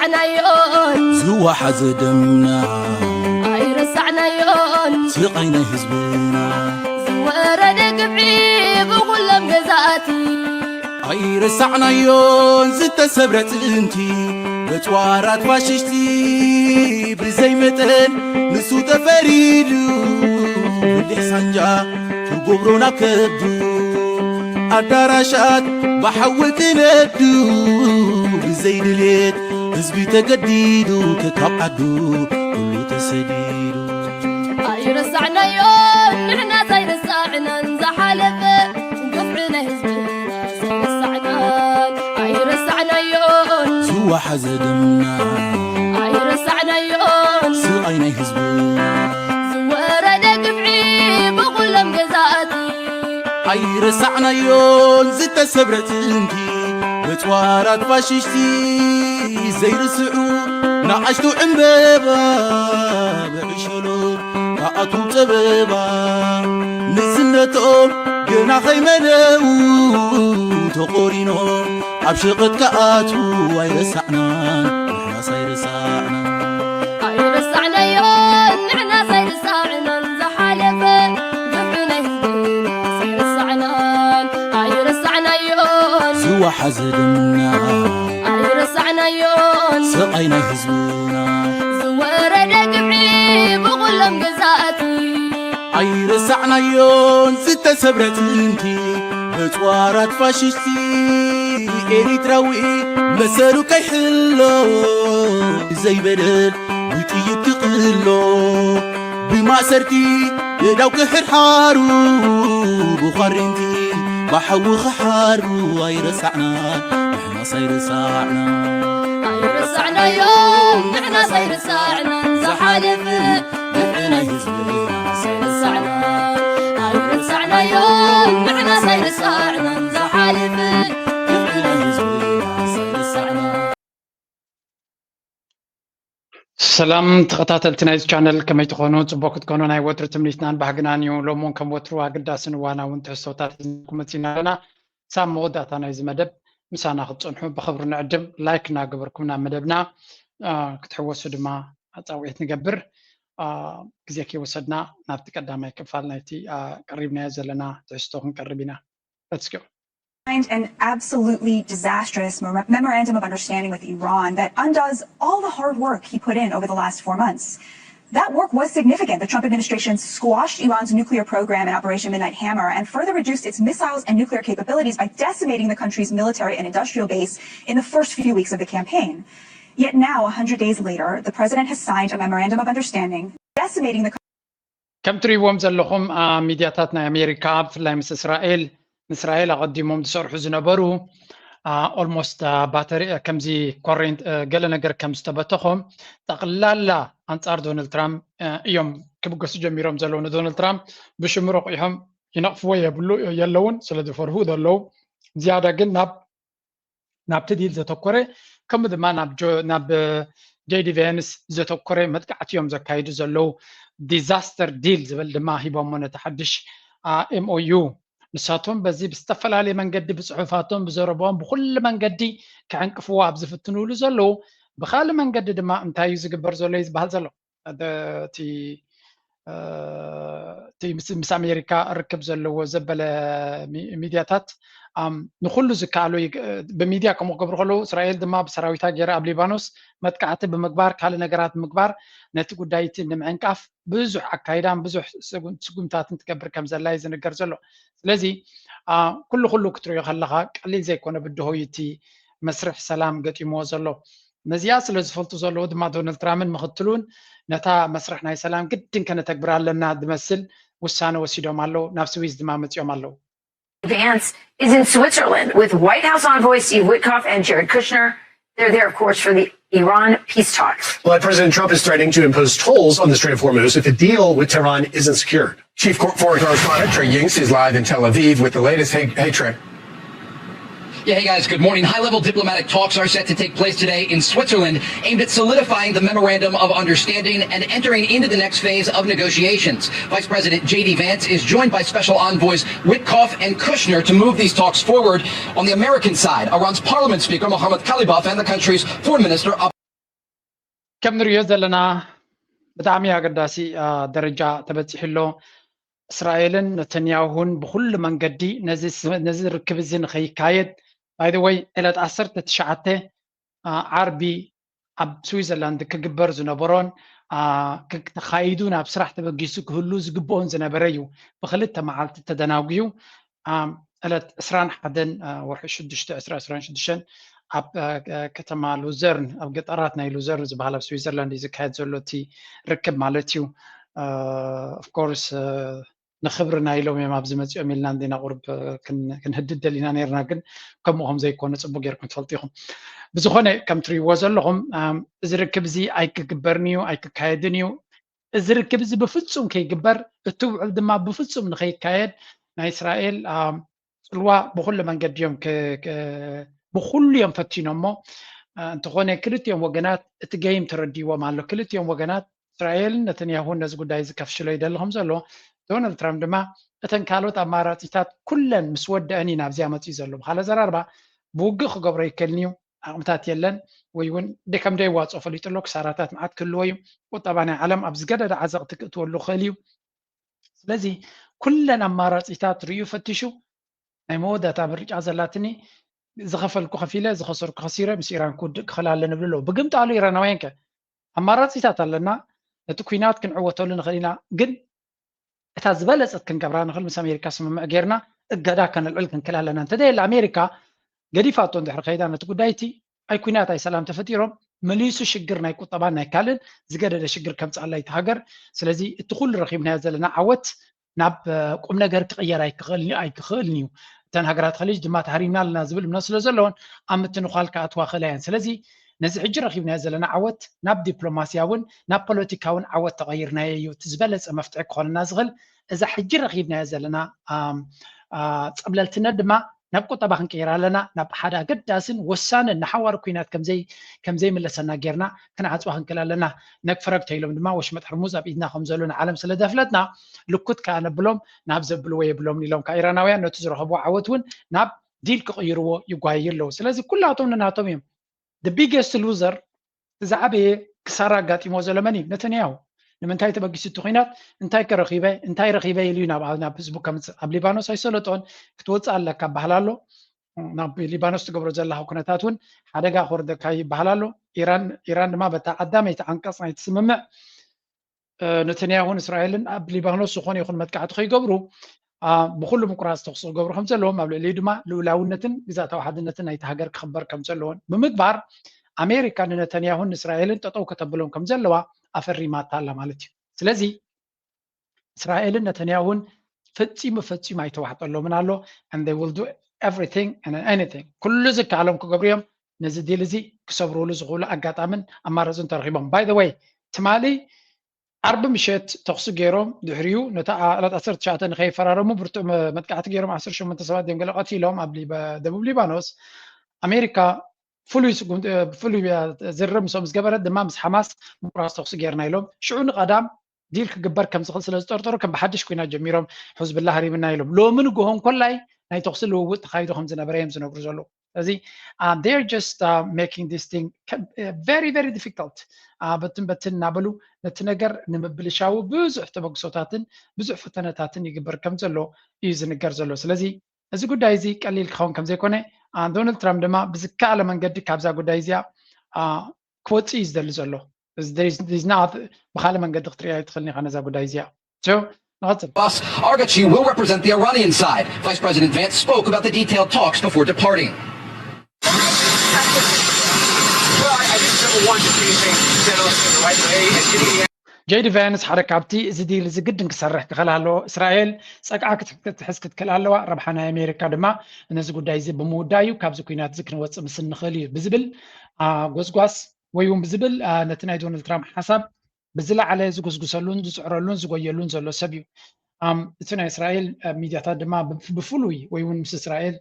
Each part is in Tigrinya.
يرسعنايون زوا حزدمنا يرسعنايون سقينا حزبنا زورد قبعي بغلم جزاتي يرسعنايون زت سبرت انتي بتوارات فاششتي بزي متن نسو تفريدو بالإحسان جا تقبرونا كدو أدارشات بحولك ندو بزي دليت حزبي تقديدو تتقعدو كله تسديدو يرسعنايون نحنا زي رسعنا نزحالف قفعنا حزبنا زي رسعنان يرسعنايون زوا حزدمنا يرسعنايون سقينا حزبنا زورد قبعي بغلم جزاتي يرسعنايون زت سبرت انتي بتوارات فاششتي زي رسعو نعشتو عمبابا بعشلو كأتو تبابا نزنتهم قنا خيمنو تقورينو عبشقت كأتو يرسعنان نحنا سيرسعنا يرسعنايون نحنا سيرسعنا نزحالف قفعنا حزبنا سيرسعنان يرسعنايون زوا حزدمنا يرسعنايون سقينا حزبنا زورد قبعي بغلم جزاتي يرسعنايون زت سبرت انتي بتوارات فاششتي إريتراوي مسارو كيحلو زي بدل بطيب تقلو بمأسرتي يداو كحر حارو بخارنتي بحو خحارو يرسعنا نحنا سيرسعنا يرسعنايون نحنا سيرسعنا نزحالف قفعنا حزبنا سيرسعنا يرسعنايون نحنا سيرسعنا نزحالف قفعنا حزبنا سيرسعنا سلام تخطات نايز channel كما تكونوا تبوك تكونوا ناي وتر تمنيتنان بحقنانيو لومون كم وتروا قداسن وانا وانت صوتات كومنتينا لنا سام موداتا نايز مدب مسانا خصنحو بخبر نعدم لايك ناغبركمنا مدبنا كتحوسوا دما اصاويت نغبر كزيكي وسدنا نابت قدامي كفال نايتي قريبنا زلنا تحستو نقربينا let's go. An absolutely disastrous memorandum of understanding with Iran that undoes all the hard work he put in over the last 4 months. That work was significant. The Trump administration squashed Iran's nuclear program in Operation Midnight Hammer and further reduced its missiles and nuclear capabilities by decimating the country's military and industrial base in the first few weeks of the campaign. Yet now, 100 days later, the president has signed a memorandum of understanding decimating the كم تريوم زلهم ميدياتاتنا أمريكا في مس إسرائيل قدمهم تسرح زنبرو almost باتري كم زي كورنت قال نجر كم استبتهم تقللا أنصار دونالد ترامب يوم كبقوا سجميرهم زلون دونالد ترامب بشمرق يهم ينقفوا يبلو يلون سلدي فرهو دلو زيادة جن ناب تديل زتوكره كم دما ناب جي دي فينس زتوكره متقعت يوم زكايد زلو disaster deal زبل دما هيبهم من تحدش MOU نساتهم بزي بستفلالي من قدي بصحفاتهم بزربهم بكل من قدي كعنقفوا بزفتنوا له زلو بخال من قدي دما انتاي زقبر زلو يزبهل زلو هذا تي مس أمريكا ركب زلو زبل ميدياتات نخلو زكالو بميديا كم قبرخلو إسرائيل دما بسراويتا جرا أب ليبانوس متقعت بمقبار كال نجارات مقبار نتقو دايت نمعنقف بزح عكايدان بزح سقمتات نتكبر كم زلاي زنقر زلو لذي كله كترو يخلقها قليل زي كونه بده يتي مسرح سلام قتيمو زلو نزياس لزفلتو زلو دما دونالد ترامب مختلون نتا مسرحنا سلام قد كان تكبر لنا دمسل وسانه وسيدو مالو نفس ويز دما متيو مالو Vance is in Switzerland with White House envoy Steve Witkoff and Jared Kushner. They're there, of course, for the Iran peace talks. Well, President Trump is threatening to impose tolls on the Strait of Hormuz if a deal with Tehran isn't secured. Chief Foreign Correspondent Trey Yingst is live in Tel Aviv with the latest. Hey, Trey. Yeah, hey guys, good morning. High-level diplomatic talks are set to take place today in Switzerland, aimed at solidifying the Memorandum of Understanding and entering into the next phase of negotiations. Vice President J.D. Vance is joined by Special Envoys Witkoff and Kushner to move these talks forward. On the American side, Iran's Parliament Speaker Mohammad Khalibaf and the country's Foreign Minister كم نريو زلنا بدعمي أقداسي درجة تبتحلو إسرائيل نتنياهون بكل من قدي نزل ركب الزين خي كايد باي ذا واي إلى تأثرت تشعته عربي أب سويسرلاند كجبر زنبرون كتخايدون بصراحة بقيسو كهلو زقبون زنبريو بخلت معالت التدناوجيو إلى إسران حدن ورح شدشت إسران شدشن أب كتما لوزرن أب قطاراتنا لوزرن زبالة سويسرلاند إذا كانت زولتي ركب مالتيو of course نخبرنا إلهم ما بزمت أميلنا عندنا قرب كنهدد لنا نيرنا كن كمهم زي كون تصبوا غير كنت فلتيهم بزخونة كم تري وزل لهم إزركب زي أيك جبرنيو أيك كايدنيو إزركب زي بفتسهم كي جبر التوب عندما بفتسهم نخي كايد نا إسرائيل الوا بكل من قد يوم بكل يوم فتينهم مو انتخونه كلت يوم وجنات تجيم تردي ومالو كلت يوم وجنات إسرائيل نتنياهو ناس قداي كفشلو يدلهم زلو دونالد ترامب دما اتن كالوت اماراتيتات كلن مسود اني نابزي امتي زلو خاله زراربا بوغخ غبر يكلنيو اقمتات يلن ويون دكم داي واصو فليطلو كساراتات معات كلوي وطبعا عالم ابز قدد عزق تقتولو خليو ስለዚህ كلن اماراتيتات ريو فتشو ናይ መወዳእታ ምርጫ ዘላትኒ ዝኸፈልኩ ከፊለ ዝኸሰርኩ ከሲረ ምስ ኢራን ክውድእ ክኽእል ኣለኒ ብሎ ብግምጣሉ ኢራናውያን ከ ኣማራፂታት ኣለና እቲ ኩናት ክንዕወተሉ ንኽእል ኢና ግን እታ ዝበለፀት ክንገብራ ንኽእል ምስ ኣሜሪካ ስምምዕ ጌርና እገዳ ከነልዕል ክንክእል ኣለና እንተደየለ ኣሜሪካ ገዲፋቶ እንድሕር ከይዳ ነቲ ጉዳይ እቲ ኣይ ኩናት ኣይ ሰላም ተፈጢሮም መሊሱ ሽግር ናይ ቁጠባን ናይ ካልእን ዝገደደ ሽግር ከምፅኣላ እቲ ሃገር ስለዚ እቲ ኩሉ ረኺብናዮ ዘለና ዓወት ናብ ቁም ነገር ክቕየር ኣይክኽእልን እዩ እተን ሃገራት ኸሊጅ ድማ ተሃሪምና ኣለና ዝብል እምነት ስለ ዘለዎን ኣብ ምትንኳል ከኣትዋ ክእላ እየን ስለዚ ነዚ ሕጂ ረኺብናዮ ዘለና ዓወት ናብ ዲፕሎማስያውን ናብ ፖለቲካውን ዓወት ተቐይርናዮ እዩ እቲ ዝበለፀ መፍትሒ ክኾንና ዝኽእል እዛ ሕጂ ረኺብናዮ ዘለና ፀብለልትነት ድማ ናብ ቁጠባ ክንቀይር ኣለና ናብ ሓደ ኣገዳስን ወሳንን ንሓዋር ኩናት ከምዘይ መለሰና ጌርና ክንዓፅዋ ክንክእል ኣለና ነክፍረግ ተኢሎም ድማ ወሽመጥ ሕርሙዝ ኣብ ኢድና ከም ዘሎ ንዓለም ስለ ዘፍለጥና ልኩት ከዓ ነብሎም ናብ ዘብልዎ የብሎም ኢሎም ካብ ኢራናውያን ነቲ ዝረኸብዎ ዓወት እውን ናብ ዲል ክቕይርዎ ይጓይ ኣለዉ ስለዚ ኩላቶም ንናቶም እዮም the biggest loser ዝዓበየ ክሳራ ኣጋጢሞ ዘሎ መን እዩ ነተንያሁ ንምንታይ ተበጊሱ እቲ ኩናት እንታይ ረኺበ ኢሉ ናብ ህዝቡ ከምፅእ ኣብ ሊባኖስ ኣይሰለጦን ክትወፅእ ኣለካ ባህል ኣሎ ናብ ሊባኖስ ትገብሮ ዘለካ ኩነታት እውን ሓደጋ ክወርደካ ይበሃል ኣሎ ኢራን ድማ በታ ቀዳመይቲ ዓንቀፅ ናይቲ ስምምዕ ነተንያሁን እስራኤልን ኣብ ሊባኖስ ዝኾነ ይኹን መጥቃዕቲ ከይገብሩ ብኩሉ ምቁራፅ ተኽሲ ክገብሩ ከም ዘለዎም ኣብ ልዕሊኡ ድማ ልኡላውነትን ግዛታዊ ሓድነትን ናይቲ ሃገር ክኽበር ከም ዘለዎን ብምግባር ኣሜሪካ ንነተንያሁን እስራኤልን ጠጠው ከተብሎም ከም ዘለዋ ኣፈሪማታ ኣላ ማለት እዩ ስለዚ እስራኤልን ነተንያሁን ፈፂሙ ኣይተዋሕጠሎምን ኣሎ and they will do everything and anything ኩሉ ዝከኣሎም ክገብሩ እዮም ነዚ ዲል እዚ ክሰብርሉ ዝኽእሉ ኣጋጣምን ኣማራፅን ተረኺቦም by the way ትማሊ ዓርቢ ምሸት ተኽሲ ገይሮም ድሕሪኡ ነታ ዕለት 19 ንኸይፈራረሙ ብርቱዕ መጥቃዕቲ ገይሮም 18 ሰባት እዮም ገለ ቀቲሎም ኣብ ደቡብ ሊባኖስ ኣሜሪካ ፍሉይ ዝርብ ምሶም ዝገበረት ድማ ምስ ሓማስ ምቁራፅ ተኽሲ ጌርና ኢሎም ሽዑ ንቐዳም ዲል ክግበር ከም ዝኽእል ስለ ዝጠርጠሩ ከም ብሓድሽ ኩናት ጀሚሮም ሕዝብላ ሃሪብና ኢሎም ሎሚ ንግሆም ኮላይ ናይ ተኽሲ ልውውጥ ተኻይዱ ከም ዝነበረ እዮም ዝነግሩ ዘለዉ ስለዚ they're just making this thing very very difficult በትን እናበሉ ነቲ ነገር ንምብልሻው ብዙሕ ተበግሶታትን ብዙሕ ፈተነታትን ይግበር ከም ዘሎ እዩ ዝንገር ዘሎ ስለዚ እዚ ጉዳይ እዚ ቀሊል ክኸውን ከም ዘይኮነ ዶናልድ ትራምፕ ድማ ብዝከኣለ መንገዲ ካብዛ ጉዳይ እዚኣ ክወፅእ እዩ ዝደሊ ዘሎ ብካልእ መንገዲ ክትሪኣ ይትኽእልኒ ኢኻ ነዛ ጉዳይ እዚኣ Argachi will represent the Iranian side. Vice President Vance spoke about the detailed talks before departing. ጄዲ ቫንስ ሓደ ካብቲ እዚ ዲል ዝግድን ክሰርሕ ክኽእል ኣለዎ እስራኤል ፀቅዓ ክትሕዝ ክትክእል ኣለዋ ረብሓ ናይ ኣሜሪካ ድማ ነዚ ጉዳይ እዚ ብምውዳእ እዩ ካብዚ ኩናት እዚ ክንወፅእ ምስ ንኽእል እዩ ብዝብል ጎስጓስ ወይ እውን ብዝብል ነቲ ናይ ዶናልድ ትራምፕ ሓሳብ ብዝለዓለ ዝጉስጉሰሉን ዝፅዕረሉን ዝጎየሉን ዘሎ ሰብ እዩ እቲ ናይ እስራኤል ሚድያታት ድማ ብፍሉይ ወይ እውን ምስ እስራኤል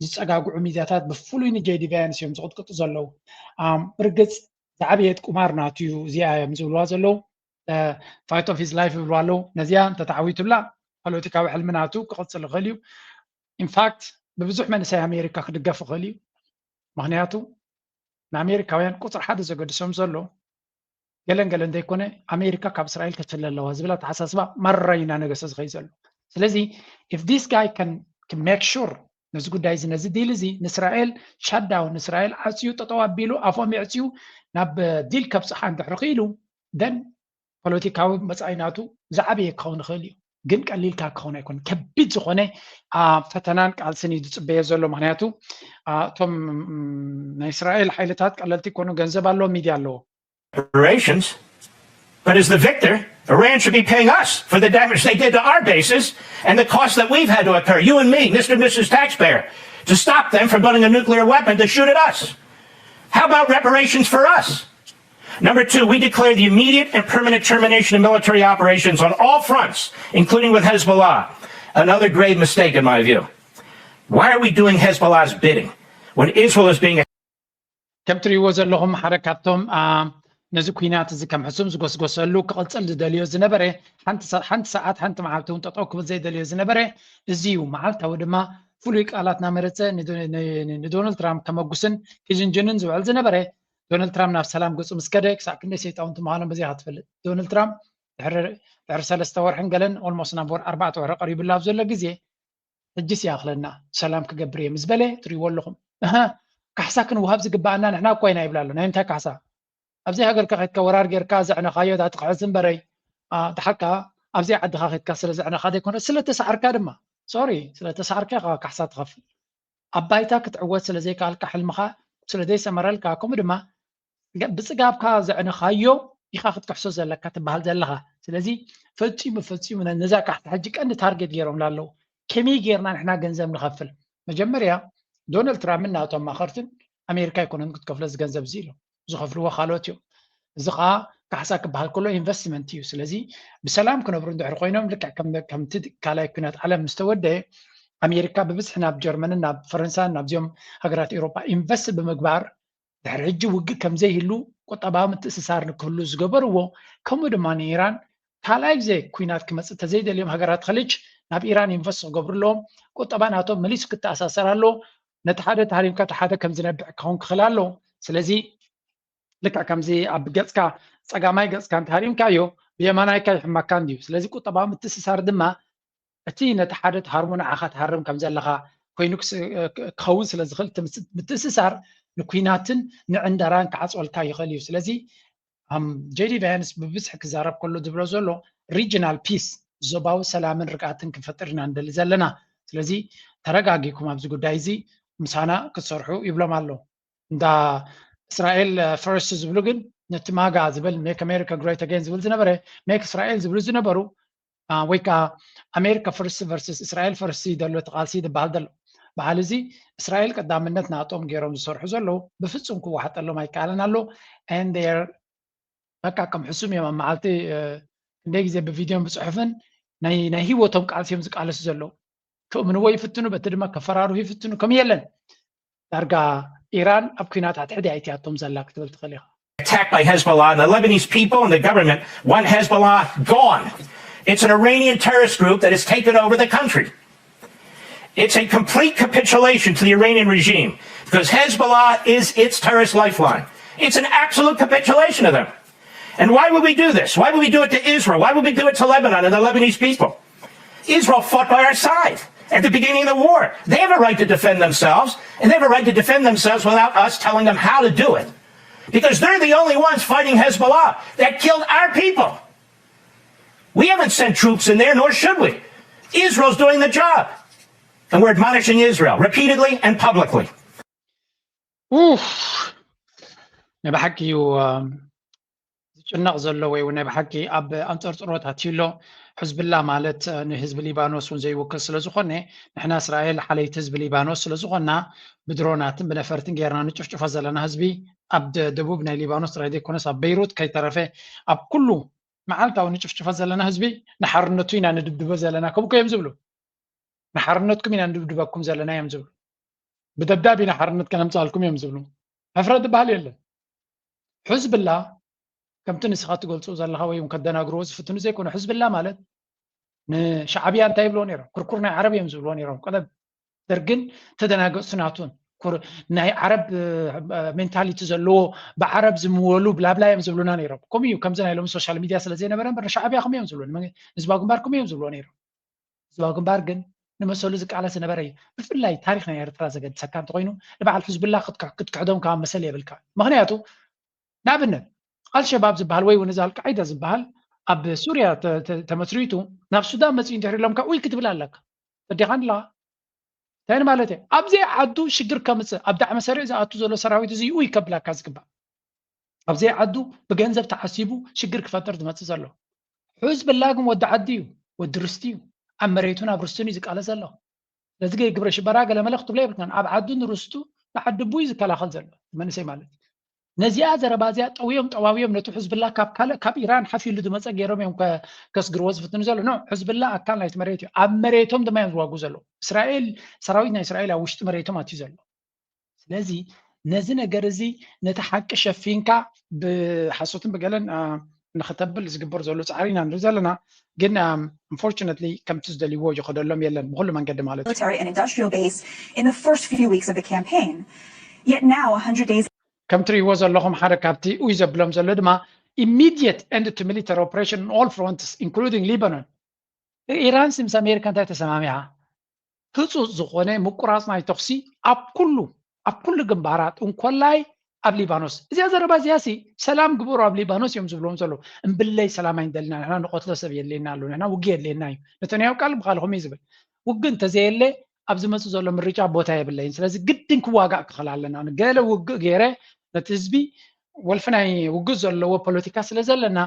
ዝፀጋግዑ ሚድያታት ብፍሉይ ንጄዲ ቫንስ እዮም ዝቕጥቅጡ ዘለዉ ብርግፅ ዝዓበየት ቁማር ናቱ እዩ እዚኣ እዮም ዝብልዋ ዘለዉ ፋይት ኦፍ ሂዝ ላይፍ ይብልዋ ኣለዉ ነዚኣ እንተተዓዊቱላ ፖለቲካዊ ሕልሚ ናቱ ክቕፅል ይኽእል እዩ ኢንፋክት ብብዙሕ መንእሰይ ኣሜሪካ ክድገፍ ይኽእል እዩ ምክንያቱ ንኣሜሪካውያን ቁፅሪ ሓደ ዘገድሶም ዘሎ ገለን እንተይኮነ ኣሜሪካ ካብ እስራኤል ክትፍለ ኣለዋ ዝብላ ተሓሳስባ መራይና ነገሰ ዝኸይ ዘሎ ስለዚ if this guy can make sure ነዚ ጉዳይ እዚ ነዚ ዲል እዚ ንእስራኤል ሻትዳውን ንእስራኤል ዓፅዩ ጠጠው ኣቢሉ ኣፎም ይዕፅዩ ናብ ዲል ከብፅሓ እንድሕር ኺኢሉ ደን ፖለቲካዊ መፃኢናቱ ዝዓበየ ክኸውን ይኽእል እዩ ግን ቀሊልካ ክኸውን ኣይኮነ ከቢድ ዝኾነ ፈተናን ቃልስን እዩ ዝፅበየ ዘሎ ምክንያቱ እቶም ናይ እስራኤል ሓይልታት ቀለልቲ ኮኑ ገንዘብ ኣለዎ ሚድያ ኣለዎ But as the victor, Iran should be paying us for the damage they did to our bases and the cost that we've had to incur, you and me, Mr. and Mrs. Taxpayer, to stop them from building a nuclear weapon to shoot at us. How about reparations for us? Number two, we declare the immediate and permanent termination of military operations on all fronts, including with Hezbollah. Another grave mistake in my view. Why are we doing Hezbollah's bidding when Israel is being... كم تريو زلهم حركاتهم نزو كوينات زي كم حسوم زغوسغوسلو كقلصل دليو زنبره حنت ساعات حنت معلتون تطوك زي دليو زنبره ازيو معلتا ودما فلوي قالاتنا مرته ندونالد ترامب كمغسن كجنجنن زوال زنبره دونالد ترامب ناف سلام غص مسكدك ساكن سيتاون تمالن بزي هاتفل دونالد ترامب دحر 3 ورحن قالن اولموست نابور 4 ور قريب الله زله غزي اجس ياخلنا سلام كغبري مزبله تريو لكم كحساكن وهاب زغبانا نحنا كوينا يبلالو نايمتا كحسا ابزي هاجر كخيت ورار غيركا زعنا خايو دا تقعزن بري تحكا ابزي عد خايت كسر زعنا خاده يكون سلتسعركا دما سوري سلتسعركا كحسا تخف ابايتا كتعوت سلازي كالك حلمخا سلدي سمرلكا كوم دما بصقابكا زعنا خايو يخاخت كحسو زلكا تبهال زلها سلازي فلتي من النزاك تحت حجك ان تارجت غيرهم لالو كمي غيرنا نحنا غنزب نخفل مجمريا دونالد ترامب ناتو ماخرتن امريكا يكونن كتكفلز غنزب زيلو زخفلوا خالوتيو زقا كحساك بحال كله انفستمنت يو سلازي بسلام كنبرو ندحر خوينهم لك كم كالاي كنات على مستوى ده امريكا ببصحنا بجرمننا بفرنسا بزيوم هاجرات اوروبا انفست بمغبار دحر حج وق كم زي هلو قطبا متسسار نكلو زغبرو كم دمان ايران كالاي زي كوينات كمص تزيد اليوم هاجرات خليج ناب ايران انفست غبرلهم قطبا ناتو مليس كتاساسرالو نتحدث تحريم كتحدث كم زنبع كون خلالو سلازي لك كمزي اب غصكا صغاماي غصكا تحريم كايو بيماناي كاي حماكان ديو سلازي قطبا متسسار دما اتي نتحدث هارمون عخات هرم كم زلخا كوينوكس كون سلاز خلت متسسار نكويناتن نعندران كعصولكا يخليو سلازي جيدي فانس ببصح كزارب كله دبلو زلو ريجنال بيس زوباو سلامن رقاتن كفطرنا اندل زلنا سلازي ترغاغيكم ابز غدايزي مسانا كسرحو يبلمالو دا اسرائيل فيرست زبلوغن نتماغا زبل ميك امريكا جريت اجين زبل زنبره ميك اسرائيل زبل زنبرو ويكا امريكا فيرست فيرسس اسرائيل فيرست دلو تقالسي دبال دلو بحالزي اسرائيل قدامنت ناطوم غيروم زسرحو زلو بفصم كو وحطلو ما يكالنالو and they're بقى كم حسوم يا معالتي እንደዚህ በቪዲዮም በጽሁፍን ናይ ህይወቶም ቃልሲዮም ዝቃለስ ዘለው ተምኑ ወይ ፍትኑ በተድማ ከፈራሩ ይፍትኑ ከም የለን ዳርጋ ኢራን ኣብ ኩናት አትሕዲ አይቲያቶም ዘላ ክትብል ትኸሊኻ attacked by Hezbollah and the Lebanese people and the government want Hezbollah gone. It's an Iranian terrorist group that has taken over the country. It's a complete capitulation to the Iranian regime because Hezbollah is its terrorist lifeline. It's an absolute capitulation of them. And why would we do this? Why would we do it to Israel? Why would we do it to Lebanon and the Lebanese people? Israel fought by our side at the beginning of the war. They have a right to defend themselves, and they have a right to defend themselves without us telling them how to do it. Because they're the only ones fighting Hezbollah that killed our people. We haven't sent troops in there, nor should we. Israel's doing the job. And we're admonishing Israel repeatedly and publicly. Oof. نبحكي ጭናቕ ዘሎ ወይ እውን ብሓቂ ኣብ ኣንፀርፅሮት ኣትዩሎ ሕዝብ ላ ማለት ንህዝቢ ሊባኖስ እውን ዘይውክል ስለ ዝኾነ ንሕና እስራኤል ሓለይቲ ህዝቢ ሊባኖስ ስለ ዝኾና ብድሮናትን ብነፈርትን ጌርና ንጭፍጭፎ ዘለና ህዝቢ ኣብ ደቡብ ናይ ሊባኖስ ጥራይ ዘይኮነስ ኣብ በይሩት ከይተረፈ ኣብ ኩሉ መዓልታዊ ንጭፍጭፎ ዘለና ህዝቢ ንሓርነቱ ኢና ንድብድቦ ዘለና ከምኡ እዮም ዝብሉ ንሓርነትኩም ኢና ንድብድበኩም ዘለና እዮም ዝብሉ ብደብዳቤ ንሓርነት ከነምፃልኩም እዮም ዝብሉ መፍረድ ዝበሃል የለን ሕዝብላ كم تنسخات تقول سوز الله هواي ومكدنا جروز فتنو زي كونه حزب الله مالت نشعبيان تايب لونيرو كركورنا عربي يمزولونيرو كذا درجن تدنا سناتون ናይ ዓረብ ሜንታሊቲ ዘለዎ ብዓረብ ዝምወሉ ብላብላ እዮም ዝብሉና ነይሮም ከምኡ እዩ ከምዚ ናይ ሎም ሶሻል ሚድያ ስለ ዘይነበረ እምበር ሻዕብያ ከም እዮም ዝብሉ ህዝባዊ ግንባር ከም እዮም ዝብሉ ነይሮም ህዝባዊ ግንባር ግን ንመሰሉ ዝቃለሰ ነበረ እዩ ብፍላይ ታሪክ ናይ ኤርትራ ዘገድሰካ እንተኮይኑ ንበዓል ሕዝብላ ክትክሕዶም ካብ መሰል የብልካ ምክንያቱ ንኣብነት አልሸባብ ዝበሃል ወይ እውን እዚ አልቃዒዳ ዝበሃል ኣብ ሱርያ ተመስሪቱ ናብ ሱዳን መፅኡ እንተሪሎምካ ውይ ክትብል ኣለካ ተዲኻን ኣለካ እንታይ ማለት እዩ ኣብዚ ዓዱ ሽግር ከምፅእ ኣብ ዳዕመ ሰሪዕ ዝኣቱ ዘሎ ሰራዊት እዚ ውይ ከብላካ ዝግባእ ኣብዚ ዓዱ ብገንዘብ ተሓሲቡ ሽግር ክፈጥር ዝመፅእ ዘሎ ሕዝብላ ግን ወዲ ዓዲ እዩ ወዲ ርስቲ እዩ ኣብ መሬቱን ኣብ ርስቱን እዩ ዝቃለስ ዘሎ ስለዚ ግብረ ሽበራ ገለ መለኽ ትብሎ የብልካን ኣብ ዓዱን ርስቱ ንዓዲ ቡይ ዝከላኸል ዘሎ መንእሰይ ማለት ነዚኣ ዘረባ እዚኣ ጠዋዊዮም ነቲ ሕዝብላ ካብ ኢራን ሓፊሉ ዝመፀ ገይሮም እዮም ከስግርዎ ዝፍትኑ ዘሎ ኖ ሕዝብላ ኣካል ናይቲ መሬት እዩ ኣብ መሬቶም ድማ እዮም ዝዋጉ ዘሎ እስራኤል ሰራዊት ናይ እስራኤል ኣብ ውሽጢ መሬቶም ኣትዩ ዘሎ ስለዚ ነዚ ነገር እዚ ነቲ ሓቂ ሸፊንካ ብሓሶትን ብገለን ንክተብል ዝግበር ዘሎ ፃዕሪ ኢና ንርኢ ዘለና ግን unfortunately ከምቲ ዝደልይዎ ይኸደሎም የለን ብኩሉ መንገዲ ማለት እዩ military and industrial base in the first few weeks of the campaign yet now 100 days ከም ትሪእዎ ዘለኹም ሓደ ካብቲ ውይ ዘብሎም ዘሎ ድማ immediate end to military operation on all fronts including Lebanon ኢራን ምስ ኣሜሪካ እንታይ ተሰማሚዓ ህፁፅ ዝኾነ ምቁራፅ ናይ ተኽሲ ኣብ ኩሉ ግንባራት እንኮላይ ኣብ ሊባኖስ እዚኣ ዘረባ እዚያሲ ሰላም ግብሩ ኣብ ሊባኖስ እዮም ዝብለዎም ዘሎ እምብለይ ሰላም ኣይንደልና ንሕና ንቆትሎ ሰብ የድልየና ኣሎ ንሕና ውግእ የድልየና እዩ ነተንያው ቃል ብካልኹም እዩ ዝብል ውግእ እንተዘየለ ኣብ ዝመፅእ ዘሎ ምርጫ ቦታ የብለይን ስለዚ ግድን ክዋጋእ ክኽእል ኣለና ገለ ውግእ ገይረ ነቲ ህዝቢ ወልፊ ናይ ውግእ ዘለዎ ፖለቲካ ስለ ዘለና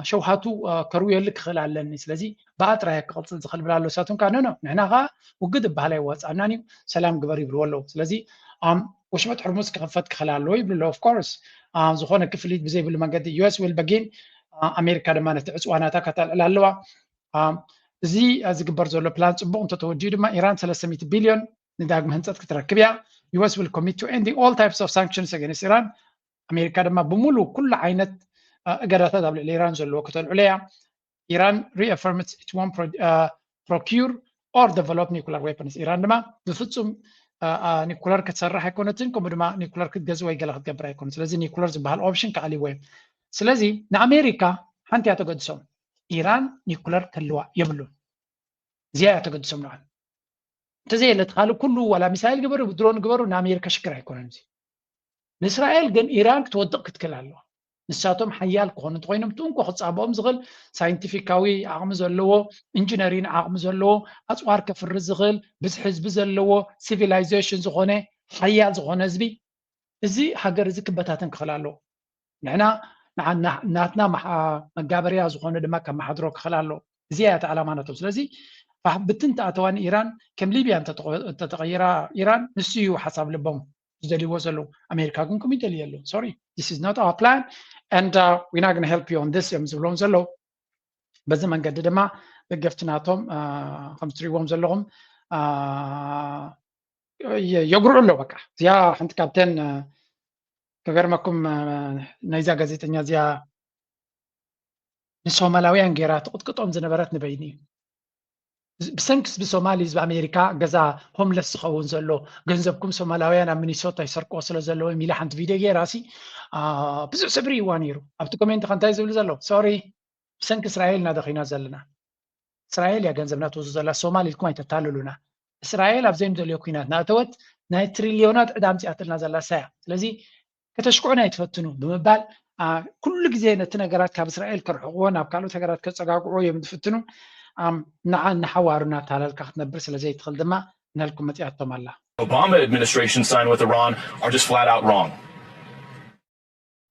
ሸውሃቱ ከርውየሉ ክኽእል ኣለኒ ስለዚ ብኣጥራየ ክቕፅል ዝኽእል ብላ ኣሎ ሳቱን ካ ኖ ንሕና ኸ ውግእ ዝበሃል ኣይወፃእናን እዩ ሰላም ግበር ይብልዎ ኣለዉ ስለዚ ወሽመጥ ሕርሙዝ ክኽፈት ክኽእል ኣለዎ ይብሉ ኦፍ ኮርስ ዝኾነ ክፍሊት ብዘይብሉ መንገዲ ዩኤስ ዊል በጊን ኣሜሪካ ድማ ነቲ ዕፅዋናታ ከተልዕል ኣለዋ እዚ ዝግበር ዘሎ ፕላን ፅቡቅ እንተተወዲኡ ድማ ኢራን 300 ቢልዮን ንዳግም ህንፀት ክትረክብ እያ US will commit to ending all types of sanctions against Iran. America ድማ ብምሉ ኩሉ ዓይነት እገዳታት ኣብ ልዕሊ ኢራን ዘለዎ ከተልዕሉ እያ ኢራን reaffirms it won't procure or develop nuclear weapons. ኢራን ድማ ብፍጹም ኒኩለር ክትሰርሕ ኣይኮነትን ከምኡ ድማ ኒኩለር ክትገዝእ ወይ ገለ ክትገብር ኣይኮነን ስለዚ ኒኩለር ዝበሃል ኦፕሽን ከዓልይዎ እዮም ስለዚ ንኣሜሪካ ሓንቲ እያ ተገድሶም ኢራን ኒኩለር ክህልዋ የብሉን እዚኣ እያ ተገድሶም ንዓል እንተዘየለት ካልእ ኩሉ ዋላ ሚሳይል ግበሩ ድሮን ግበሩ ንኣሜሪካ ሽግር ኣይኮነን እዚ ንእስራኤል ግን ኢራን ክትወድቕ ክትክእል ኣለዋ ንሳቶም ሓያል ክኾኑ እንተኮይኖም ትንኮ ክፃበኦም ዝኽእል ሳይንቲፊካዊ ዓቕሚ ዘለዎ ኢንጂነሪን ዓቕሚ ዘለዎ ኣፅዋር ከፍርስ ዝኽእል ብዙሕ ህዝቢ ዘለዎ ሲቪላይዜሽን ዝኾነ ሓያል ዝኾነ ህዝቢ እዚ ሃገር እዚ ክበታተን ክኽእል ኣለዎ ንሕና ናትና መጋበርያ ዝኾነ ድማ ካብ መሓድሮ ክኽእል ኣለዎ እዚኣ እያ ዓላማ ናቶም ስለዚ ብትንቲ ኣተዋን ኢራን ከም ሊብያ እንተተቐይራ ኢራን ንሱ እዩ ሓሳብ ልቦም ዝደልይዎ ዘለዉ ኣሜሪካ ግን ከም ይደልዩ ኣለዉ ሶሪ this is not our plan and we're not going to help you on this እዮም ዝብሎም ዘለዉ በዚ መንገዲ ድማ ደገፍትናቶም ከም ትሪእዎም ዘለኹም የጉርዑ ኣሎ በቃ እዚኣ ሓንቲ ካብተን ከገርመኩም ናይዛ ጋዜጠኛ እዚኣ ንሶማላውያን ጌራ ትቕጥቅጦም ዝነበረት ንበይኒ እዩ ብሰንክስ ብሶማሊ ህዝቢ ኣሜሪካ ገዛ ሆምለስ ዝኸውን ዘሎ ገንዘብኩም ሶማላውያን ኣብ ሚኒሶታ ይሰርቅዎ ስለ ዘለዎ ሚላ ሓንቲ ቪድዮ ጌራሲ ብዙሕ ስብሪ ይዋ ነይሩ ኣብቲ ኮሜንት ከንታይ ዝብሉ ዘሎ ሶሪ ብሰንኪ እስራኤል እናደኺና ዘለና እስራኤል እያ ገንዘብና ትወስዱ ዘላ ሶማሊ ኢልኩም ኣይተታልሉና እስራኤል ኣብ ዘይምደልዮ ኩናት ናተወት ናይ ትሪልዮናት ዕዳ ምፅኣትልና ዘላ ሳያ ስለዚ ከተሽኩዑና ኣይትፈትኑ ብምባል ኩሉ ግዜ ነቲ ነገራት ካብ እስራኤል ከርሕቕዎ ናብ ካልኦት ሃገራት ከፀጋግዕዎ እዮም ዝፍትኑ نحوارنا تعالى كختنبر سلزي تخل دما نلكم متياتهم الله. Obama administration signed with Iran are just flat out wrong.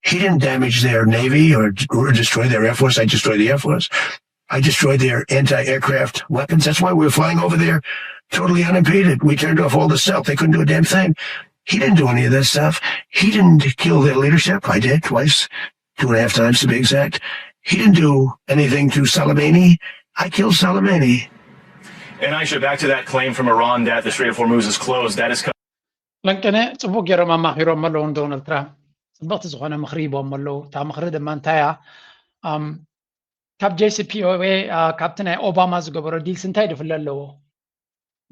He didn't damage their navy or destroy their air force. I destroyed the air force. I destroyed their anti-aircraft weapons. That's why we were flying over there totally unimpeded. We turned off all the stealth. They couldn't do a damn thing. He didn't do any of that stuff. He didn't kill their leadership. I did twice, 2.5 times to be exact. He didn't do anything to Soleimani. I killed Soleimani. And Aisha, back to that claim from Iran that the Strait of Hormuz is closed. That is. لكن صبوك يا رما مخيرهم ملون دونالد ترامب. صبغت زخانة مخريبهم ملو تا مخرد مانتايا. كاب JCPOA كابتن أوباما زغبرو ديل سنتايد في اللو.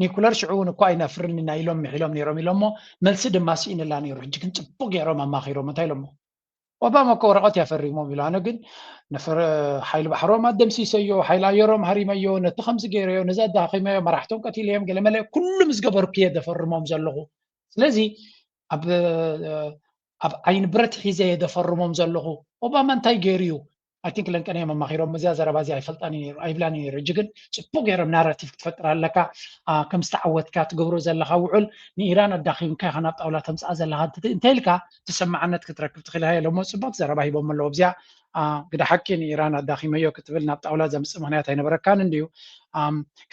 ኒኩለር ሽዑውን እኳ ኣይነፍርንና ኢሎም ምሒሎም ነይሮም ኢሎሞ መልሲ ድማ ስኢንላ ነይሩ ሕጂ ግን ፅቡቅ ገይሮም ኣማኺሮም እንታይ ኢሎሞ ኦባማ እኮ ወረቐት ያፈሪሞም ኢሉ ኣነ ግን ነፈር ሓይሊ ባሕሮም ኣደምሲሰዮ ሓይሊ ኣየሮም ሃሪመዮ ነቲ ከምዚ ገይረዮ ነዚ ኣዳኺመዮ መራሕቶም ቀቲልዮም ገለመለ ኩሉም ዝገበርኩ እየ ዘፈርሞም ዘለኹ ስለዚ ኣብ ዓይኒ ብረት ሒዘ እየ ዘፈርሞም ዘለኹ ኦባማ እንታይ ገይሩ እዩ I think ለንቀነዮም ኣማኺሮም እዚያ ዘረባ እዚኣ ኣይፈልጣኒ ነይሩ ኣይብላኒ ነይሩ ሕጂ ግን ፅቡቅ ገይሮም ናራቲቭ ክትፈጥር ኣለካ ከም ዝተዓወትካ ትገብሮ ዘለካ ውዕል ንኢራን ኣዳኺምካ ኢኻ ናብ ጣውላ ተምፅኣ ዘለካ እንታይ ኢልካ ትሰማዓነት ክትረክብ ትኽእል ኢኻ ኢሎሞ ፅቡቅ ዘረባ ሂቦም ኣለዎ እዚኣ ግዳ ሓቂ ንኢራን ኣዳኺመዮ ክትብል ናብ ጣውላ ዘምፅእ ምክንያት ኣይነበረካን እንድዩ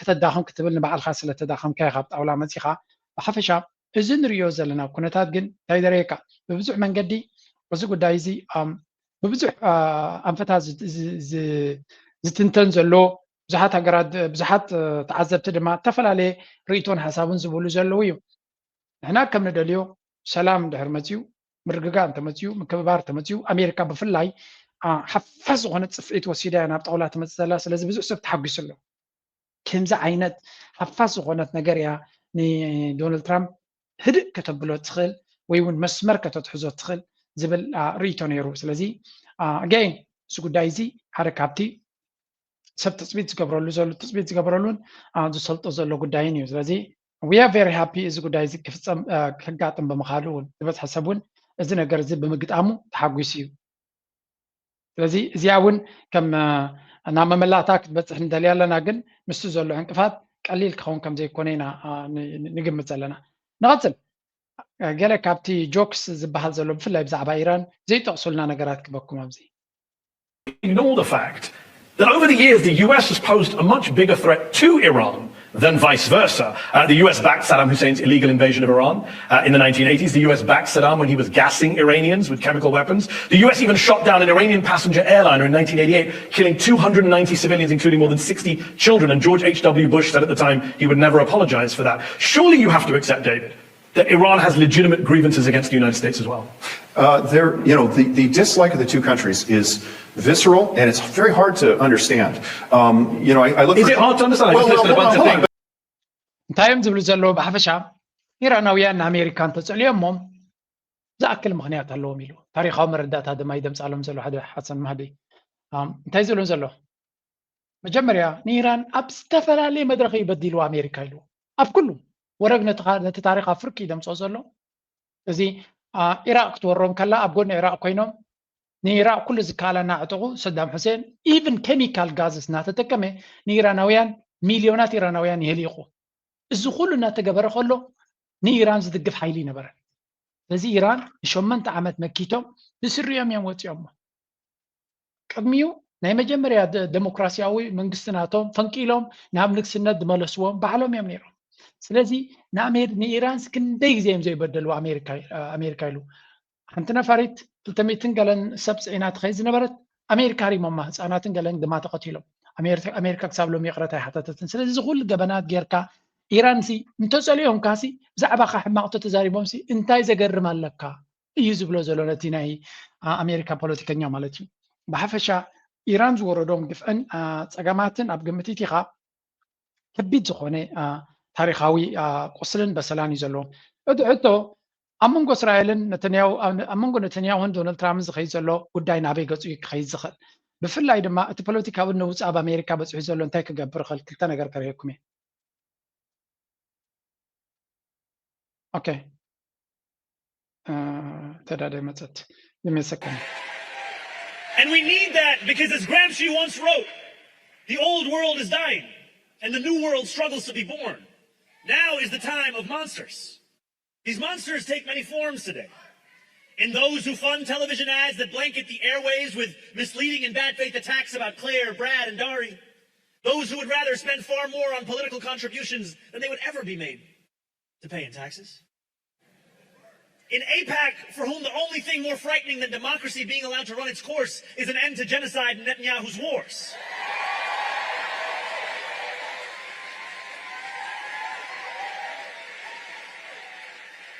ከተዳኽም ክትብል ንባዕልካ ስለተዳኸምካ ኢኻ ኣብ ጣውላ መፂኻ ብሓፈሻ እዚ ንሪኦ ዘለና ኩነታት ግን እንታይ ደረየካ ብብዙሕ መንገዲ እዚ ጉዳይ እዚ ببزح أنفتها زتنتن زلو بزحات هجرات بزحات تعذبت دما تفل عليه ريتون حسابون زبولو زلويو هنا كم ندليو سلام دهر متيو مرققان تمتيو مكبار تمتيو أمريكا بفلاي حفظ غنت صفيت وسيدة أنا بطولات متسلا سلازم بزح سبت حقي سلو كمزة عينت حفظ غنت نجاريا ني دونالد ترامب هدئ كتبلو تخل ويون مسمر كتتحزو تخل زبل ريتون يرو سلازي again سقوداي زي حركاتي سب تصبيت قبرلو زلو تصبيت قبرلون ذو سلطة زلو قداين يو سلازي we are very happy سقوداي زي كيف تصم كقاطن بمخالون بس حسبون إذا نقدر زي بمقدامه تحقيسيو سلازي زياون كم أنا مملاتك بس إحنا دليل لنا جن مستزلو انكفات قليل كون كم زي كونينا نجم مثلنا نغتل قال كابتي جوكس زبحال زلو بفلا بزعبا إيران زي تقصلنا نقرات كبكم أمزي. Ignore the fact that over the years the US has posed a much bigger threat to Iran than vice versa. The US backed Saddam Hussein's illegal invasion of Iran in the 1980s. The US backed Saddam when he was gassing Iranians with chemical weapons. The US even shot down an Iranian passenger airliner in 1988, killing 290 civilians, including more than 60 children. And George H.W. Bush said at the time he would never apologize for that. Surely you have to accept, David, that Iran has legitimate grievances against the United States as well. The dislike of the two countries is visceral, and it's very hard to understand. I look. Is it hard to understand? I just listed a bunch of things. تايم زبل زلو بحفشة إيرانويان أمريكان تسأليهم زاكل مخنيات هلو ميلو تاريخهم مردات هذا ما يدم سألهم زلو هذا حسن مهدي تاي زلون زلو مجمريا نيران أبستفل عليه مدرخي يبدلوا أمريكا يلو أب كله ورقنا تاريخ أفريقي دم سوزلو زي إيراق تورون كلا أبغون إيراق كوينهم نيراق كل زكالة نعتقو صدام حسين even chemical gases ناتتكمه نيرانويان مليونات إيرانويان يهليقو الزخول ناتجبر خلو نيران زدقف حيلي نبرة لذي إيران شمنت عمت مكيتهم بسرية مياموت يوم كميو نايم جمريا ديمقراطياوي من قصناتهم فنكيلهم نعم نكسنا دمالسوهم بعلهم يمنيرهم سلازي نعمير نيران سكن ديك زي بدلوا أمريكا يلو حنتنا فريت تلتميتن قالن سبس عينات خيز نبرت أمريكا ري ماما ساناتن قالن دمات قتيلهم أمريكا كسب لهم يقرأ حتى تنسلازي زغول جبنات غيركا إيران سي انتوصليهم كاسي زعبا حماقته تزاريبهم سي انتاي زغر مالكا يزبلو زلونتيناي أمريكا بوليتيكانيا مالتي بحفشا إيران زوردوم دفن صقاماتن اب قمتيتيخا كبيت زخونه تاريخاوي قصلن بسلاني زلو ادعتو أمونغو إسرائيلن نتنياهو دونالد ترامب زخي زلو قداي نابي قصو يخي زخل بفلاي دما ات بوليتيكاو نوص اب أمريكا بصحي زلو انتاي كغبر خل كلتا نغر كريكمي Okay. Give me a second. And we need that because, as Gramsci once wrote, the old world is dying and the new world struggles to be born. Now is the time of monsters. These monsters take many forms today. In those who fund television ads that blanket the airways with misleading and bad faith attacks about Claire, Brad, and Dari. Those who would rather spend far more on political contributions than they would ever be made to pay in taxes. In AIPAC, for whom the only thing more frightening than democracy being allowed to run its course is an end to genocide and Netanyahu's wars.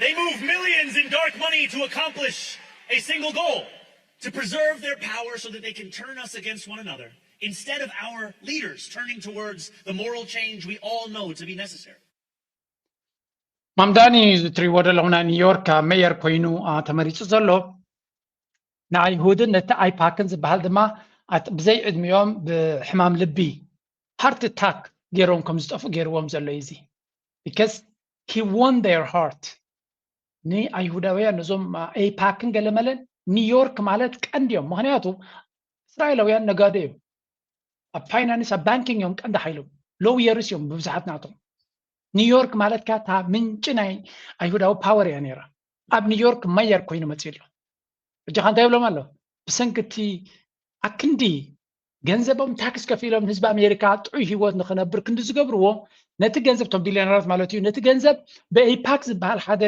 They move millions in dark money to accomplish a single goal, to preserve their power so that they can turn us against one another, instead of our leaders turning towards the moral change we all know to be necessary. ማምዳኒ ዝትሪዎ ዘለኹና ኒውዮርክ ሜየር ኮይኑ ተመሪፁ ዘሎ ንኣይሁድን ነቲ ኣይፓክን ዝበሃል ድማ ብዘይ ዕድሚኦም ብሕማም ልቢ ሃርት ኣታክ ገይሮም ከም ዝጠፍኡ ገይርዎም ዘሎ እዩ እዚ because he won their heart ንኣይሁዳውያን ነዞም ኣይፓክን ገለመለን ኒውዮርክ ማለት ቀንዲዮም ምክንያቱ እስራኤላውያን ነጋዶ እዮም ኣብ ፋይናንስ ኣብ ባንኪንግ እዮም ቀንዲ ሓይሎም ሎውየርስ እዮም ብብዙሓት ናቶም ኒውዮርክ ማለት ካታ ምንጭ ናይ ኣይሁዳዊ ፓወር እያ ነይራ ኣብ ኒውዮርክ ማየር ኮይኑ መፅኡ ኣሎ እጂ ካንታ ይብሎም ኣሎ ብሰንኪቲ ኣክንዲ ገንዘቦም ታክስ ከፊሎም ህዝቢ ኣሜሪካ ጥዑይ ሂወት ንክነብር ክንዲ ዝገብርዎ ነቲ ገንዘብ ቶም ቢልዮነራት ማለት እዩ ነቲ ገንዘብ ብኤይፓክ ዝበሃል ሓደ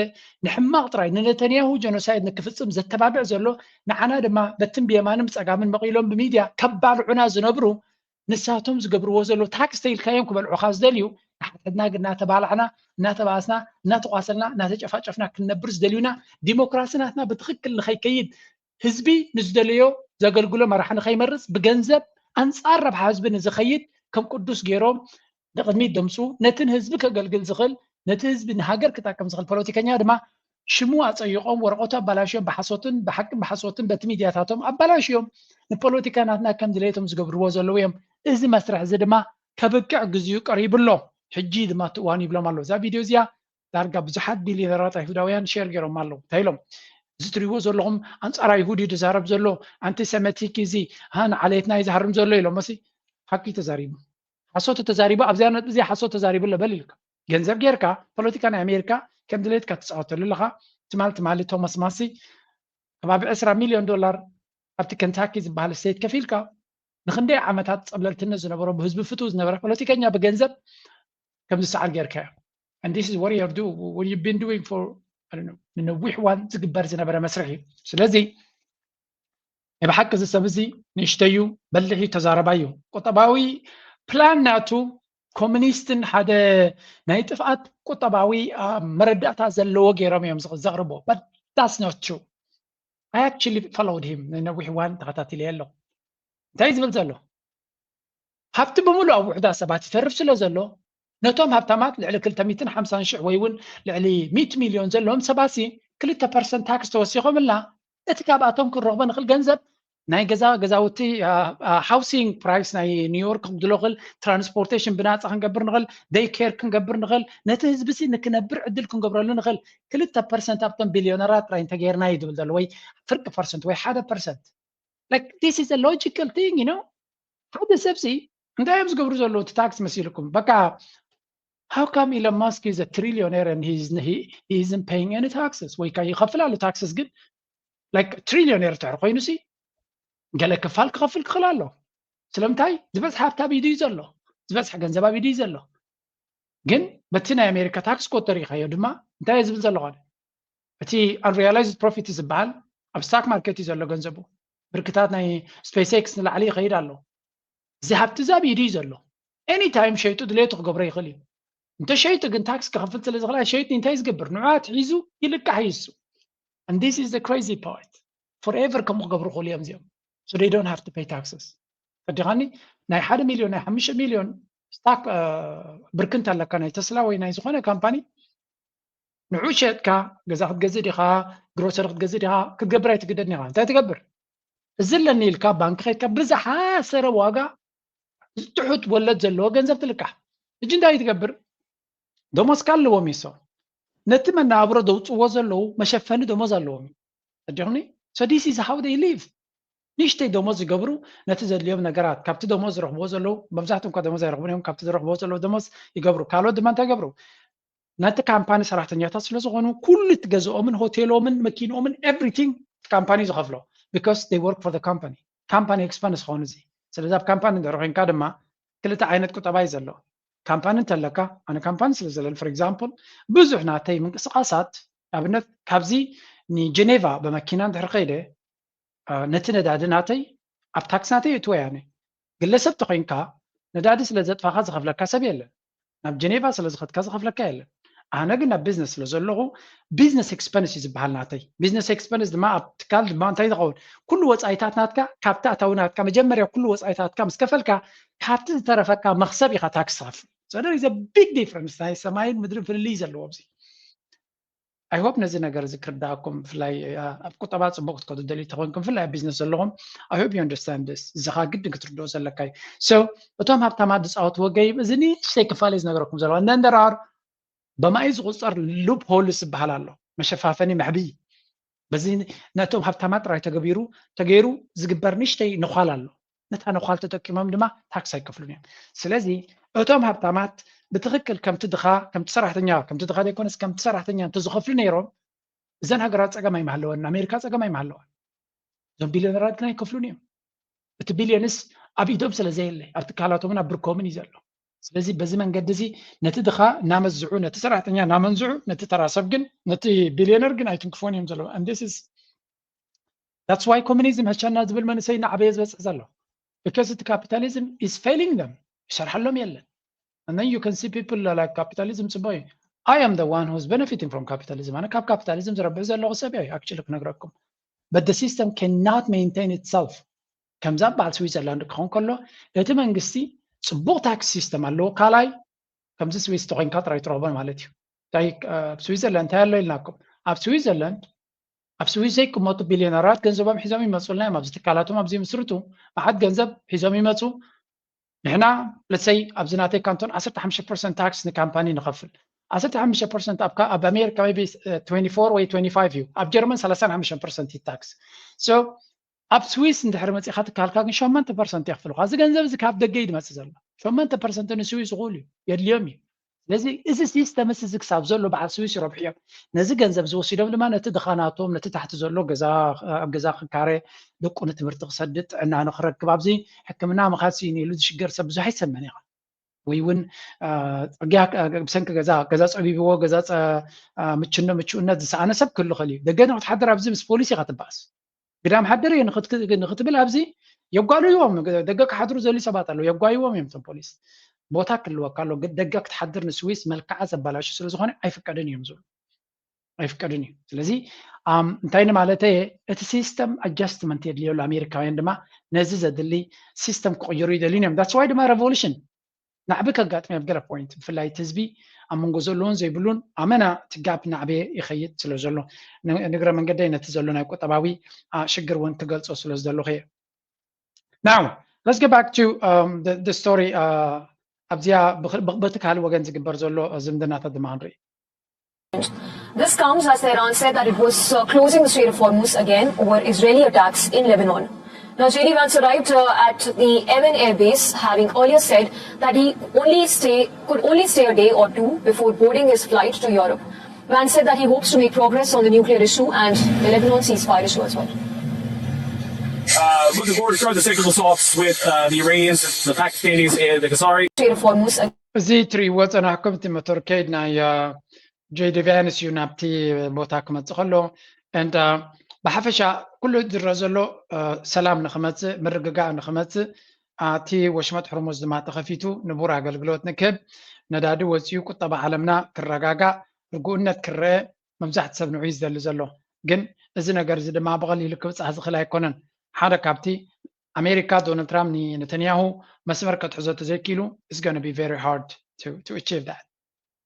ንሕማቅ ጥራይ ንነተንያሁ ጀኖሳይድ ንክፍፅም ዘተባብዕ ዘሎ ንዓና ድማ በትን ብየማንም ፀጋምን መቂሎም ብሚድያ ከባልዑና ዝነብሩ ንሳቶም ዝገብርዎ ዘሎ ታክስ ተይልካዮም ክበልዑካ ዝደልዩ ንሓተትና ግን እናተባልዕና እናተባስና እናተቋሰልና እናተጨፋጨፍና ክንነብር ዝደልዩና ዲሞክራሲናትና ብትክክል ንኸይከይድ ህዝቢ ንዝደልዮ ዘገልግሎ መራሒ ንኸይመርፅ ብገንዘብ ኣንፃር ረብሓ ህዝቢ ንዝኸይድ ከም ቅዱስ ገይሮም ንቅድሚት ደምፁ ነትን ህዝቢ ከገልግል ዝኽእል ነቲ ህዝቢ ንሃገር ክጠቅም ዝኽእል ፖለቲከኛ ድማ ሽሙ ኣፀይቆም ወረቀቱ ኣባላሽዮም ብሓሶትን ብሓቅን ብሓሶትን በቲ ሚድያታቶም ኣባላሽዮም ንፖለቲካ ናትና ከም ድሌቶም ዝገብርዎ ዘለዉ እዮም እዚ መስርሕ እዚ ድማ ከብቅዕ ግዜኡ ቀሪቡሎ ሕጂ ድማ ትእዋኑ ይብሎም ኣሎ እዛ ቪድዮ እዚኣ ዳርጋ ብዙሓት ቢልዮነራት ኣይሁዳውያን ሼር ገይሮም ኣለዉ እንታይ ኢሎም እዚ ትሪእዎ ዘለኹም ኣንፃር ኣይሁድ እዩ ዝዛረብ ዘሎ አንቲሰሜቲክ እዚ ንዓሌትና እዩ ዝሃርም ዘሎ ኢሎም መሲ ሓቂ ተዛሪቡ ሓሶት ተዛሪቡ ኣብዚያ ነጥቢ እዚኣ ሓሶት ተዛሪቡ ለበል ኢልካ ገንዘብ ጌርካ ፖለቲካ ናይ ኣሜሪካ ከም ድሌትካ ትፃወተሉ ኣለካ ትማሊ ቶማስ ማሲ ከባቢ 20 ሚልዮን ዶላር ኣብቲ ከንታኪ ዝበሃል ስቴት ከፊልካ ንክንደይ ዓመታት ፀብለልትነት ዝነበሮ ብህዝቢ ፍትው ዝነበረ ፖለቲከኛ ብገንዘብ ከም ዝሰዓል ጌርካ and this is what you've been doing for I don't know ንነዊሕ እዋን ዝግበር ዝነበረ መስርሕ እዩ ስለዚ ብሓቂ እዚ ሰብ እዚ ንእሽተዩ በሊሕ ተዛረባዩ ቁጠባዊ ፕላን ናቱ ኮሙኒስትን ሓደ ናይ ጥፍኣት ቁጠባዊ መረዳእታ ዘለዎ ገይሮም እዮም ዘቕርቦ but that's not true I actually followed him ንነዊሕ እዋን ተኸታቲለ ኣለኹ እንታይ ዝብል ዘሎ ሃብቲ ብምሉእ ኣብ ውሕዳት ሰባት ይተርፍ ስለ ዘሎ ነቶም ሃብታማት ልዕሊ 250,000 ወይ እውን ልዕሊ 100 ሚልዮን ዘለዎም ሰባሲ 2% ታክስ ተወሲኾምላ እቲ ካብኣቶም ክንረኽቦ ንኽእል ገንዘብ ናይ ገዛውቲ ሃውሲንግ ፕራይስ ናይ ኒውዮርክ ክጉድሎ ክእል ትራንስፖርቴሽን ብናፃ ክንገብር ንኽእል ዴይ ኬር ክንገብር ንኽእል ነቲ ህዝቢ ሲ ንክነብር ዕድል ክንገብረሉ ንኽእል 2% ኣብቶም ቢልዮነራት ጥራይ እንተጌርና እዩ ዝብል ዘሎ ወይ ፍርቂ ፐርሰንት ወይ 1% like this is a logical thing you know ሓደ ሰብሲ እንታይ እዮም ዝገብሩ ዘለዉ እቲ ታክስ መሲልኩም በቃ how come Elon Musk is a trillionaire and he isn't paying any taxes ወይ ካ ይኸፍል ኣሎ ታክስስ ግን like trillionaire ትዕር ኮይኑ ሲ ገለ ክፋል ክኸፍል ክኽእል ኣሎ ስለምንታይ ዝበፅሐ ሃብታብ ኢዱ እዩ ዘሎ ዝበፅሐ ገንዘብ ኣብ ኢዱ እዩ ዘሎ ግን በቲ ናይ ኣሜሪካ ታክስ ቆጠር ኢኻዮ ድማ እንታይ ዝብል ዘለዎ እቲ unrealized profit ዝበሃል ኣብ ስታክ ማርኬት እዩ ዘሎ ገንዘቡ ብርክታት ናይ ስፔስ ኤክስ ንላዕሊ ይኸይድ ኣሎ እዚ ሃብቲ እዚ ኣብ ኢዱ እዩ ዘሎ ኤኒ ታይም ሸይጡ ድሌቱ ክገብሮ ይኽእል እዩ እንተ ሸይጡ ግን ታክስ ክኸፍል ስለ ዝኽእል ሸይጡ እንታይ ዝገብር ንዑት ሒዙ ይልቃሕ ይሱ and this is the crazy part forever ከም ክገብሩ ክኽእሉ እዮም እዚኦም so they don't have to pay taxes ፈዲኻኒ ናይ 1 ሚልዮን ናይ 5 ሚልዮን ስታክ ብርክንት ኣለካ ናይ ተስላ ወይ ናይ ዝኾነ ካምፓኒ ንዑ ሸጥካ ገዛ ክትገዝእ ዲኻ ግሮሰሪ ክትገዝእ ዲኻ ክትገብር ኣይትግደድኒ ኢኻ እንታይ ትገብር እዚ ለኒ ኢልካ ባንኪ ከይድካ ብዝሓሰረ ዋጋ ትሑት ወለድ ዘለዎ ገንዘብ ትልቃሕ እጂ እንታይ ትገብር ደሞዝካ ኣለዎም ይሶ ነቲ መናብሮ ደውፅዎ ዘለዉ መሸፈኒ ደሞዝ ኣለዎም ፈዲኽኒ so this is how they live ንእሽተይ ደሞዝ ይገብሩ ነቲ ዘድልዮም ነገራት ካብቲ ደሞዝ ዝረኽብዎ ዘለዉ መብዛሕትኦም እኳ ደሞዝ ኣይረኽቡን እዮም ካብቲ ዝረኽብዎ ዘለዉ ደሞዝ ይገብሩ ካልኦት ድማ እንታይ ይገብሩ ነቲ ካምፓኒ ሰራሕተኛታት ስለ ዝኾኑ ኩሉ ትገዝኦምን ሆቴሎምን መኪኖምን ኤቭሪቲንግ ካምፓኒ ዝኸፍሎ because they work for the company expense ዝኾኑ እዚ ስለዚ ኣብ ካምፓኒ እንድሕር ኮንካ ድማ ክልተ ዓይነት ቁጠባ እዩ ዘሎ ካምፓኒ እንተለካ ኣነ ካምፓኒ ስለ ዘለኒ for example ብዙሕ ናተይ ምንቅስቃሳት ኣብነት ካብዚ ንጀኔቫ በመኪና እንድሕር ከይደ ነቲ ነዳዲ ናተይ ኣብ ታክስ ናተይ እትወ ያነ ግለሰብ ተኮይንካ ነዳዲ ስለ ዘጥፋኻ ዝኸፍለካ ሰብ የለን ናብ ጀኔቫ ስለ ዝኸድካ ዝኸፍለካ የለን ኣነ ግን ናብ ቢዝነስ ስለ ዘለኹ ቢዝነስ ኤክስፐንስ እዩ ዝበሃል ናተይ ቢዝነስ ኤክስፐንስ ድማ ኣብ ትካል ድማ እንታይ ዝኸውን ኩሉ ወፃኢታት ናትካ ካብቲ ኣታዊ ናትካ መጀመርያ ኩሉ ወፃኢታትካ ምስ ከፈልካ ካብቲ ዝተረፈካ መኽሰብ ኢኻ ታክስ ትኸፍል so there is a big difference ናይ ሰማይን ምድርን ፍልልይ ዘለዎ ኣብዚ I hope ነዚ ነገር ዝክርዳኩም ፍላይ ኣብ ቁጠባ ጽቡቅ ክትከዱ ተኮንኩም ፍላይ ቢዝነስ ዘለኹም I hope you understand this ዝኻ ግድ ክትርድኦ ዘለካ እዩ so እቶም ሃብታማት ዝፃወትዎ ገይም እዚ ንእሽተይ ክፋለይ ዝነገረኩም ዘለዋ and then there are በማይ ዝቁፀር ሉፕ ሆልስ ይበሃል ኣሎ መሸፋፈኒ መሕቢ በዚ ነቶም ሃብታማት ጥራይ ተገይሩ ዝግበር ንእሽተይ ንኳል ኣሎ ነታ ንኳል ተጠቂሞም ድማ ታክስ ኣይከፍሉን እዮም ስለዚ እቶም ሃብታማት بتخكل كم تدخا كم تسرحتنيا كم تدخا ديكونس كم تسرحتنيا تزخفل نيرو زين هاجرات صقماي محلوان امريكا صقماي محلوان زون بليونيرات كنا يكفلونيم بتبليونس ابي دوب سلازيلي ارتكالاتهم بركومن يزلو ስለዚህ በዚህ መንገድ እዚ ነቲ ድኻ ናመዝዑ ነቲ ሰራሕተኛ ናመንዝዑ ነቲ ተራሰብ ግን ነቲ ቢሊዮነር ግን ኣይትንክፎን እዮም ዘለዉ and this is that's why communism ህቻና ዝብል መንሰይ ናዕበየ ዝበፅሕ ዘሎ because the capitalism is failing them ይሰርሐሎም የለን and then you can see people like capitalism ጽባይ I am the one who's benefiting from capitalism أنا ካብ capitalism ዝረብሕ ዘለኹ ሰብ እየ actually ክነግረኩም but the system cannot maintain itself ከምዛ በዓል ስዊዘርላንድ ክኾን ከሎ እቲ መንግስቲ ጽቡቕ ታክስ ሲስተም ኣለዎ ካልኣይ ከምዚ ስዊስ ተኮይንካ ጥራይ ትረኽቦ ማለት እዩ እንታይ ኣብ ስዊዘርላንድ እንታይ ኣሎ ኢልናኩም ኣብ ስዊስ ዘይቅመጡ ቢልዮነራት ገንዘቦም ሒዞም ይመፁልና እዮም ኣብዚ ትካላቶም ኣብዚ ምስርቱ መዓት ገንዘብ ሒዞም ይመፁ ንሕና ለሰይ ኣብዚ ናተይ ካንቶን 15% ታክስ ንካምፓኒ ንኸፍል 15% ኣብ ኣሜሪካ maybe 24 ወይ 25 እዩ ኣብ ጀርመን 35% ታክስ so ኣብ ስዊስ እንድሕር መፂኻ ትካልካ ግን 8% ይኽፍልካ እዚ ገንዘብ እዚ ካብ ደገ ይድመፅእ ዘሎ 8% ንስዊስ ይኽእሉ የድልዮም እዩ ስለዚ እዚ ሲስተም እዚ ክሳብ ዘሎ በዓል ስዊስ ይረብሑ እዮም ነዚ ገንዘብ ዝወሲዶም ድማ ነቲ ድኻናቶም ነቲ ታሕቲ ዘሎ ኣብ ገዛ ክካረ ደቁ ንትምህርቲ ክሰድድ ጥዕና ንክረክብ ኣብዚ ሕክምና መኻሲ ንኢሉ ዝሽገር ሰብ ብዙሕ ኣይሰማን ኢኻ ወይ እውን ፅርግያ ብሰንኪ ገዛ ፀቢብዎ ገዛ ምቹእነት ዝሰኣነ ሰብ ክህሉ ክእል እዩ ደገ ንክትሓድር ኣብዚ ምስ ፖሊስ ኢኻ ትበኣስ ግዳም ሓደር እየ ንክትብል ኣብዚ የጓልይዎም ደገ ክሓድሩ ዘልዩ ሰባት ኣለዉ የጓይዎም እዮም እቶም ፖሊስ ቦታ ክልወካ ኣሎ ደገ ክትሓድር ንስዊስ መልክዓ ዘበላሹ ስለ ዝኾነ ኣይፍቀድን እዮም ዝብሉ ኣይፍቀድን እዩ ስለዚ እንታይ ንማለተ እቲ ሲስተም ኣጃስትመንት የድልዮ ኣሜሪካውያን ድማ ነዚ ዘድሊ ሲስተም ክቕይሩ ይደልዩን እዮም ዳትስ ዋይ ድማ ሬቮሉሽን ናዕቢ ከጋጥም ኣብ ገለ ፖይንት ብፍላይ እቲ ህዝቢ ኣብ መንጎ ዘለዎን ዘይብሉን ኣመና እቲ ጋፕ ናዕበየ ይኸይድ ስለ ዘሎ ንግረ መንገደይ ነቲ ዘሎ ናይ ቁጠባዊ ሽግር እውን ክገልፆ ስለ ዘለኹ እየ now let's get back to the story ኣብዚያ በቲ ካልእ ወገን ዝግበር ዘሎ ዝምድናታት ድማ ንርኢ This comes as Iran said that it was closing the Strait of Hormuz again over Israeli attacks in Lebanon. Now, J.D. Vance arrived at the Yemen Air Base, having earlier said that he could only stay a day or two before boarding his flight to Europe. Vance said that he hopes to make progress on the nuclear issue and the Lebanon ceasefire issue as well. Looking forward to start the technical talks with the Iranians, the Pakistanis, and the Qatari. Strait of Hormuz. እዚ ትሪእዎ ፀናሕኩም እቲ ሞተር ከይድ ናይ ጄዲ ቫንስ እዩ ናብቲ ቦታ ክመፅእ ከሎ and ብሓፈሻ ኩሉ ዝረአ ዘሎ ሰላም ንኽመፅእ ምርግጋእ ንኽመፅእ እቲ ወሽመጥ ሕርሙዝ ድማ ተኸፊቱ ንቡር ኣገልግሎት ንክህብ ነዳዲ ወፂኡ ቁጠባ ዓለምና ክረጋጋእ ርጉእነት ክረአ መብዛሕቲ ሰብ ንዑ ዝደሊ ዘሎ ግን እዚ ነገር እዚ ድማ ብቐሊሉ ክብፃሕ ዝኽእል ኣይኮነን ሓደ ካብቲ ኣሜሪካ ዶናልድ ትራምፕ ንነተንያሁ መስመር ከትሕዞ ተዘይኪሉ is going to be very hard to achieve that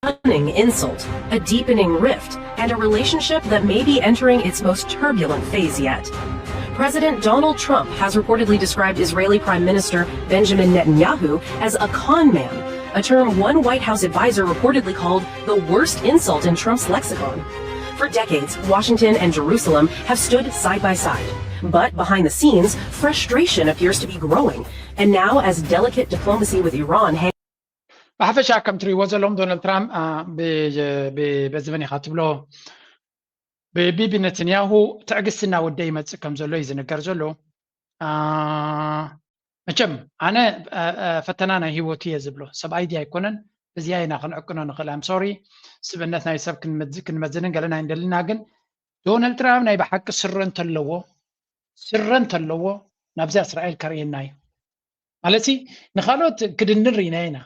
stunning insult, a deepening rift, and a relationship that may be entering its most turbulent phase yet. President Donald Trump has reportedly described Israeli Prime Minister Benjamin Netanyahu as a con man, a term one White House advisor reportedly called the worst insult in Trump's lexicon. For decades, Washington and Jerusalem have stood side by side. But behind the scenes, frustration appears to be growing. And now, as delicate diplomacy with Iran ብሓፈሻ ከም ትሪእዎ ዘለኹም ዶናልድ ትራምፕ በዝመን ኢኻ ትብሎ ብቢቢ ነተንያሁ ትዕግስትና ወደይ ይመፅእ ከም ዘሎ እዩ ዝነገር ዘሎ መቸም ኣነ ፈተና ናይ ሂወት እየ ዝብሎ ሰብኣይ ዲ ኣይኮነን እዚያ ኢና ክንዕቅኖ ንኽእል ኣም ሶሪ ስብነት ናይ ሰብ ክንመዝንን ገለና እንደልና ግን ዶናልድ ትራምፕ ናይ ብሓቂ ስረ እንተለዎ ናብዚያ እስራኤል ከርእየና እዩ ማለት ንካልኦት ክድንር ኢና ኢና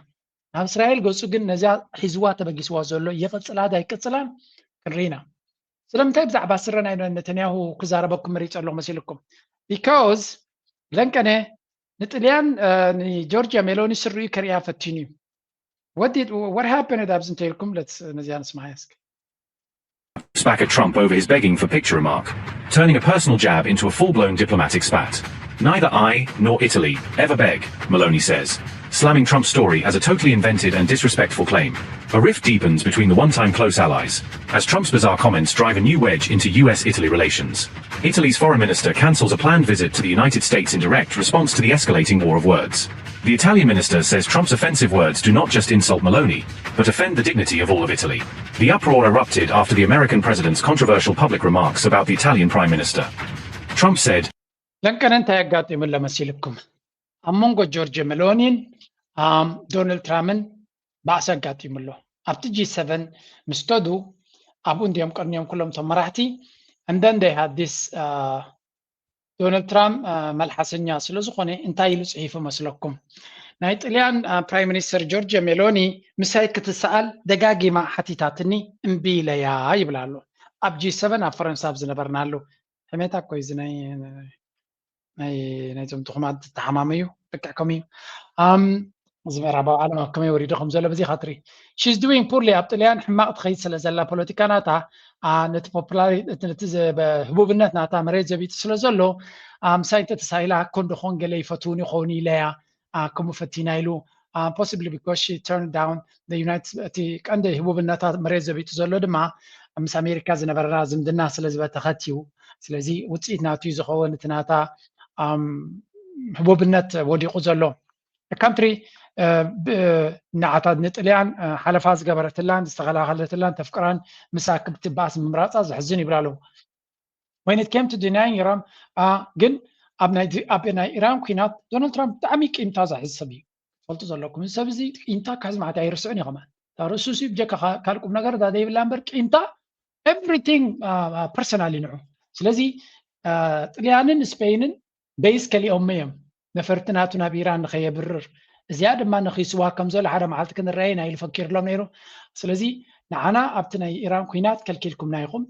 ኣብ እስራኤል ገፁ ግን ነዚያ ሒዝዋ ተበጊስዋ ዘሎ የቐፅላ ዳ ይቅፅላን ክንርኢና ስለምንታይ ብዛዕባ ስረ ናይ ነተንያሁ ክዛረበኩም መሪፅ ኣለኹ መሲልኩም ቢካዝ ለንቀነ ንጥልያን ንጆርጅያ ሜሎኒ ስርኡ ከርእያ ፈቲኑ እዩ what happened ኣብዚ እንተኢልኩም ነዚያ ንስማዕ እስኪ back at Trump over his begging for picture remark, turning a personal jab into a full-blown diplomatic spat. Neither I nor Italy ever beg, Meloni says, slamming Trump's story as a totally invented and disrespectful claim. A rift deepens between the one-time close allies, as Trump's bizarre comments drive a new wedge into US-Italy relations. Italy's foreign minister cancels a planned visit to the United States in direct response to the escalating war of words. The Italian minister says Trump's offensive words do not just insult Meloni, but offend the dignity of all of Italy. The uproar erupted after the American president's controversial public remarks about the Italian prime minister. Trump said, لنكن انت يقاطي من لمسيلكم أمونغو جورج ميلونين دونالد ترامن بأسا قاطي من له أبتجي 7 مستودو أبون ديهم قرنيهم كلهم تمرحتي and then they had this دونالد ترامب ملحسنيا سلوزخوني انتاي لصحيفة مسلكم نايت اليان برايم مينستر جورج ميلوني مساي كتسأل دقاقي ما حتيتاتني امبي ليا يبلالو أبجي 7 أفرنسا بزنبرنالو هميتا كويز نايتم تخمات تحماميو بكعكميو زميرا باو عالم كمي وريدكم زلو بزي خاطري she's doing poorly ابطليان حماق تخيل سلازلا بوليتيكاناتا نت بوبولاري نت هبوبنات ناتا مريت زبيت سلازلو ساينت تسايلا كوندو خونغلي فتوني خوني ليا كومو فتينايلو possibly because she turned down the United and the هبوبنات مريت زبيت زلو دما مس امريكا زنبرنا زمدنا سلازبا تخاتيو سلازي وصيت ناتو يزخون تناتا هبوبنات وديقو زلو the country نعتاد نطليان حلفاز قبرتلان استغلاخلتلان تفكران مساكب تباس ممراصا زحزن يبلالو when it came to denying Iran جن ابنا إيران كينات دونالد ترامب تعميك امتاز حسبي قلت زلكم سبزي انت كاز ما تعيرسوني كمان ترسوسي بجك كالكم نغير دا ديف لامبرك انت everything personally نعو سلازي طليانن سبينن بيس كلي اميم نفرتناتنا بإيران خيبرر زيادة ما نخيسوا كم زول حدا معلت كن الرأينا يفكر لهم نيرو سلازي نعنا أبتنا إيران كوينات كلكم نايخم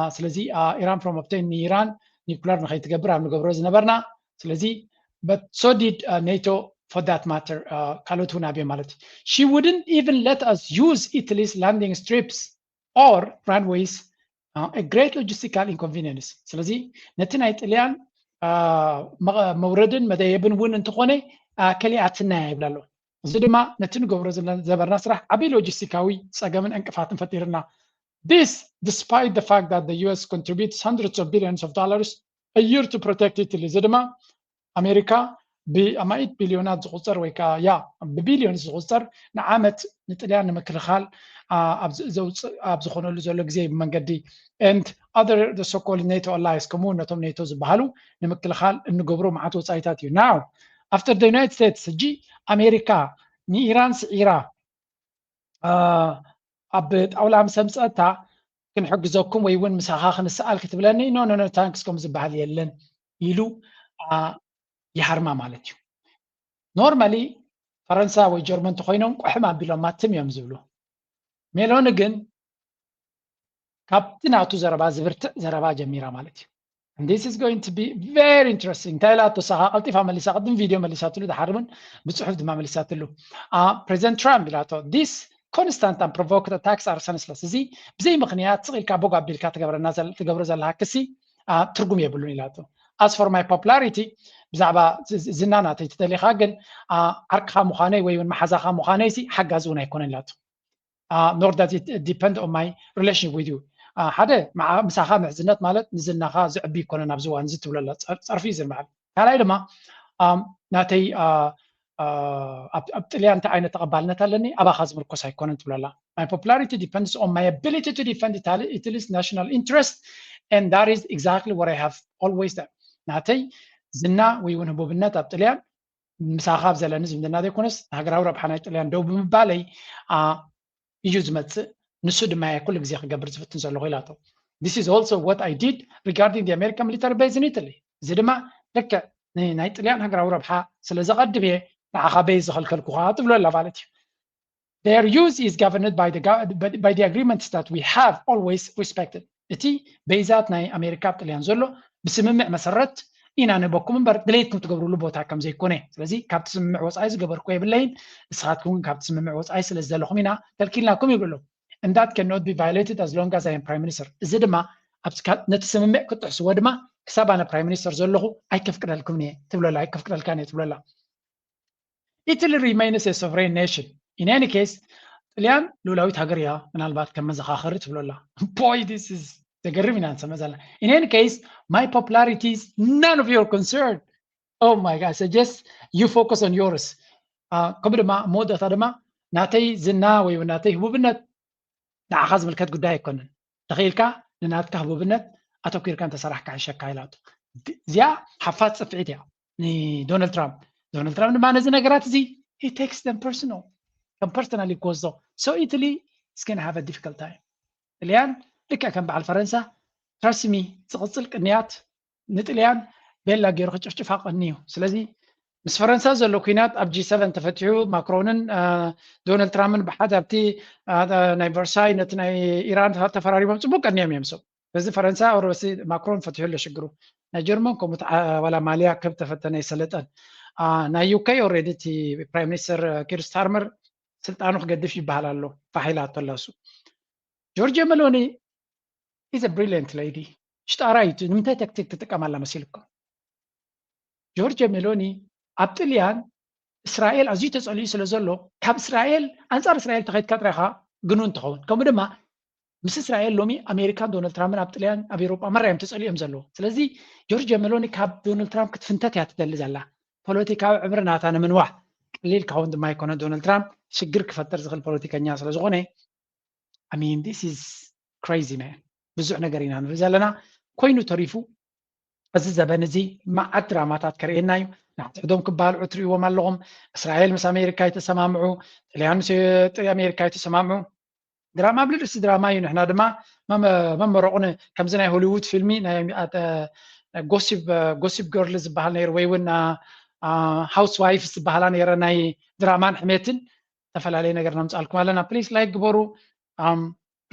سلازي إيران from أبتين إيران نيكولار نخي تجبر عم نجبروز نبرنا سلازي but so did NATO for that matter كالوتونا بيمالتي she wouldn't even let us use Italy's landing strips or runways a great logistical inconvenience سلازي نتنا إيطاليان موردن مدايبن ون انتخوني كلياتنا يبلالو زدما نتن غبر زبرنا سرح ابي لوجيستيكاوي صقمن انقفاتن فطيرنا this despite the fact that the US contributes hundreds of billions of dollars a year to protect Italy زدما امريكا بأمائة بليونات زغصر ويكا يا ببليون زغصر نعامت نتليان مكرخال أبزخون اللي زولك زي بمنقدي and other the so-called NATO allies كمون نتوم نيتو زبهالو نمكرخال إنه قبرو معاتو سايتاتيو now after the United States جي أمريكا ني إيران سعيرا أبد أولا مسمسأتا كن حق زوكم ويون مساخاخن السؤال كتب لاني نو تانكسكم زبهال يلن يلو يحرما مالتيو نورمالي فرنسا وجرمن تخوينهم قحما بلو ما تم يمزبلو ميلون جن كابتناتو زربا زبرت زربا جميرا مالتيو and this is going to be very interesting تايلاتو ساها قلتي فما اللي ساقدم فيديو ما اللي ساتلو ده حرمن بصحف دمام اللي ساتلو President Trump بلاتو this constant and provoked attacks are senseless زي بزي مغنيات صغير كابوغا بيلكات تقبر زلها كسي ترقم يبلون إلاتو as for my popularity بزعبا زنانا تيتدلي خاقن عرقها مخاني ويون محزاها مخانيسي حق زونا يكون لاتو nor does it depend on my relationship with you حدا مع مساخا محزنات مالت نزلناها زعبي يكون نابزوها نزلت ولا صرفي زي المعلم هلا لما ناتي ابتلي انت عين تقبلنتها لاني ابا خازم الكوسا يكون انت ولا my popularity depends on my ability to defend Italy's national interest and that is exactly what I have always done ناتي زنا ويون بوبنات ابتليان مساخاب زلان زمدنا ديكونس هاغراو ربحنا ابتليان دو بمبالي يجوز مت نسود ما كل غزي خبر زفتن زلو غيلاتو this is also what I did regarding the American military base in Italy زدما لك ناي ابتليان هاغراو ربحا سلازا قدبي نعخا بيز خلكلكو خاطب لا فالتي their use is governed by the agreements that we have always respected اتي بيزات ناي امريكا ابتليان زلو بسممع مسرت إنا نبوكم من برد دليتكم تقبروا له بوتا كم زي كونه سلازي كابت سممع وصايز قبر كوي بالليل إسخاتكم كابت سممع وصايز لزلهم هنا تلكين لكم يقول له and that cannot be violated as long as I am prime minister እዚ ድማ ነቲ ስምምዕ ክትሕስቦ ድማ ክሳብ ኣነ prime minister ዘለኹ ኣይከፍቅደልኩም እየ ትብለላ ኣይከፍቅደልካ እየ ትብለላ Italy remains a sovereign nation in any case ጣልያን ሉላዊት ሃገር እያ ምናልባት ከም መዘኻኸሪ ትብለላ boy this is ተገርም ኢና ንሰመዘላ in any case my popularity is none of your concern oh my god suggest you focus on yours ከምኡ ድማ መወዳእታ ድማ ናተይ ዝና ወይ ናተይ ህቡብነት ንዓኻ ዝምልከት ጉዳይ ኣይኮነን ተኺልካ ንናትካ ህቡብነት ኣተኲርካ እንተሰራሕካ ሕሸካ ኢላቱ እዚኣ ሓፋት ፅፍዒት እያ ንዶናልድ ትራምፕ ድማ ነዚ ነገራት እዚ he takes them personal ከም personally ጎዞ so Italy is going to have a difficult time ጣልያን ልክዕ ከም በዓል ፈረንሳ trust me ዝቕፅል ቅንያት ንጣልያን ቤላ ገይሩ ክጭፍጭፋ ቀኒዩ ስለዚ ምስ ፈረንሳ ዘሎ ኩናት ኣብ G7 ተፈትሑ ማክሮንን ዶናልድ ትራምፕን ብሓደ ኣብቲ ናይ ቨርሳይ ነቲ ናይ ኢራን ተፈራሪሞም ፅቡቅ ቀኒዮም እዮም ሰብ በዚ ፈረንሳ ኦሮሲ ማክሮን ፈትሑ ለሽግሩ ናይ ጀርመን ከምኡ ዋላ ማልያ ከም ተፈተነ ይሰለጠን ናይ ዩኬ ኦልሬዲ እቲ ፕራይም ሚኒስተር ኪር ስታርመር ስልጣኑ ክገድፍ ይበሃል ኣሎ ፋሒላቶ ኣለሱ ጆርጅያ ሜሎኒ is a brilliant lady ሽጣራይቱ ንምንታይ ተክቲክ ትጥቀማላ መሲልኩም ጆርጅያ ሜሎኒ ኣብ ጣልያን እስራኤል ኣዝዩ ተጸልዩ ስለ ዘሎ ካብ እስራኤል አንጻር እስራኤል ተኸይድካ ጥራይኻ ግኑን እንትኸውን ከምኡ ድማ ምስ እስራኤል ሎሚ ኣሜሪካን ዶናልድ ትራምፕን ኣብ ጣልያን ኣብ ኤውሮጳ መራዮም ተጸልዮም ዘለዎ ስለዚ ጆርጅያ ሜሎኒ ካብ ዶናልድ ትራምፕ ክትፍንተት እያ ትደሊ ዘላ ፖለቲካዊ ዕብሪ ናታ ንምንዋሕ ቀሊል ካውን ድማ ይኮነ ዶናልድ ትራምፕ ሽግር ክፈጥር ዝኽእል ፖለቲከኛ ስለ ዝኾነ I mean this is crazy man ብዙሕ ነገር ኢና ንርኢ ዘለና ኮይኑ ተሪፉ እዚ ዘበን እዚ ማዓት ድራማታት ከርእየና እዩ ናሕትሕዶም ክባልዑ ትርእይዎም ኣለኹም እስራኤል ምስ ኣሜሪካ የተሰማምዑ ጣልያን ምስ ኣሜሪካ የተሰማምዑ ድራማ ብልርእሲ ድራማ እዩ ንሕና ድማ መመረቑን ከምዚ ናይ ሆሊውድ ፊልሚ ናይ ጎሲፕ ገርል ዝበሃል ነይሩ ወይ እውን ሃውስ ዋይፍ ዝበሃላ ነይረ ናይ ድራማን ሕሜትን ተፈላለየ ነገር ነምፃልኩም ኣለና ፕሊስ ላይክ ግበሩ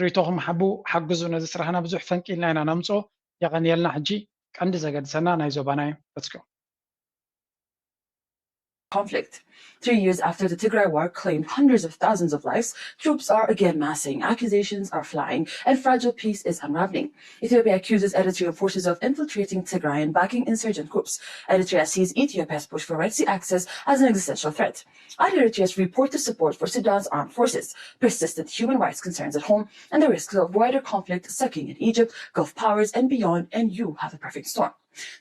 ሪቶኹም ሓቡ ሓግዙ ነዚ ስራሕና ብዙሕ ፈንቂልና ኢና ነምፆ የቐኒየልና ሕጂ ቀንዲ ዘገድሰና ናይ ዞባና እዩ let's go conflict. 3 years after the Tigray war claimed hundreds of thousands of lives, troops are again massing, accusations are flying, and fragile peace is unraveling. Ethiopia accuses Eritrean forces of infiltrating Tigray and backing insurgent groups. Eritrea sees Ethiopia's push for Red Sea access as an existential threat. And Eritrea's reported support for Sudan's armed forces, persistent human rights concerns at home, and the risks of wider conflict sucking in Egypt, Gulf powers, and beyond, and you have the perfect storm.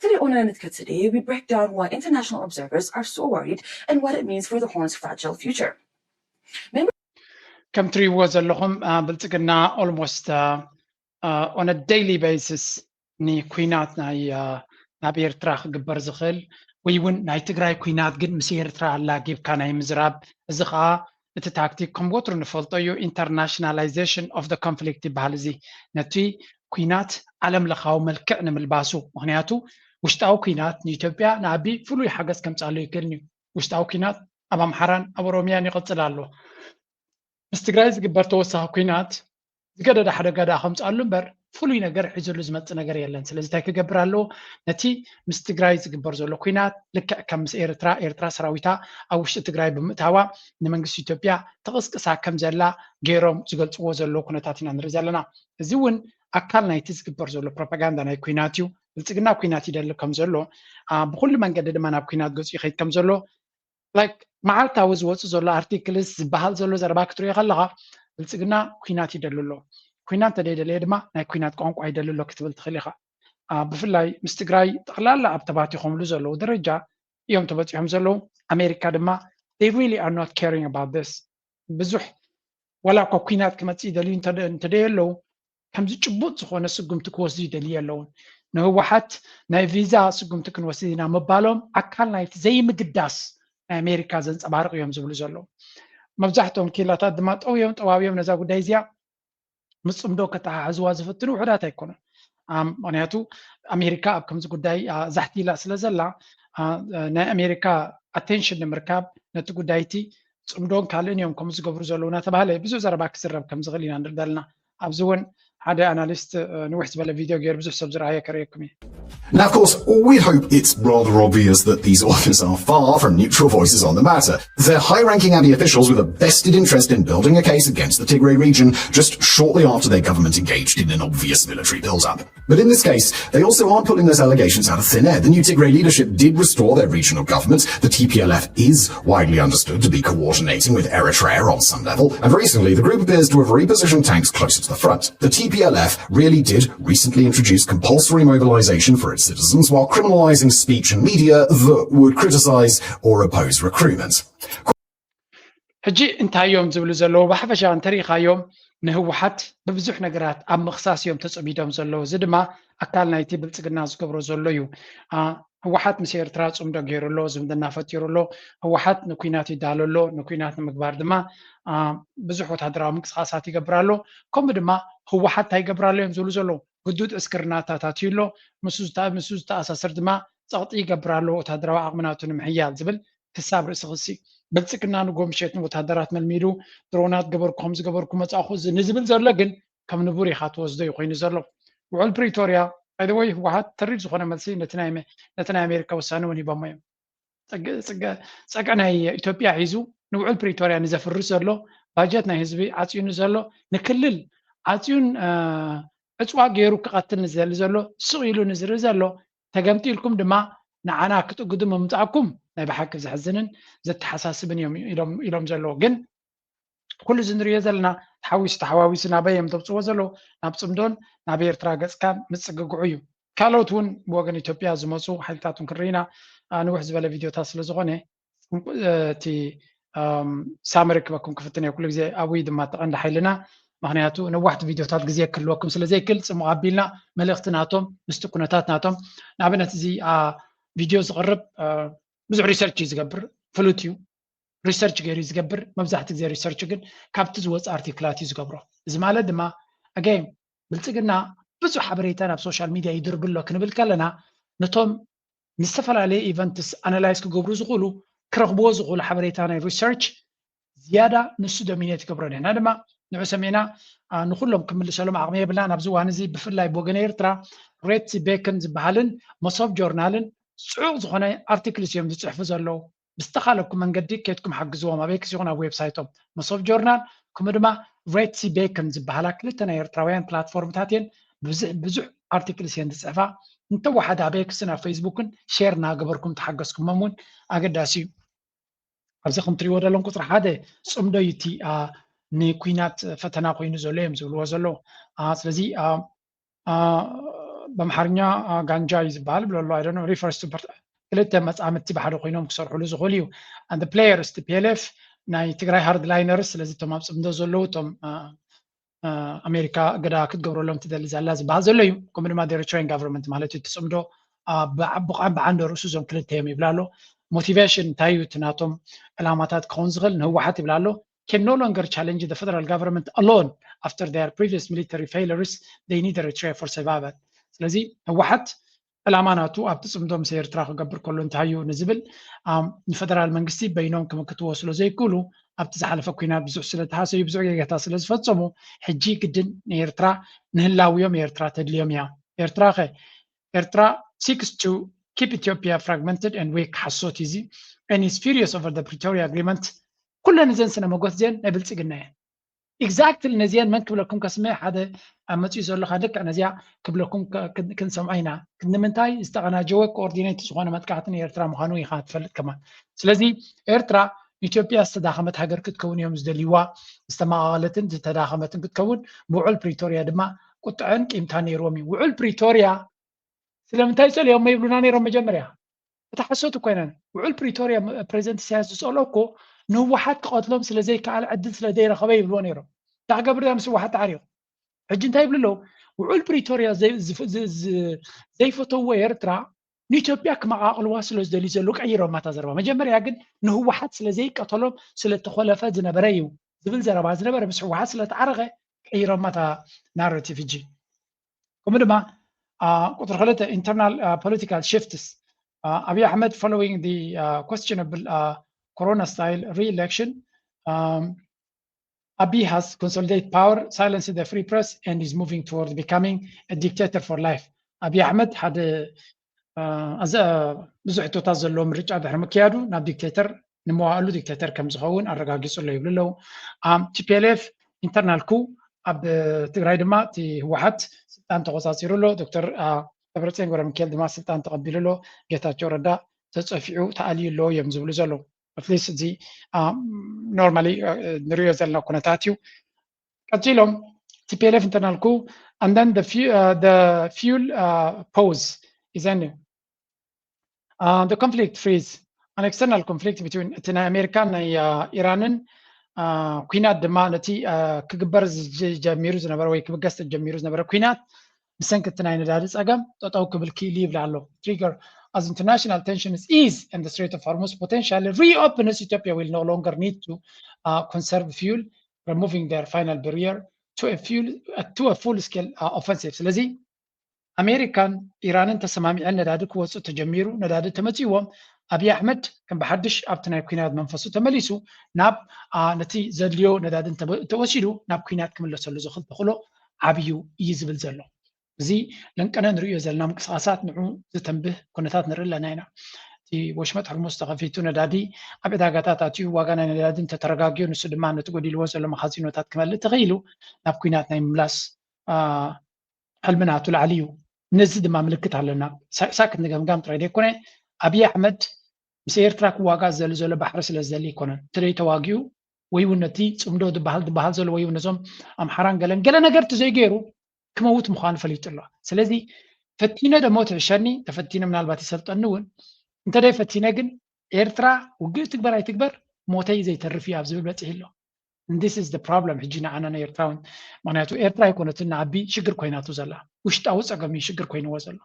Today on Unlimited today, we break down why international observers are so worried and what it means for the Horn's fragile future. Come through was a lochum biltigana almost on a daily basis ni queenat na beertrach gebar zakhel we won na Tigray queenat gid msirtra la gib kana mizrab zikha እቲ ታክቲክ ከም ወትሩ ንፈልጦዩ internationalization of the conflict ይበሃል እዚ ነቲ ኩናት ዓለም ለኻዊ መልክዕ ንምልባሱ ምክንያቱ ውሽጣዊ ኩናት ንኢትዮጵያ ንዓቢ ፍሉይ ሓገዝ ከምፃሎ ይክእልኒ ውሽጣዊ ኩናት ኣብ ኣምሓራን ኣብ ኦሮምያን ይቕፅል ኣሎ ምስ ትግራይ ዝግበር ተወሳኺ ኩናት ዝገደደ ሓደጋ ዳ ከምፃሉ እምበር ፍሉይ ነገር ሒዙሉ ዝመፅእ ነገር የለን ስለዚ እንታይ ክገብር ኣለዎ ነቲ ምስ ትግራይ ዝግበር ዘሎ ኩናት ልክዕ ከም ምስ ኤርትራ ሰራዊታ ኣብ ውሽጢ ትግራይ ብምእታዋ ንመንግስቲ ኢትዮጵያ ተቕስቅሳ ከም ዘላ ገይሮም ዝገልፅዎ ዘሎ ኩነታት ኢና ንርኢ ዘለና እዚ እውን ኣካል ናይቲ ዝግበር ዘሎ ፕሮፓጋንዳ ናይ ኩናት እዩ ብልፅግና ኩናት ይደሊ ከም ዘሎ ብኩሉ መንገዲ ድማ ናብ ኩናት ገፁ ይኸይድ ከም ዘሎ ላይክ መዓልታዊ ዝወፅእ ዘሎ ኣርቲክልስ ዝበሃል ዘሎ ዘረባ ክትሪኦ ከለኻ ብልፅግና ኩናት ይደሊ ኣሎ ኩናት ተደይደለየ ድማ ናይ ኩናት ቋንቋ ይደሊ ኣሎ ክትብል ትኽእል ኢኻ ብፍላይ ምስ ትግራይ ጠቕላላ ኣብ ተባቲኾምሉ ዘለዉ ደረጃ እዮም ተበፂሖም ዘለዉ ኣሜሪካ ድማ they really are not caring about this ብዙሕ ወላ እኳ ኩናት ክመፅእ ይደልዩ እንተደየለዉ ከምዚ ጭቡጥ ዝኾነ ስጉምቲ ክወስዱ ይደልዩ ኣለውን ንህወሓት ናይ ቪዛ ስጉምቲ ክንወስድ ኢና ምባሎም ኣካል ናይቲ ዘይምግዳስ ናይ ኣሜሪካ ዘንፀባርቕ እዮም ዝብሉ ዘለዉ መብዛሕትኦም ኪላታት ድማ ጠውዮም ጠዋብዮም ነዛ ጉዳይ እዚኣ ምስ ፅምዶ ከተሓሕዝዋ ዝፍትኑ ውሕዳት ኣይኮኑን ምክንያቱ ኣሜሪካ ኣብ ከምዚ ጉዳይ ዛሕቲላ ስለ ዘላ ናይ ኣሜሪካ ኣቴንሽን ንምርካብ ነቲ ጉዳይ እቲ ፅምዶን ካልእን እዮም ከም ዝገብሩ ዘለዉ እናተባሃለ ብዙሕ ዘረባ ክስረብ ከም ዝኽእል ኢና ንርኢ ዘለና ኣብዚ እውን ሓደ ኣናሊስት ንውሕ ዝበለ ቪድዮ ገይሩ ብዙሕ ሰብ ዝረኣየ ከርእየኩም እየ Now, of course, we hope it's rather obvious that these authors are far from neutral voices on the matter. They're high-ranking Abiy officials with a vested interest in building a case against the Tigray region just shortly after their government engaged in an obvious military build-up. But in this case, they also aren't pulling those allegations out of thin air. The new Tigray leadership did restore their regional government. The TPLF is widely understood to be coordinating with Eritrea on some level, and recently the group appears to have repositioned tanks closer to the front. The TPLF really did recently introduce compulsory mobilization for its citizens while criminalizing speech and media that would criticize or oppose recruitment. ሕጂ እንታዮም ዝብሉ ዘለዉ ብሓፈሻ እንተሪኻዮም ንህወሓት ብብዙሕ ነገራት ኣብ ምኽሳስ እዮም ተጸሚዶም ዘለዉ እዚ ድማ ኣካል ናይቲ ብልጽግና ዝገብሮ ዘሎ እዩ ህወሓት ምስ ኤርትራ ጽምዶ ገይሩሎ ዝምድና ፈጢሩሎ ህወሓት ንኩናት ይዳለሎ ንኩናት ንምግባር ድማ ብዙሕ ወታደራዊ ምንቅስቓሳት ይገብራሎ ከምኡ ድማ ህወሓት እንታይ ይገብራሎ እዮም ዝብሉ ዘለዉ ግዱድ ዕስክርናታት ኣትዩሎ ምስ ዝተኣሳስር ድማ ጸቕጢ ይገብራሎ ወታደራዊ ዓቕምናቱ ንምሕያል ዝብል ክሳብ ርእሲ ክሲ ብልጽግና ንጎምሸትን ወታደራት መልሚዱ ድሮናት ገበርኩም ዝገበርኩም መጻኹ ንዝብል ዘሎ ግን ከም ንቡር ኢኻ ትወስዶ እዩ ኮይኑ ዘሎ ውዕል ፕሪቶርያ ባይደወይ ህወሓት ተሪድ ዝኾነ መልሲ ነቲ ናይ ኣሜሪካ ውሳነ እውን ሂቦሞ እዮም ፀገ ናይ ኢትዮጵያ ሒዙ ንውዕል ፕሪቶርያ ንዘፍርስ ዘሎ ባጀት ናይ ህዝቢ ዓፅዩኑ ዘሎ ንክልል ዓፅዩን ዕፅዋ ገይሩ ክቐትል ንዝደሊ ዘሎ ስቕ ኢሉ ንዝርኢ ዘሎ ተገምጢልኩም ድማ ንዓና ክትእግዱ ምምፃእኩም ናይ ብሓቂ ዘሕዝንን ዘተሓሳስብን ኢሎም ዘለዎ ግን ኩሉ ዝንሪኦ ዘለና ተሓዋዊሱ ናበይ እዮም ተብፅዎ ዘለዉ ናብ ፅምዶን ናብ ኤርትራ ገፅካን ምፅግግዑ እዩ ካልኦት እውን ብወገን ኢትዮጵያ ዝመፁ ሓይልታት እውን ክንርኢና ንውሕ ዝበለ ቪድዮታት ስለ ዝኾነ እቲ ሳመሪ ክበኩም ክፍትን እየ ኩሉ ግዜ ኣብይ ድማ ተቐንዲ ሓይልና ምክንያቱ ነዋሕቲ ቪድዮታት ግዜ ክህልወኩም ስለዘይክእል ፅሙቕ ኣቢልና መልእኽቲ ናቶም ምስቲ ኩነታት ናቶም ንኣብነት እዚ ቪድዮ ዝቕርብ ብዙሕ ሪሰርች እዩ ዝገብር ፍሉጥ እዩ ሪሰርች ገይሩ ዝገብር መብዛሕቲ ግዜ ሪሰርች ግን ካብቲ ዝወፅእ ኣርቲክላት እዩ ዝገብሮ እዚ ማለት ድማ ኣገይም ብልፅግና ብዙሕ ሓበሬታ ናብ ሶሻል ሚድያ ይድርብሎ ክንብል ከለና ነቶም ንዝተፈላለየ ኢቨንትስ ኣናላይዝ ክገብሩ ዝኽእሉ ክረኽብዎ ዝኽእሉ ሓበሬታ ናይ ሪሰርች ዝያዳ ንሱ ዶሚኔት ይገብሮ ንሕና ድማ ንዑ ሰሚዕና ንኩሎም ክምልሰሎም ዓቕሚ የብልና ናብዚ እዋን እዚ ብፍላይ ብወገን ኤርትራ ሬድ ሲ ቤክን ዝበሃልን መሶብ ጆርናልን ጽዑቕ ዝኾነ ኣርቲክልስ እዮም ዝፅሕፉ ዘለዉ ብዝተኻለኩም መንገዲ ከይድኩም ሓግዝዎም ኣበይ ክሲኹን ኣብ ዌብሳይቶም መሶብ ጆርናል ከምኡ ድማ ሬድ ሲ ቤክን ዝበሃላ ክልተ ናይ ኤርትራውያን ፕላትፎርምታት እየን ብዙሕ ኣርቲክልስ እየን ዝፅሕፋ እንተወሓደ ኣበይ ክስን ኣብ ፌስቡክን ሼር እናገበርኩም ተሓገዝኩሞም እውን ኣገዳሲ እዩ ኣብዚ ከም ትሪእዎ ዘለኹም ቁፅሪ ሓደ ፅምዶ እዩ እቲ ንኩናት ፈተና ኮይኑ ዘሎ እዮም ዝብልዎ ዘለዉ ስለዚ በአምሓርኛ ጋንጃ እዩ ዝበሃል ብለሎ ኣይደኖ ሪፈርስ ቱ ክልተ መፃምድቲ ብሓደ ኮይኖም ክሰርሕሉ ዝኽእሉ እዩ ኣንድ ፕሌየርስ ቲፒኤልኤፍ ናይ ትግራይ ሃርድ ላይነርስ ስለዚ እቶም ኣብ ፅምዶ ዘለዉ እቶም ኣሜሪካ ገዳ ክትገብረሎም ትደሊ ዘላ ዝበሃል ዘሎ እዩ ከምኡ ድማ ኤሪትራያን ጋቨርንመንት ማለት እዩ ትፅምዶ ብዓንዲ ርእሱ እዞም ክልተ እዮም ይብላ ኣሎ ሞቲቬሽን እንታይ እዩ እቲ ናቶም ዕላማታት ክኸውን ዝኽእል ንህወሓት ይብላ ኣሎ can no longer challenge the federal government alone after their previous military failures. They need Eritrea for survival. ስለዚ ህወሓት ዕላማናቱ ኣብቲ ፅምዶ ምስ ኤርትራ ክገብር ከሎ እንታይ እዩ ንዝብል ንፌደራል መንግስቲ በይኖም ክምክትዎ ስለ ዘይክእሉ ኣብቲ ዝሓለፈ ኩናት ብዙሕ ስለተሃሰዩ ብዙሕ ጌጋታት ስለ ዝፈፀሙ ሕጂ ግድን ንኤርትራ ንህላውዮም ኤርትራ ተድልዮም እያ ኤርትራ seeks to keep Ethiopia fragmented and weak ሓሶት እዙ and is furious over the Pretoria agreement ኩለን እዘን ስነ መጎት እዚአን ናይ ብልፅግና እየን ኤግዛክትሊ ነዚአን መን ክብለኩም ከስምዕ ሓደ ኣብ መፅኡ ዘለካ ደቂ ነዚያ ክብለኩም ክንሰምዖ ኢና ንምንታይ ዝተቐናጀወ ኮኦርዲኔት ዝኾነ መጥቃዕቲ ንኤርትራ ምዃኑ ኢኻ ትፈልጥ ከማን ስለዚ ኤርትራ ኢትዮጵያ ዝተዳኸመት ሃገር ክትከውን እዮም ዝደልይዋ ዝተማቐለትን ዝተዳኸመትን ክትከውን ብውዕል ፕሪቶርያ ድማ ቁጥዕን ቂምታ ነይርዎም እዩ ውዕል ፕሪቶርያ ስለምንታይ ፀልዮም ይብሉና ነይሮም መጀመርያ እቲ ሓሶት እኮ ይነን ውዕል ፕሪቶርያ ፕሬዚደንት ኢሳያስ ዝፀልኦ እኮ ንህወሓት ክቐትሎም ስለዘይከኣለ ዕድል ስለዘይረኸበ ይብልዎ ነይሮም ዳግገብርያ ምስ ህወሓት ተዓሪቑ ሕጂ እንታይ ይብሉ ኣለዉ ውዕል ፕሪቶርያ ዘይፈተውዎ ኤርትራ ንኢትዮጵያ ክመቓቕልዋ ስለ ዝደልዩ ዘሎ ቀይሮማ እታ ዘረባ መጀመርያ ግን ንህወሓት ስለዘይቀተሎም ስለተኾለፈ ዝነበረ እዩ ዝብል ዘረባ ዝነበረ ምስ ህወሓት ስለተዓረኸ ቀይሮማ እታ ናሬቲቭ ሕጂ ከምኡ ድማ ቁጥሪ ክልተ internal political shifts Abiy Ahmed following the questionable Corona style re-election Abiy has consolidated power, silenced the free press, and is moving toward becoming a dictator for life. Abiy Ahmed had ብዙሕ እቶታት ዘለዎ ምርጫ ድሕሪ ምክያዱ ናብ ዲክቴተር ንምዋእሉ ዲክቴተር ከም ዝኸውን ኣረጋጊጹሎ ይብሉ ኣለዉ። TPLF ኢንተርናል ኩ ኣብ ትግራይ ድማ እቲ ህወሓት ስልጣን ተቆጻጺሩ ኣሎ። ዶክተር ደብረጽዮን ገብረሚካኤል ድማ ስልጣን ተቐቢሉ ኣሎ። ጌታቸው ረዳ ተጸፊዑ ተኣልዩ ኣሎ እዮም ዝብሉ ዘለዉ። ኣትሊስት እዚ ኖርማሊ ንሪኦ ዘለና ኩነታት እዩ። ቀፂሎም TPLF internal coup, and then the fuel pause is ending. The conflict freeze, an external conflict between America and Iran, ኩናት ድማ ነቲ ክግበር ጀሚሩ ዝነበረ ወይ ክብገስ ጀሚሩ ዝነበረ ኩናት ብሰንኪ ናይ ነዳዲ ፀገም ጠጠው ክብል ክኢሉ ይብላ ኣሎ። Trigger as international tensions ease and the Strait of Hormuz potentially reopens, Ethiopia will no longer need to conserve fuel, removing their final barrier to a full-scale offensive. ስለዚ ኣሜሪካን ኢራንን ተሰማሚዐን ነዳዲ ክወፅኡ ተጀሚሩ ነዳዲ ተመፂዎም አብይ አሕመድ ከም ብሓድሽ ኣብቲ ናይ ኩናት መንፈሱ ተመሊሱ ናብ ነቲ ዘድልዮ ነዳድን ተወሲዱ ናብ ኩናት ክምለሰሉ ዝኽእል ተኽእሎ ዓብዩ እዩ ዝብል ዘሎ እዚ ለንቀነ ንሪኦ ዘለና ምንቅስቃሳት ንዑ ዝተንብህ ኩነታት ንርኢ ኣለና ኢና እቲ ወሽመጥ ሕርሙዝ ተኸፊቱ ነዳዲ ኣብ ዕዳጋታት ኣትዩ ዋጋ ናይ ነዳድን ተተረጋጊዩ ንሱ ድማ ነቲ ጎዲልዎ ዘሎ መኻዚኖታት ክመልእ ተኽኢሉ ናብ ኩናት ናይ ምምላስ ሕልምናቱ ላዕሊ እዩ ነዚ ድማ ምልክት ኣለና ሳክት ንገምጋም ጥራይ ደይኮነ አብይ አሕመድ ምስ ኤርትራ ክዋጋ ዘለ ዘሎ ባሕሪ ስለ ዝደሊ ይኮነን ትደይ ተዋጊኡ ወይ እውን ነቲ ፅምዶ ዝበሃል ዘሎ ወይ እውን ነዞም ኣምሓራን ገለ ነገር ተዘይገይሩ ክመውት ምዃኑ ፈሊጡ ኣሎ ስለዚ ፈቲነ ደሞ ትዕሸኒ ተፈቲነ ምናልባት ይሰልጠኒ እውን እንተደይ ፈቲነ ግን ኤርትራ ውግእ ትግበር ኣይትግበር ሞተይ ዘይተርፍ እዩ ኣብ ዝብል በፂሕ ኣሎ and this is the problem ሕጂ ንዓና ናይ ኤርትራውን ምክንያቱ ኤርትራ ይኮነትና ዓቢ ሽግር ኮይናቱ ዘላ ውሽጣዊ ፀገም እዩ ሽግር ኮይንዎ ዘሎ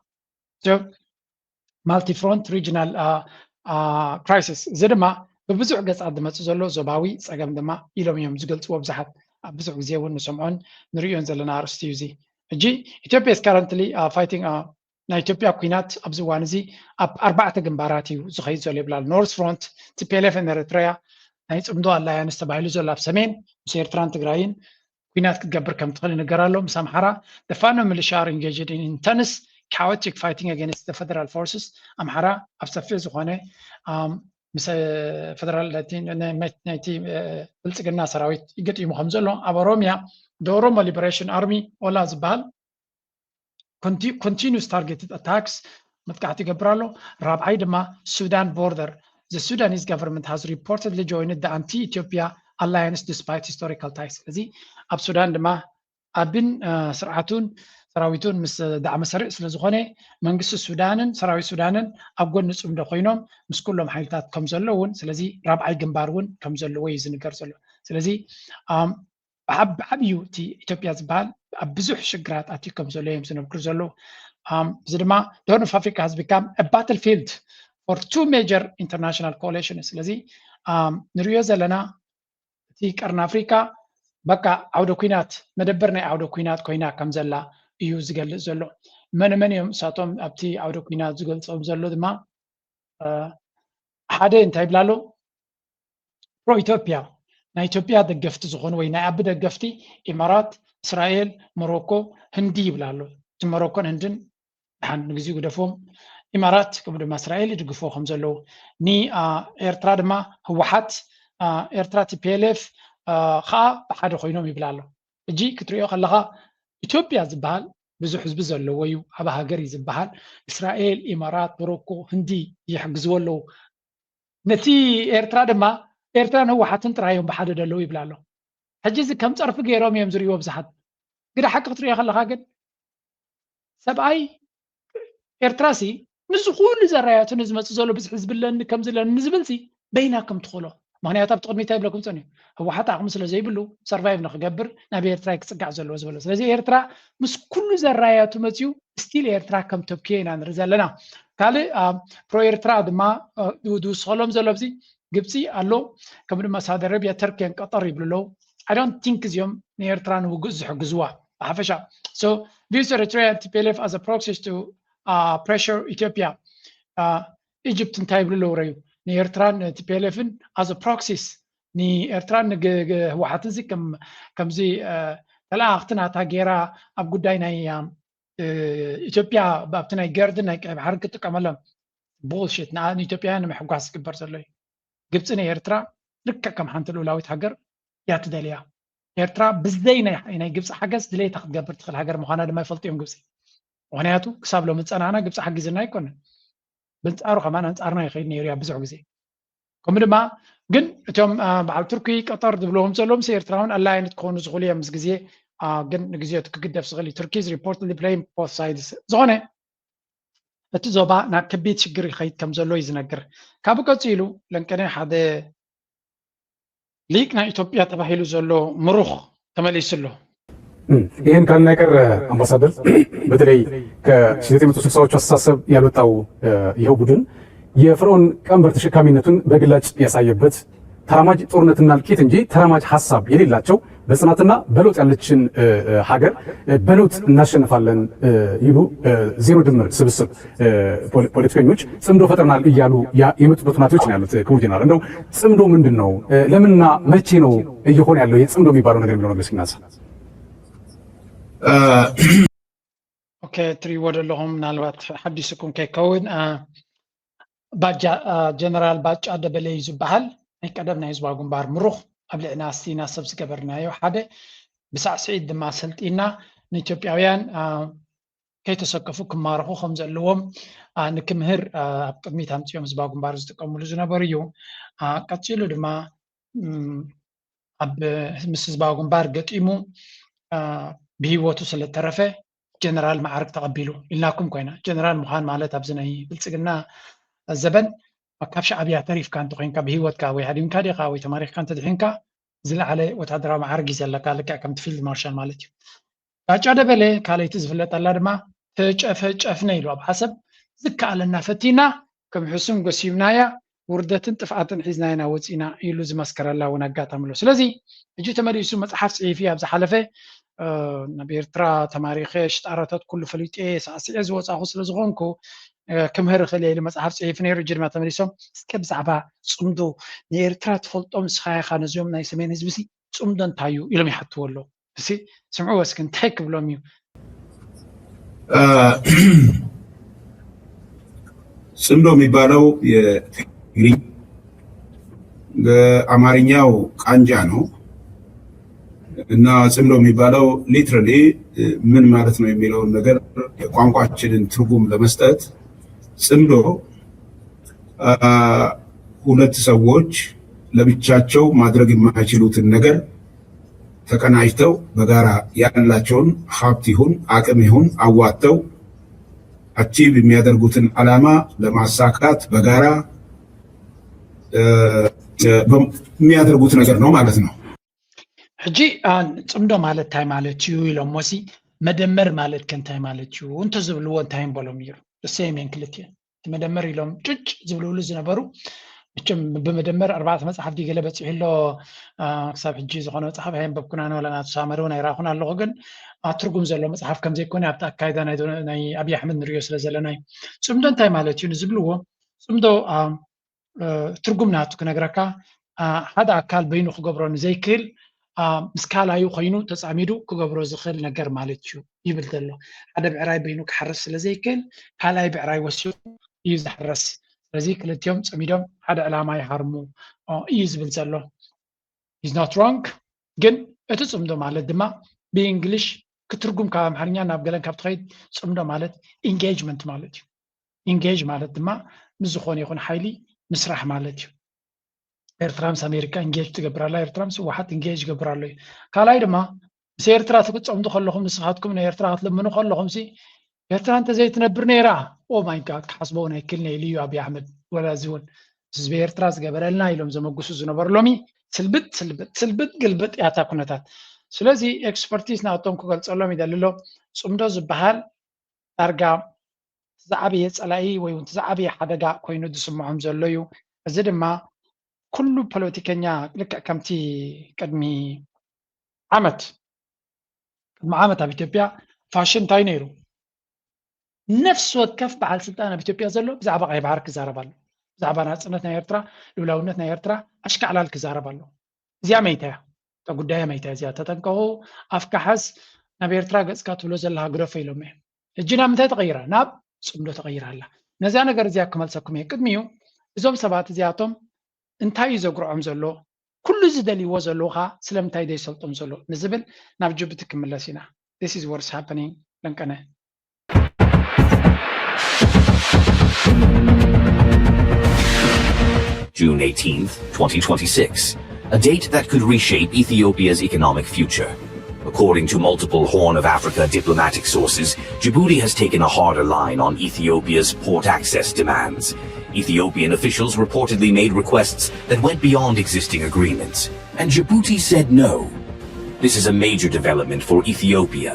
multi-front regional crisis እዚ ድማ ብብዙሕ ገጻት ዝመፅእ ዘሎ ዞባዊ ፀገም ድማ ኢሎም እዮም ዝገልፅዎ ብዙሓት ኣብ ብዙሕ ግዜ እውን ንሰምዖን ንሪኦን ዘለና ኣርእስቲ እዩ እዚ ሕጂ ኢትዮጵያ is currently fighting ናይ ኢትዮጵያ ኩናት ኣብዚ እዋን እዚ ኣብ 4 ግንባራት እዩ ዝኸይድ ዘሎ ይብላል ኖርዝ ፍሮንት TPLF ኤርትራ ናይ ፅምዶ ኣላያንስ ተባሂሉ ዘሎ ኣብ ሰሜን ምስ ኤርትራን ትግራይን ኩናት ክትገብር ከም ትኽእል ይንገር ኣሎ ምስ ኣምሓራ the Fano militia are engaged in intense chaotic fighting against the federal forces ኣምሓራ ኣብ ሰፊሕ ዝኾነ ምስ ፌደራል ናይቲ ብልፅግና ሰራዊት ይገጥሙ ከም ዘሎ ኣብ ኦሮሚያ the Oromo Liberation Army ኦላ ዝበሃል continuous targeted attacks መጥቃዕቲ ይገብር ኣሎ ራብዓይ ድማ Sudan border the Sudanese government has reportedly joined the anti-Ethiopia alliance despite historical ties እዚ ኣብ ሱዳን ድማ ኣብን ስርዓቱን ሰራዊቱን ምስ ዳዕመ ሰሪዕ ስለ ዝኾነ መንግስቲ ሱዳንን ሰራዊት ሱዳንን ኣብ ጎኒ ፅምዶ ኮይኖም ምስ ኩሎም ሓይልታት ከም ዘሎ እውን ስለዚ ራብዓይ ግንባር እውን ከም ዘለዎ እዩ ዝንገር ዘሎ ስለዚ ብዓብዩ እቲ ኢትዮጵያ ዝበሃል ኣብ ብዙሕ ሽግራት ኣትዩ ከም ዘሎ እዮም ዝነብሩ ዘለዉ እዚ ድማ the Horn of Africa has become a battlefield for two major international coalitions ስለዚ ንሪኦ ዘለና እቲ ቀርኒ ኣፍሪካ በቃ ዓውደ ኩናት መደበር ናይ ዓውደ ኩናት ኮይና ከም ዘላ እዩ ዝገልጽ ዘሎ መን እዮም እሳቶም ኣብቲ ዓውደ ኩናት ዝገልጾም ዘሎ ድማ ሓደ እንታይ ይብላ ኣሎ ፕሮ ኢትዮጵያ ናይ ኢትዮጵያ ደገፍቲ ዝኾኑ ወይ ናይ ዓቢ ደገፍቲ ኢማራት እስራኤል ሞሮኮ ህንዲ ይብላ ኣሎ እቲ ሞሮኮን ህንድን ድሓን ንግዚኡ ግደፎም ኢማራት ከምኡ ድማ እስራኤል ይድግፍዎ ከም ዘለዉ ንኤርትራ ድማ ህወሓት ኤርትራ TPLF ከዓ ብሓደ ኮይኖም ይብላ ኣሎ ሕጂ ክትሪኦ ከለካ ኢትዮጵያ ዝበሃል ብዙሕ ህዝቢ ዘለዎ እዩ ኣብ ሃገር እዩ ዝበሃል እስራኤል ኢማራት ሞሮኮ ህንዲ ይሕግዝዎ ኣለዉ ነቲ ኤርትራ ድማ ኤርትራን ህወሓትን ጥራዮም ብሓደ ደለዉ ይብላ ኣሎ ሕጂ እዚ ከም ፀርፊ ገይሮም እዮም ዝርእዎ ብዙሓት ግዳ ሓቂ ክትሪኦ ከለካ ግን ሰብኣይ ኤርትራሲ ንዚ ኩሉ ዘራያቱ ንዝመፅእ ዘሎ ብዙሕ ዝብለኒ ከም ዝብለኒ ንዝብል በይና ከም ትኽእሎ ምክንያቱ ኣብ ጥቅሚታ ይብለኩም ፀኒዩ ህወሓት ዓቕሚ ስለ ዘይብሉ ሰርቫይቭ ንክገብር ናብ ኤርትራ ክፅጋዕ ዘለዎ ዝበሎ ስለዚ ኤርትራ ምስ ኩሉ ዘራያቱ መፅኡ ስቲል ኤርትራ ከም ተብክዮ ኢና ንርኢ ዘለና ካልእ ፕሮ ኤርትራ ድማ ዝውስኸሎም ዘሎ ብዚ ግብፂ ኣሎ ከምኡ ድማ ሳውዲ አረቢያ ተርኪያን ቀጠር ይብሉ ኣለዉ I don't think እዚኦም ንኤርትራ ንውግእ ዝሕግዝዋ ብሓፈሻ so views Eritrea and TPLF as a proxy to pressure Ethiopia Egypt እንታይ ይብሉ ኣለዉ ረዩ ንኤርትራን TPLFን as a proxies ني إرترا هوحات زي كم زي تلاقتنا تاجيرا أب قدينا أيام إثيوبيا بابتنا جاردنا حركة كمالهم بولشيت نا إثيوبيا أنا محقوس كبر سلوي جبتنا إرترا لك كم حنت الأولوية حجر يا تدليا إرترا بزدينا يعني جبت حجز دليل تاخد جبر تدخل حجر مخانا لما يفلت يوم جبسي وهنياتو كسب لو متصنعنا جبت حق زنا يكون بنت أروح كمان أنت أرنا يخيني يريا بزعو جزي كم دما جن توم بعد تركي قطر دبلوهم سلوم سير تراون الله إن تكونوا زغلية مسجزية جن نجزية تكجد في زغلي تركيز reportedly blame both sides زونه التزوبا نكبيت شجري خيط كم زلوا يزنقر كابو كتيلو لأن كان حدا ليك نا إثيوبيا تبهيلو زلوا مروخ تمليس له ይህን ካልን ነገር አምባሳደር በተለይ ከ1960ዎቹ አስተሳሰብ ያልወጣው ይኸው ቡድን የፍርዖን ቀንበር ተሸካሚነቱን በግላጭ ያሳየበት ተራማጅ ጦርነትና እልቂት እንጂ ተራማጅ ሐሳብ የሌላቸው በጽናትና በለውጥ ያለችን ሀገር በለውጥ እናሸንፋለን ይሉ ዜሮ ድምር ስብስብ ፖለቲከኞች ጽምዶ ፈጥረናል እያሉ የመጡበት ሁኔታዎች ነው ያሉት። ክቡር ጄኔራል እንደው ጽምዶ ምንድን ነው? ለምንና መቼ ነው እየሆነ ያለው የጽምዶ የሚባለው ነገር የሚለው ነገር ሲናሳ اوكي تري ودا لهم نالوات حديثكم كيكون باجا جنرال باجا دبلي زبحال اي قدمنا يزوا غنبار مروخ قبل ناسينا سبس قبرنا يو حدا بسع سعيد ما سلطينا نيتيوبياويان كيتسقفوا كمارخو خمز لهم نكمهر قدميت امتيوم زبا غنبار زتقملو زنبريو قتيلو دما اب مسز با غنبار قطيمو بهيوتو سلترفه جنرال معارك تقبلوا إلناكم كوينا جنرال مخان مالت أبزناي بلتقلنا الزبن وكاف شعبية تعريف كان تقين كبهيوت كاوي هادين كادي قاوي تماريخ كانت تدحين كا زل عليه وتدرى معارك زل لك كم تفيلد مارشال مالتي فاجع دبلي كالي تزفلت الله دما فج أفنيلو بحسب ذكا لنا فتينا كم حسن قسيمنايا وردة تفعات حزناينا وزينا يلوز مسكر الله ونقاط عملو سلازي اجي تماريسو مصحف صحيفية بزا حلفة نبيرترا تماريخش تعرضت كل فليت ايه ساسي ازوص اخو سلازغونكو كم هر خلي مصحف صحيف نير جير ما تماريسهم سكب زعبا صمدو نيرترا تفلطوم سخاي خانزيوم ناي سمين حزبسي صمدن تايو يلم يحطولو بسي سمعوا واسكن تايك بلوميو ጽምዶ የሚባለው የትግርኛ በአማርኛው ቃንጃ ነው እና ጽምዶ የሚባለው ሊትራሊ ምን ማለት ነው የሚለውን ነገር የቋንቋችንን ትርጉም ለመስጠት ጽምዶ ሁለት ሰዎች ለብቻቸው ማድረግ የማይችሉትን ነገር ተቀናጅተው በጋራ ያላቸውን ሀብት ይሁን አቅም ይሁን አዋጥተው አቺቭ የሚያደርጉትን ዓላማ ለማሳካት በጋራ የሚያደርጉት ነገር ነው ማለት ነው። ሕጂ ጽምዶ ማለት እንታይ ማለት እዩ ኢሎም ሞሲ መደመር ማለት ከንታይ ማለት እዩ እንተ ዝብልዎ እንታይ ንበሎም ነይሩ ሰሜን ክልቲአን መደመር ኢሎም ጭጭ ዝብልብሉ ዝነበሩ እችም በመደመር 4 መጽሐፍ ዲገለ በጽሕሎ ክሳብ ሕጂ ዝኾነ መጽሐፍ ኣይንበብኩና ወላና ተሳመረው ናይ ራኹን ኣለኹ ግን ትርጉም ዘሎ መጽሐፍ ከም ዘይኮነ ኣብቲ ኣካይዳ ናይ ኣብይ ኣሕመድ ንሪኦ ስለ ዘለና እዩ ጽምዶ እንታይ ማለት እዩ ንዝብልዎ ጽምዶ ትርጉም ናቱ ክነግረካ ሓደ ኣካል በይኑ ክገብሮ ንዘይክእል ምስ ካላዩ ኮይኑ ተፃሚዱ ክገብሮ ዝኽእል ነገር ማለት እዩ ይብል ዘሎ ሓደ ብዕራይ በይኑ ክሓርስ ስለ ዘይክእል ካልኣይ ብዕራይ ወሲዱ እዩ ዝሓርስ ስለዚ ክልቲኦም ፀሚዶም ሓደ ዕላማ ይሃርሙ እዩ ዝብል ዘሎ ኢዝ ኖት ሮንግ ግን እቲ ጽምዶ ማለት ድማ ብእንግሊሽ ክትርጉም ካብ ኣምሓርኛ ናብ ገለን ካብ ትኸይድ ጽምዶ ማለት ኢንጌጅመንት ማለት እዩ ኢንጌጅ ማለት ድማ ምስ ዝኾነ ይኹን ሓይሊ ምስራሕ ማለት እዩ ኤርትራ ምስ ኣሜሪካ ኢንጌጅ ትገብር ኣላ ኤርትራ ምስ ህወሓት ኢንጌጅ ይገብር ኣሎ እዩ ካልኣይ ድማ ምስ ኤርትራ ትክፀምዱ ከለኹም ንስኻትኩም ንኤርትራ ክትልምኑ ከለኹም ኤርትራ እንተዘይትነብር ነይራ ኦ ማይ ጋድ ክሓስቦ ናይ ክልነ ኢሉ እዩ ኣብይ ኣሕመድ ወላዚ እውን ህዝቢ ኤርትራ ዝገበረልና ኢሎም ዘመጉሱ ዝነበሩ ሎሚ ስልብጥ ግልብጥ ያታ ኩነታት ስለዚ ኤክስፐርቲዝ ናቶም ክገልፀሎም ይደልሎ ጽምዶ ዝበሃል ዳርጋ ዝዓበየ ፀላኢ ወይ እውን ዝዓበየ ሓደጋ ኮይኑ ዝስምዖም ዘሎ እዩ እዚ ድማ ኩሉ ፖለቲከኛ ልክዕ ከምቲ ቅድሚ ዓመት ኣብ ኢትዮጵያ ፋሽን እንታይ ነይሩ ነፍሲ ወከፍ በዓል ስልጣን ኣብ ኢትዮጵያ ዘሎ ብዛዕባ ቀይ ባህር ክዛረብ ኣሎ ብዛዕባ ናፅነት ናይ ኤርትራ ልውላውነት ናይ ኤርትራ ኣሽካዕላል ክዛረብ ኣሎ እዚያ መይታ ጉዳይ መይታ እዚያ ተጠንቀቁ ኣፍካሓስ ናብ ኤርትራ ገጽካ ትብሎ ዘለካ ግረፈ ኢሎም እዮም እጅና ምንታይ ተቀይራ ናብ ጽምዶ ተቀይራ ኣላ ነዛ ነገር እዚያ ክመልሰኩም እየ ቅድሚዩ እዞም ሰባት እዚኣቶም እንታይ ዘግርዖም ዘሎ ኩሉ ዝደልይዎ ዘለውካ ስለምንታይ ዘይሰልጦም ዘሎ ንዝብል ናብ ጅቡቲ ክምለስ ኢና this is what's happening ለንቀነ June 18th, 2026, a date that could reshape Ethiopia's economic future. According to multiple Horn of Africa diplomatic sources, Djibouti has taken a harder line on Ethiopia's port access demands. Ethiopian officials reportedly made requests that went beyond existing agreements, and Djibouti said no. This is a major development for Ethiopia.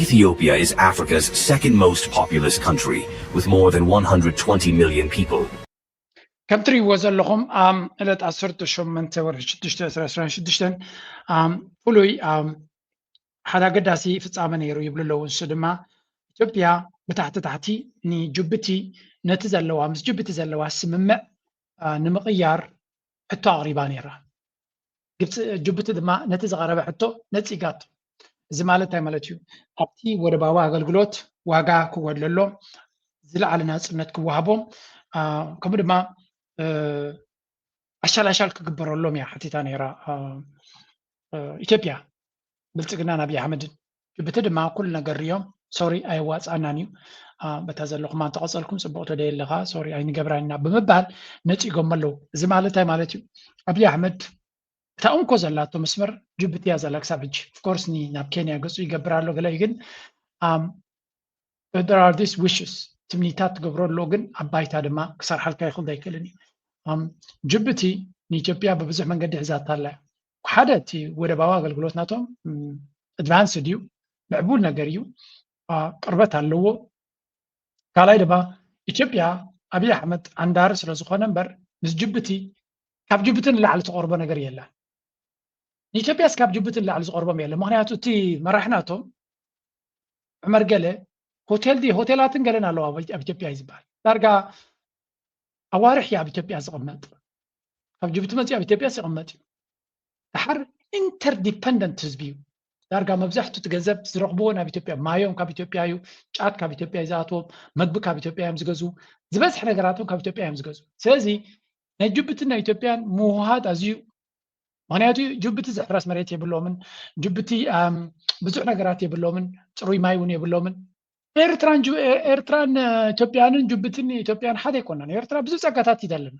Ethiopia is Africa's second most populous country, with more than 120 million people. كم تريوا زلهم إلى تأثرت شو من تور شدشتن فلوي حدا قداسي في الصامن يرو يبلو لو السدما إثيوبيا بتحتي ني جبتي نتزلوا مس جبتي زلوا سمم نمقيار حتى قريبا يرا قلت جبتي دما نتزغرب حتى نتيجات زمالتها مالتيو أبتي ورباوا أقلقلوت واقع كودللو زل على ناس نتكوهبهم كم دما أشال كبروا لهم يا حتى نيرا إثيوبيا بلتقنا نبي أحمد بتدم مع كل نجاريهم سوري أي واتس أنانيو بتزلق ما تقصلكم سبوت ده اللغة سوري أي نجبرنا بمبال نتي جملو زمالتها مالتي أبي أحمد تأم كوزلاتو مسمر جبتي أزلك سافج of course ني ناب كينيا قصي جبرالو قليجن there are these wishes تمنيتات جبرال لوجن أبايت هذا ما كسر حلقة ياخذ ذيك لني جبتي نيجيبيا ببزح من قد حزات طلع حدا تي ولا بواقل قلوت ناتهم ادفانس ديو معبول نجاريو قربتها اللو قال هيدا با إثيوبيا أبي أحمد عندار سلزخون نمبر بس جبتي كاب جبتن اللي على تقربه نجاري لا إثيوبيا سكاب جبتن اللي على تقربه ميلا مغنياتو تي مرحناتهم عمر قاله هوتيل دي هوتيلاتن قالنا له أبي إثيوبيا يزبال دارقا أوارح يا أبي إثيوبيا زغمت كاب جبت متي أبي إثيوبيا زغمت تحر interdependent تزبيو دارقا مبزحتو تجذب زرقبون أبي إثيوبيا مايوم كاب إثيوبيا يو شات كاب إثيوبيا زاتهم مدبك كاب إثيوبيا يمزجزو زبز حنا جراتهم كاب إثيوبيا يمزجزو سازي نجبتنا إثيوبيا موهاد أزيو معناته جبتي زحراس مريت يبلومن جبتي بزحنا جرات يبلومن تروي مايون يبلومن إيرتران إثيوبيان جبتني إثيوبيان حدا يكونن إيرترا بزوج سكتات يدلنا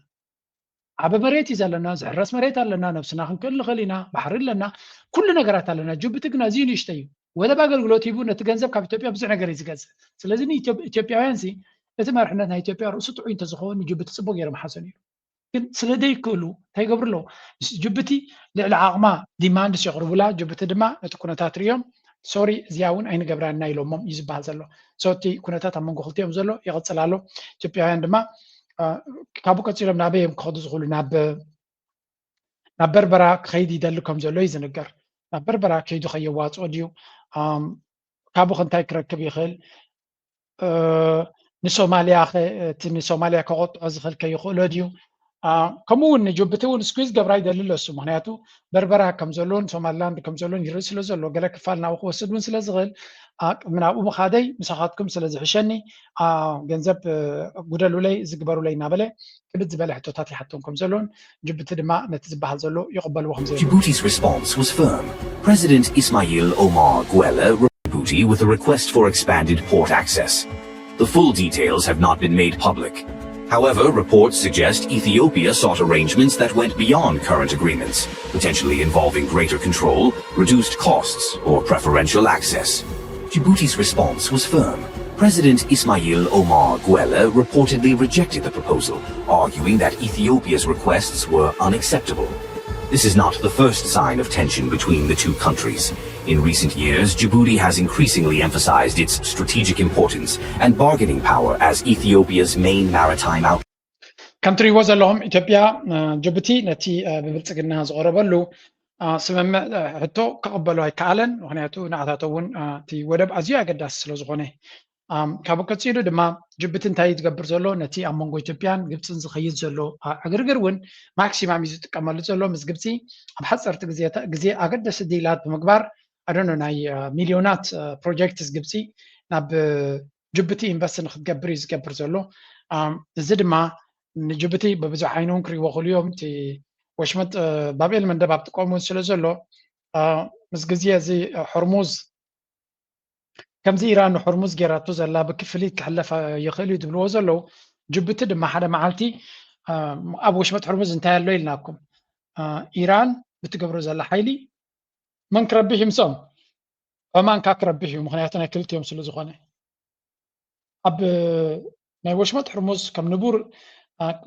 عب مريت يزلنا زحراس مريت لنا نفسنا كل خلينا بحر لنا كل نجارات لنا جبتنا زين يشتيو ولا باقل قلوت يبون نتجنزب كاب إثيوبيا بزحنا جري يزجز سلازني إثيوبيان سي إتمر إحنا إثيوبيا رؤوس تعين تزخون جبت سبوق يرم حسني سلدي كله هاي قبر له جبتي للعاقمة ديماند شغل ولا جبت دما تكون تاتريوم سوري زياون أين قبرنا يلومم يزبال زلوا صوتي كنا تامن قلتيهم زلوا يغطس لالو جبي عندما كابو كتير من أبيهم خدوا زغلوا ناب بربرا خيدي دلكم زلوا يزنقر ناب بربرا خيدو خيوات أوديو كابو خنتاي كركب يخل نسوماليا نسوماليا كقط أزخل كي يخل أوديو كمون جبتون سكويز قبراي دليل السو معناته بربرا كمزلون سوماللاند كمزلون يرسل زلو قالك فالنا وخو سدون سلازغل من ابو مخادي مساخاتكم سلازحشني جنزب غدلو لي زغبرو لي نابله كبد زبل حتوتاتي حتونكم زلون جبت دما نتزبحل زلو يقبلوهم زلو. Djibouti's response was firm. President Ismail Omar Guelleh Djibouti with a request for expanded port access. The full details have not been made public. However, reports suggest Ethiopia sought arrangements that went beyond current agreements, potentially involving greater control, reduced costs, or preferential access. Djibouti's response was firm. President Ismail Omar Guelleh reportedly rejected the proposal, arguing that Ethiopia's requests were unacceptable. This is not the first sign of tension between the two countries. In recent years, Djibouti has increasingly emphasized its strategic importance and bargaining power as Ethiopia's main maritime outlet. كمتري وزلهم إثيوبيا جبتي نتي ببلتقنا زغربلو سمم حتى قبلوا هاي كالن وهنياتو نعتاتون تي ودب أزياء قداس سلوزغوني ካብ ቀፂሉ ድማ ጅቡቲ እንታይ ትገብር ዘሎ ነቲ ኣብ መንጎ ኢትዮጵያን ግብፅን ዝኸይድ ዘሎ ዕግርግር እውን ማክሲማም እዩ ዝጥቀመሉ ዘሎ ምስ ግብፂ ኣብ ሓፀርቲ ግዜ ኣገደሲ ዲላት ብምግባር ኣዶኖ ናይ ሚልዮናት ፕሮጀክትስ ግብፂ ናብ ጅቡቲ ኢንቨስት ንክትገብር እዩ ዝገብር ዘሎ እዚ ድማ ንጅቡቲ በብዙሕ ዓይኑ እውን ክሪእዎ ክእሉ እዮም እቲ ወሽመጥ ባብኤል መንደብ ኣብ ጥቅሙ ስለ ዘሎ ምስ ግዜ እዚ ሕርሙዝ ከምዚ ኢራን ሕርሙዝ ጌራቶ ዘላ ብክፍሊት ክሕለፍ ይኽእል እዩ ትብልዎ ዘለው ጅቡቲ ድማ ሓደ መዓልቲ ኣብ ወሽመጥ ሕርሙዝ እንታይ ኣሎ ኢልናኩም ኢራን ብትገብሮ ዘላ ሓይሊ መን ክረብሕ ይምሶም ኦማን ካ ክረብሕ እዩ ምክንያቱ ናይ ክልቲኦም ስለ ዝኾነ ኣብ ናይ ወሽመጥ ሕርሙዝ ከም ንቡር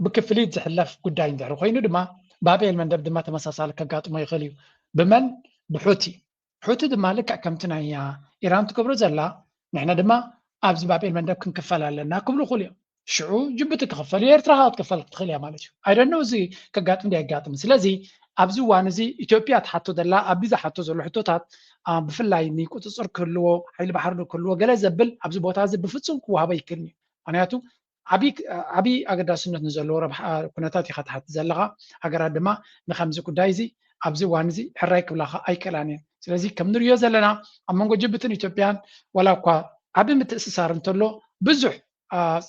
ብክፍሊት ዝሕለፍ ጉዳይ እንድሕር ኮይኑ ድማ ባብኤል መንደብ ድማ ተመሳሳሊ ከጋጥሞ ይኽእል እዩ ብመን ብሑቲ ሑቲ ድማ ልክዕ ከምቲ ናይ ኢራን ትገብሮ ዘላ ንሕና ድማ ኣብዚ ባብኤል መንደብ ክንክፈል ኣለና ክብሉ ክእሉ እዮም ሽዑ ጅቡቲ ክኽፈል እዩ ኤርትራ ክትክፈል ክትኽእል እያ ማለት እዩ ኣይደኖ እዚ ከጋጥም ዳይጋጥም ስለዚ ኣብዚ እዋን እዚ ኢትዮጵያ ትሓቶ ዘላ ኣብዚ ዝሓቶ ዘሎ ሕቶታት ብፍላይ ንቁፅፅር ክህልዎ ሓይሊ ባሕሪ ክህልዎ ገለ ዘብል ኣብዚ ቦታ እዚ ብፍፁም ክወሃበ ይክእልኒ ምክንያቱ ዓብይ ኣገዳስነት ንዘለዎ ረብሓ ኩነታት ኢኻ ትሓቲ ዘለኻ ሃገራት ድማ ንከምዚ ጉዳይ እዚ ኣብዚ እዋን እዚ ሕራይ ክብላካ ኣይከኣላን እየን ስለዚ ከም ንሪኦ ዘለና ኣብ መንጎ ጅቡትን ኢትዮጵያን ዋላ እኳ ዓብይ ምትእስሳር እንተሎ ብዙሕ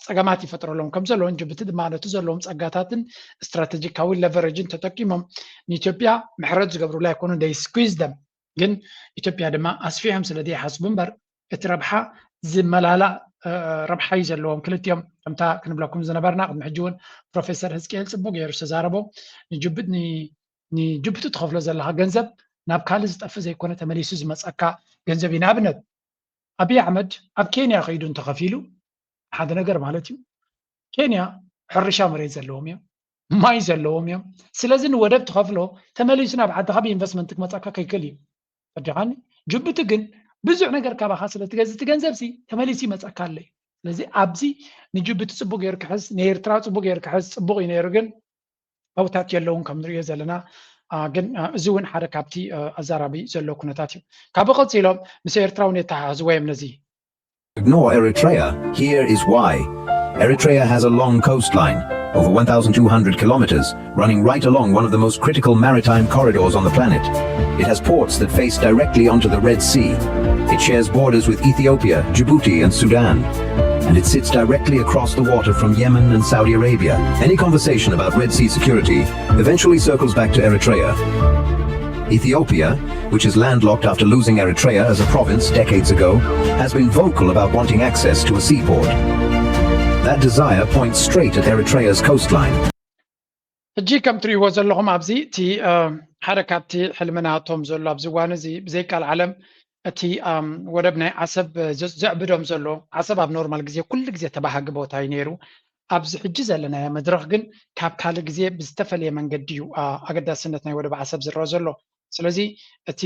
ፀገማት ይፈጥረሎም ከም ዘለዎን ጅቡቲ ድማ ነቲ ዘለዎም ፀጋታትን ስትራቴጂካዊ ለቨሬጅን ተጠቂሞም ንኢትዮጵያ ምሕረት ዝገብሩላ ይኮኑ ደይ ስኩዝ ደም ግን ኢትዮጵያ ድማ ኣስፊሖም ስለ ዘይሓስቡ እምበር እቲ ረብሓ ዝመላላእ ረብሓ እዩ ዘለዎም ክልቲኦም ከምታ ክንብለኩም ዝነበርና ቅድሚ ሕጂ እውን ፕሮፌሰር ህዝቅኤል ፅቡቅ ገይሩ ዝተዛረቦ ንጅቡቲ ትኸፍሎ ዘለካ ገንዘብ ናብ ካልእ ዝጠፍእ ዘይኮነ ተመሊሱ ዝመፀካ ገንዘብ እዩ ንኣብነት ኣብይ ኣሕመድ ኣብ ኬንያ ከይዱ እንተኸፊሉ ሓደ ነገር ማለት እዩ ኬንያ ሕርሻ መሬት ዘለዎም እዮም ማይ ዘለዎም እዮም ስለዚ ንወደብ ትኸፍሎ ተመሊሱ ናብ ዓድኻ ብኢንቨስትመንት ክመፀካ ከይክእል እዩ ፈዲኻኒ ጅቡቲ ግን ብዙሕ ነገር ካባኻ ስለትገዝእ እቲ ገንዘብ ተመሊሱ ይመፀካ ኣሎ እዩ ስለዚ ኣብዚ ንጅቡቲ ፅቡቅ ገይሩ ክሕዝ ንኤርትራ ፅቡቅ ገይሩ ክሕዝ ፅቡቅ እዩ ነይሩ ግን ኣብታት የለውን ከም ንሪኦ ዘለና ግን እዚ እውን ሓደ ካብቲ ኣዛራቢ ዘሎ ኩነታት እዩ ካብ ቀፂሎም ምስ ኤርትራ ሁኔታ ዝወየም ነዚ Ignore Eritrea, here is why. Eritrea has a long coastline, over 1,200 kilometers, running right along one of the most critical maritime corridors on the planet. It has ports that face directly onto the Red Sea. It shares borders with Ethiopia, Djibouti and Sudan. And it sits directly across the water from Yemen and Saudi Arabia. Any conversation about Red Sea security eventually circles back to Eritrea. Ethiopia, which is landlocked after losing Eritrea as a province decades ago, has been vocal about wanting access to a seaport. That desire points straight at Eritrea's coastline. ሕጂ ከም ትሪእዎ ዘለኹም ኣብዚ እቲ ሓደ ካብቲ ሕልምናቶም ዘሎ ኣብዚ እዋን እዚ ብዘይካል ዓለም እቲ ወደብ ናይ ዓሰብ ዘዕብዶም ዘሎ ዓሰብ ኣብ ኖርማል ግዜ ኩሉ ግዜ ተባሃጊ ቦታ እዩ ነይሩ ኣብዚ ሕጂ ዘለና መድረክ ግን ካብ ካልእ ግዜ ብዝተፈለየ መንገዲ እዩ ኣገዳስነት ናይ ወደብ ዓሰብ ዝረአ ዘሎ ስለዚ እቲ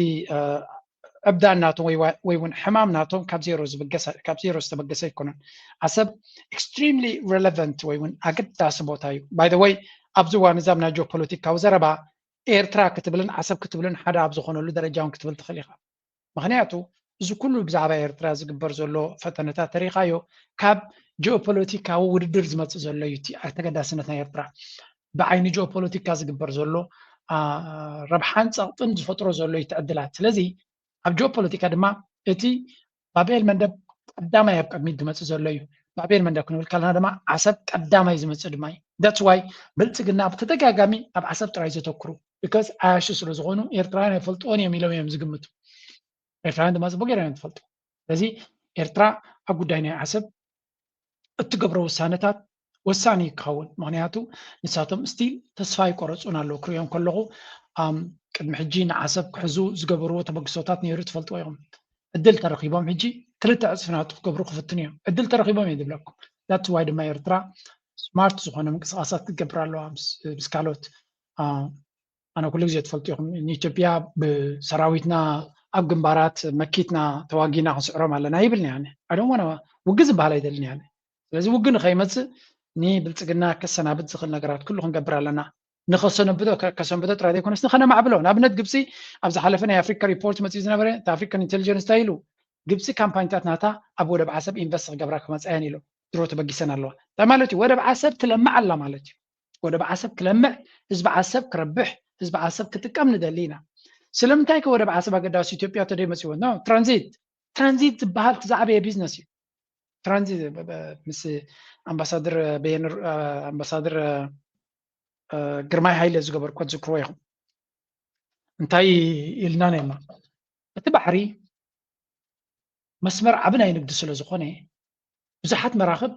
ዕብዳን ናቶም ወይ እውን ሕማም ናቶም ካብ ዜሮ ዝተበገሰ ኣይኮነን ዓሰብ ኤክስትሪምሊ ሬሌቨንት ወይ እውን ኣገዳሲ ቦታ እዩ ባይ ዘ ወይ ኣብዚ እዋን እዚ ኣብ ናይ ጂኦፖለቲካዊ ዘረባ ኤርትራ ክትብልን ዓሰብ ክትብልን ሓደ ኣብ ዝኾነሉ ደረጃ እውን ክትብል ትኽእል ኢኻ ምክንያቱ እዚ ኩሉ ብዛዕባ ኤርትራ ዝግበር ዘሎ ፈተነታት ተሪኻዮ ካብ ጂኦፖለቲካዊ ውድድር ዝመፅእ ዘሎ እዩ እቲ ተገዳስነት ናይ ኤርትራ ብዓይኒ ጂኦፖለቲካ ዝግበር ዘሎ ረብሓን ፀቕጥን ዝፈጥሮ ዘሎ እዩ ትዕድላት ስለዚ ኣብ ጂኦፖለቲካ ድማ እቲ ባብኤል መንደብ ቀዳማይ ኣብ ቅድሚት ዝመፅእ ዘሎ እዩ ባብኤል መንደብ ክንብል ከለና ድማ ዓሰብ ቀዳማይ ዝመፅእ ድማ እዩ ዳትስ ዋይ ብልፅግና ብተደጋጋሚ ኣብ ዓሰብ ጥራይ ዘተክሩ ቢካዝ ኣያሹ ስለ ዝኾኑ ኤርትራውያን ኣይፈልጥዎን እዮም ኢሎም እዮም ዝግምቱ ኤርትራውያን ድማ ፅቡቅ ጌሮም እዮም ትፈልጡ ስለዚ ኤርትራ ኣብ ጉዳይ ናይ ዓሰብ እትገብሮ ውሳነታት ወሳኒ ክኸውን ምክንያቱ ንሳቶም ስቲል ተስፋ ይቆረፁን ኣለዉ ክሪኦም ከለኹ ቅድሚ ሕጂ ንዓሰብ ክሕዙ ዝገበርዎ ተበግሶታት ነይሩ ትፈልጥዎ ኢኹም ዕድል ተረኺቦም ሕጂ ክልተ ዕፅፍናቱ ክገብሩ ክፍትን እዮም ዕድል ተረኺቦም እየ ዝብለኩም ዳትስ ዋይ ድማ ኤርትራ ስማርት ዝኾነ ምንቅስቃሳት ክትገብር ኣለዋ ምስ ካልኦት ኣነ ኩሉ ግዜ ትፈልጡ ኢኹም ንኢትዮጵያ ብሰራዊትና ኣብ ግንባራት መኪትና ተዋጊና ክስዕሮም ኣለና ይብልኒ ያነ ኣዶን ዋና ውግእ ዝበሃል ኣይደልን ያነ ስለዚ ውግእ ንኸይመፅእ ንብልፅግና ከሰናብት ዝኽእል ነገራት ኩሉ ክንገብር ኣለና ንከሰንብቶ ጥራይ ዘይኮነስ ንኸነማዕብሎ ንኣብነት ግብፂ ኣብ ዝሓለፈ ናይ ኣፍሪካ ሪፖርት መፅኡ ዝነበረ እቲ ኣፍሪካን ኢንቴሊጀንስ እንታይ ኢሉ ግብፂ ካምፓኒታት ናታ ኣብ ወደብ ዓሰብ ኢንቨስት ክገብራ ክመፅአን ኢሎም ድሮ ተበጊሰን ኣለዋ ማለት እዩ ወደብ ዓሰብ ትለምዕ ኣላ ማለት እዩ ወደብ ዓሰብ ክለምዕ ህዝቢ ዓሰብ ክረብሕ ህዝቢ ዓሰብ ክጥቀም ንደሊ ኢና ስለምንታይ ከወደብ ዓሰብ ኣገዳሲ ኢትዮጵያ ተደይ መፅዎ ነው ትራንዚት ዝበሃል ትዛዕበየ ቢዝነስ እዩ ትራንዚት ምስ ኣምባሳደር በየነር ኣምባሳደር ግርማይ ሃይለ ዝገበርኮ ዝክርዎ ይኹም እንታይ ኢልና ነይና እቲ ባሕሪ መስመር ዓብ ናይ ንግዲ ስለ ዝኾነ ብዙሓት መራኽብ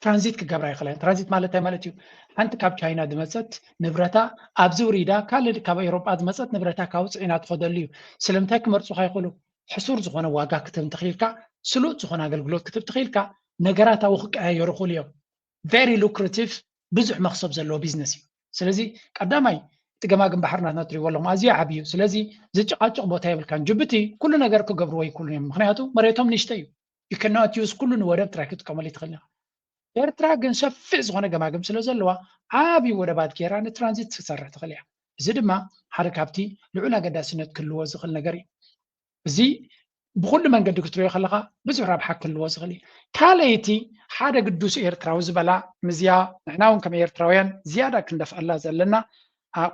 ትራንዚት ክገብራ ይኽእላ ትራንዚት ማለት እዩ ሓንቲ ካብ ቻይና ዝመፀት ንብረታ ኣብዚ ውሪዳ ካልእ ካብ ኤውሮጳ ዝመፀት ንብረታ ካብ ውፅኢና ትኸደሉ እዩ ስለምንታይ ክመርፁ ይኽእሉ ሕሱር ዝኾነ ዋጋ ክትብ ትኽኢልካ ስሉጥ ዝኾነ ኣገልግሎት ክትብ ትኽኢልካ ነገራት ኣብኡ ክቀያየሩ ይኽእሉ እዮም ቨሪ ሉክሬቲቭ ብዙሕ መክሰብ ዘለዎ ቢዝነስ እዩ ስለዚ ቀዳማይ ገማግም ባሕርናትና ትሪእዎ ኣለኹም ኣዝዩ ዓብዪ እዩ ስለዚ ዝጭቃጭቕ ቦታ የብልካን ጅቡቲ ኩሉ ነገር ክገብርዎ ይክእሉ እዮም ምክንያቱ መሬቶም ንእሽተ እዩ you cannot use ኩሉ ንወደብ ጥራይ ክትጥቀመሉ ትኽእል ኢኻ ኤርትራ ግን ሰፊሕ ዝኾነ ገማግም ስለ ዘለዋ ዓብዪ ወደባት ጌራ ንትራንዚት ክትሰርሕ ትኽእል እያ እዚ ድማ ሓደ ካብቲ ልዑል ኣገዳስነት ክህልዎ ዝኽእል ነገር እዩ እዚ ብኩሉ መንገዲ ክትሪኦ ከለኻ ብዙሕ ረብሓ ክህልዎ ዝኽእል እዩ ካልአይቲ ሓደ ቅዱስ ኤርትራዊ ዝበላ ምዝያ ንሕና እውን ከም ኤርትራውያን ዝያዳ ክንደፍአላ ዘለና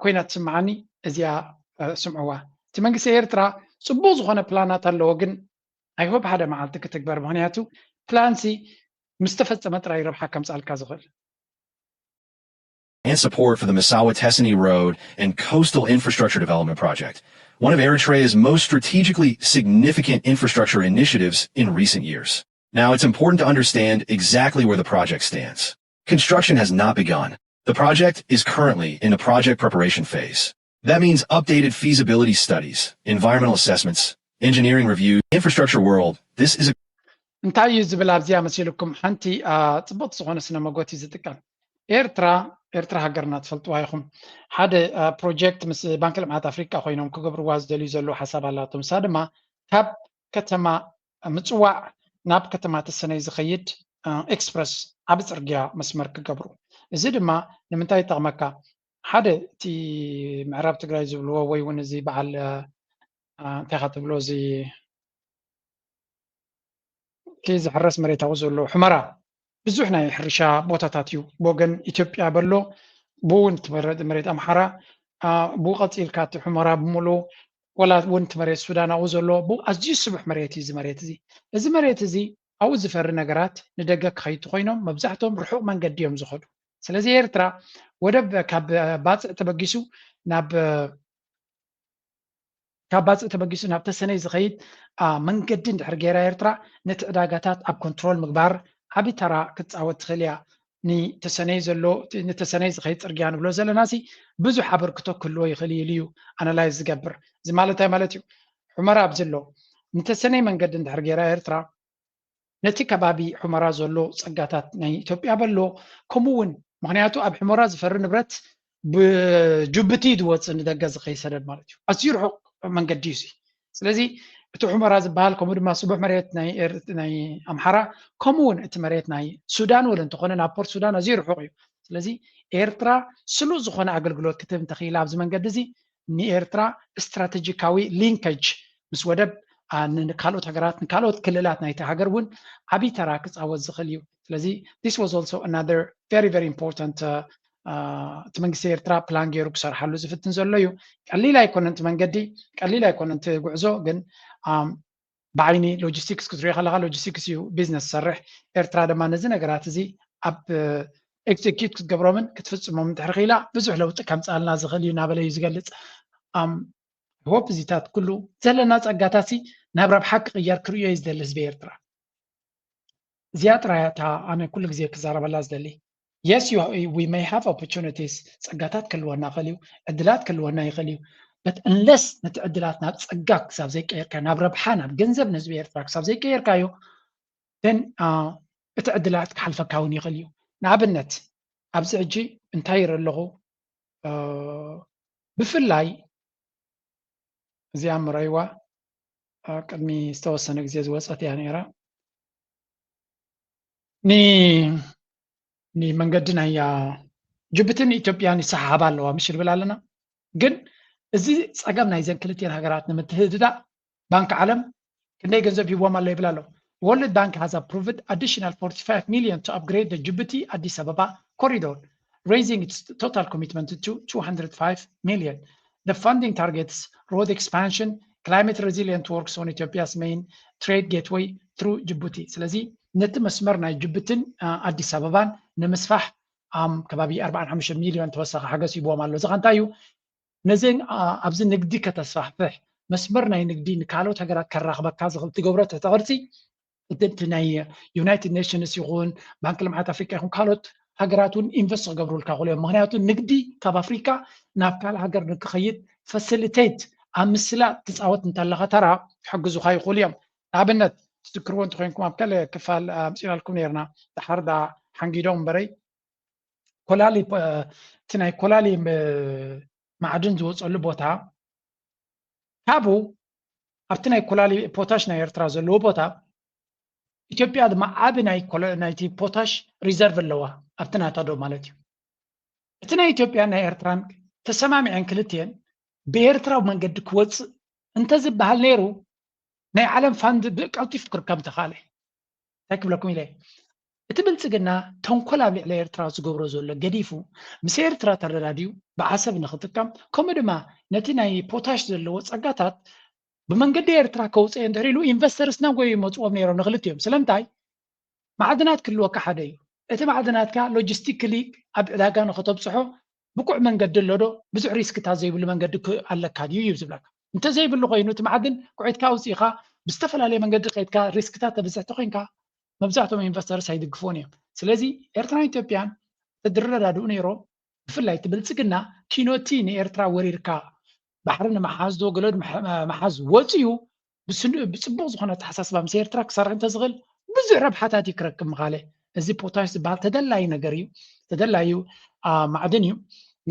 ኮይና ትስምዓኒ እዚኣ ስምዕዋ እቲ መንግስቲ ኤርትራ ፅቡቅ ዝኾነ ፕላናት ኣለዎ ግን ኣይሆፕ ሓደ መዓልቲ ክትግበር ምክንያቱ ፕላንሲ ምስ ተፈፀመ ጥራይ ረብሓ ከምፃልካ ዝኽእል and support for the Massawa-Tessini Road and Coastal Infrastructure Development Project, one of Eritrea's most strategically significant infrastructure initiatives in recent years. Now, it's important to understand exactly where the project stands. Construction has not begun. The project is currently in a project preparation phase. That means updated feasibility studies, environmental assessments, engineering reviews, infrastructure world. This is a እንታይ እዩ ዝብል ኣብዚኣ መሲልኩም ሓንቲ ፅቡቅ ዝኾነ ስነ መጎት እዩ ዝጥቀም ኤርትራ ሃገርና ትፈልጥዋ ኢኹም ሓደ ፕሮጀክት ምስ ባንኪ ልምዓት ኣፍሪቃ ኮይኖም ክገብርዋ ዝደልዩ ዘለዉ ሓሳብ ኣላቶም ሳ ድማ ካብ ከተማ ምፅዋዕ ናብ ከተማ ተሰነይ ዝኸይድ ኤክስፕረስ ዓብ ፅርግያ መስመር ክገብሩ እዚ ድማ ንምንታይ ይጠቕመካ ሓደ እቲ ምዕራብ ትግራይ ዝብልዎ ወይ እውን እዚ በዓል እንታይ ካ ትብሎ እዚ ዝሕረስ መሬታዊ ዘሎ ሕመራ ብዙሕ ናይ ሕርሻ ቦታታት እዩ ብወገን ኢትዮጵያ በሎ ብውን ትመረጥ መሬት ኣምሓራ ብኡ ቀፂልካ እቲ ሕመራ ብምሉእ ወላ እውን እቲ መሬት ሱዳን ኣብኡ ዘሎ ብኡ ኣዝዩ ስቡሕ መሬት እዩ እዚ መሬት እዚ ኣብኡ ዝፈሪ ነገራት ንደገ ክኸይቱ ኮይኖም መብዛሕትኦም ርሑቕ መንገዲ እዮም ዝኸዱ ስለዚ ኤርትራ ወደብ ካብ ባፅዕ ተበጊሱ ናብ ተሰነይ ዝኸይድ መንገዲ እንድሕር ጌራ ኤርትራ ነቲ ዕዳጋታት ኣብ ኮንትሮል ምግባር ዓብዪ ተራ ክትፃወት ትኽእል እያ ንተሰነይ ዝኸይድ ፅርግያ ንብሎ ዘለና ሲ ብዙሕ ኣበርክቶ ክህልዎ ይኽእል እዩ ኣናላይዝ ዝገብር እዚ ማለት ማለት እዩ ሕመራ ኣብ ዘሎ ንተሰነይ መንገዲ እንድሕር ጌራ ኤርትራ ነቲ ከባቢ ሕመራ ዘሎ ፀጋታት ናይ ኢትዮጵያ በሎ ከምኡውን ምክንያቱ ኣብ ሕመራ ዝፈሪ ንብረት ብጅቡቲ ዝወፅእ ንደገ ዝኸይሰደድ ማለት እዩ ኣዝዩ ርሑቕ መንገዲ እዩ ስለዚ እቲ ሕመራ ዝበሃል ከምኡ ድማ ስቡሕ መሬት ናይ ኣምሓራ ከምኡውን እቲ መሬት ናይ ሱዳን ወለ እንተኾነ ናብ ፖርት ሱዳን ኣዝዩ ርሑቕ እዩ ስለዚ ኤርትራ ስሉጥ ዝኾነ ኣገልግሎት ክትህብ እንተኽኢላ ኣብዚ መንገዲ እዚ ንኤርትራ ስትራቴጂካዊ ሊንኬጅ ምስ ወደብ ንካልኦት ሃገራት ንካልኦት ክልላት ናይቲ ሃገር እውን ዓብዪ ተራ ክፃወት ዝኽእል እዩ ስለዚ this was also another very important እቲ መንግስቲ ኤርትራ ፕላን ገይሩ ክሰርሓሉ ዝፍትን ዘሎ እዩ ቀሊል ኣይኮነን እቲ መንገዲ ቀሊል ኣይኮነን እቲ ጉዕዞ ግን ብዓይኒ ሎጂስቲክስ ክትሪኦ ከለካ ሎጂስቲክስ እዩ ቢዝነስ ዝሰርሕ ኤርትራ ድማ ነዚ ነገራት እዚ ኣብ ኤክዚኪዩት ክትገብሮምን ክትፍፅሞምን ድሕሪ ኺኢላ ብዙሕ ለውጢ ከምፃልና ዝኽእል እዩ እናበለ እዩ ዝገልፅ ሆፕ እዚታት ኩሉ ዘለና ፀጋታት ናብ ረብሓ ክቕየር ክርዮ እዩ ዝደሊ ህዝቢ ኤርትራ እዚኣ ጥራይ እታ ኣነ ኩሉ ግዜ ክዛረበላ ዝደሊ yes we may have opportunities ፀጋታት ክህልወና ይኽእል እዩ ዕድላት ክህልወና ይኽእል እዩ but unless ነቲ ዕድላት ናብ ፀጋ ክሳብ ዘይቀየርካ ናብ ረብሓ ናብ ገንዘብ ንህዝቢ ኤርትራ ክሳብ ዘይቀየርካዮ then እቲ ዕድላት ክሓልፈካ እውን ይኽእል እዩ ንኣብነት ኣብዚ ሕጂ እንታይ ይርኢ ኣለኹ ብፍላይ እዚኣ ምረይዋ ቅድሚ ዝተወሰነ ግዜ ዝወፀት እያ ነይራ መንገዲ ናይ ጅቡቲን ኢትዮጵያን ይሰሓሓባ ኣለዋ ምሽ ንብል ኣለና ግን እዚ ፀገም ናይ ዘን ክልቲአን ሃገራት ንምትህድዳእ ባንኪ ዓለም ክንደይ ገንዘብ ሂቦም ኣሎ ይብል ኣሎ World Bank has approved additional 45 million to upgrade the Djibouti-Addis Ababa corridor, raising its total commitment to 205 million. The funding targets road expansion, climate resilient works on Ethiopia's main trade gateway through Djibouti. ስለዚህ ነቲ መስመር ናይ ጅቡቲን አዲስ አበባን ንምስፋሕ ከባቢ 45 ሚሊዮን ተወሳኺ ሓገዝ ሂቦም ኣሎ እዚ እንታይ እዩ ነዘን ኣብዚ ንግዲ ከተስፋሕፍሕ መስመር ናይ ንግዲ ንካልኦት ሃገራት ከራኽበካ ዝኽእል ትገብሮ ተቕርፂ እቲ ናይ ዩናይትድ ኔሽንስ ይኹን ባንኪ ልምዓት ኣፍሪካ ይኹን ካልኦት ሃገራቱን ኢንቨስት ክገብሩልካ ይኽእሉ እዮም ምክንያቱ ንግዲ ካብ ኣፍሪካ ናብ ካልእ ሃገር ንክኸይድ ፋሲሊቴት ኣብ ምስላጥ ትፃወት እንተለኻ ተራ ክሕግዙካ ይኽእሉ እዮም ንኣብነት ትዝክርዎ እንተኮይንኩም ኣብ ካልእ ክፋል ኣምፂናልኩም ነርና ድሓር ሓንጊዶም እምበረይ ኮላሊ እቲ ናይ ኮላሊ ማዕድን ዝወፀሉ ቦታ ካብኡ ኣብቲ ናይ ኮላሊ ፖታሽ ናይ ኤርትራ ዘለዎ ቦታ ኢትዮጵያ ድማ ዓብ ናይቲ ፖታሽ ሪዘርቭ ኣለዋ ኣብቲ ናታዶ ማለት እዩ እቲ ናይ ኢትዮጵያ ናይ ኤርትራን ተሰማሚዐን ክልትየን ብኤርትራዊ መንገዲ ክወፅእ እንተዝበሃል ነይሩ ናይ ዓለም ፋንድ ብቀልጢፍ ክርከብ ተኻእለ እንታይ ክብለኩም ኢለ እቲ ብልፅግና ተንኮል ኣብ ልዕሊ ኤርትራ ዝገብሮ ዘሎ ገዲፉ ምስ ኤርትራ ተረዳድዩ ብዓሰብ ንኽጥቀም ከምኡ ድማ ነቲ ናይ ፖታሽ ዘለዎ ፀጋታት ብመንገዲ ኤርትራ ከውፅእ እንድሕር ኢሉ ኢንቨስተርስና ጎይ ይመፅዎም ነይሮም ንክልትዮም ስለምንታይ ማዕድናት ክህልወካ ሓደ እዩ እቲ ማዕድናትካ ሎጂስቲክሊ ኣብ ዕዳጋ ንኽተብፅሖ ብቁዕ መንገዲ ኣሎ ዶ ብዙሕ ሪስክታት ዘይብሉ መንገዲ ኣለካ ድዩ እዩ ዝብለካ እንተዘይብሉ ኮይኑ እቲ ማዕድን ኩዒትካ ውፅኢኻ ብዝተፈላለየ መንገዲ ከይድካ ሪስክታት ተብፅሕቲ ኮይንካ መብዛሕትኦም ኢንቨስተርስ ኣይድግፎን እዮም ስለዚ ኤርትራን ኢትዮጵያን ተድረዳድኡ ነይሮም ብፍላይ እቲ ብልፅግና ኪኖቲ ንኤርትራ ወሪርካ ባሕሪ ንምሓዝ ዶ ገለድ መሓዝ ወፅዩ ብፅቡቅ ዝኾነ ተሓሳስባ ምስ ኤርትራ ክሰርሕ እንተዝኽእል ብዙሕ ረብሓታት ይክረክብ ምኻለ እዚ ፖታሽ ዝበሃል ተደላይ ነገር እዩ ተደላዩ ማዕድን እዩ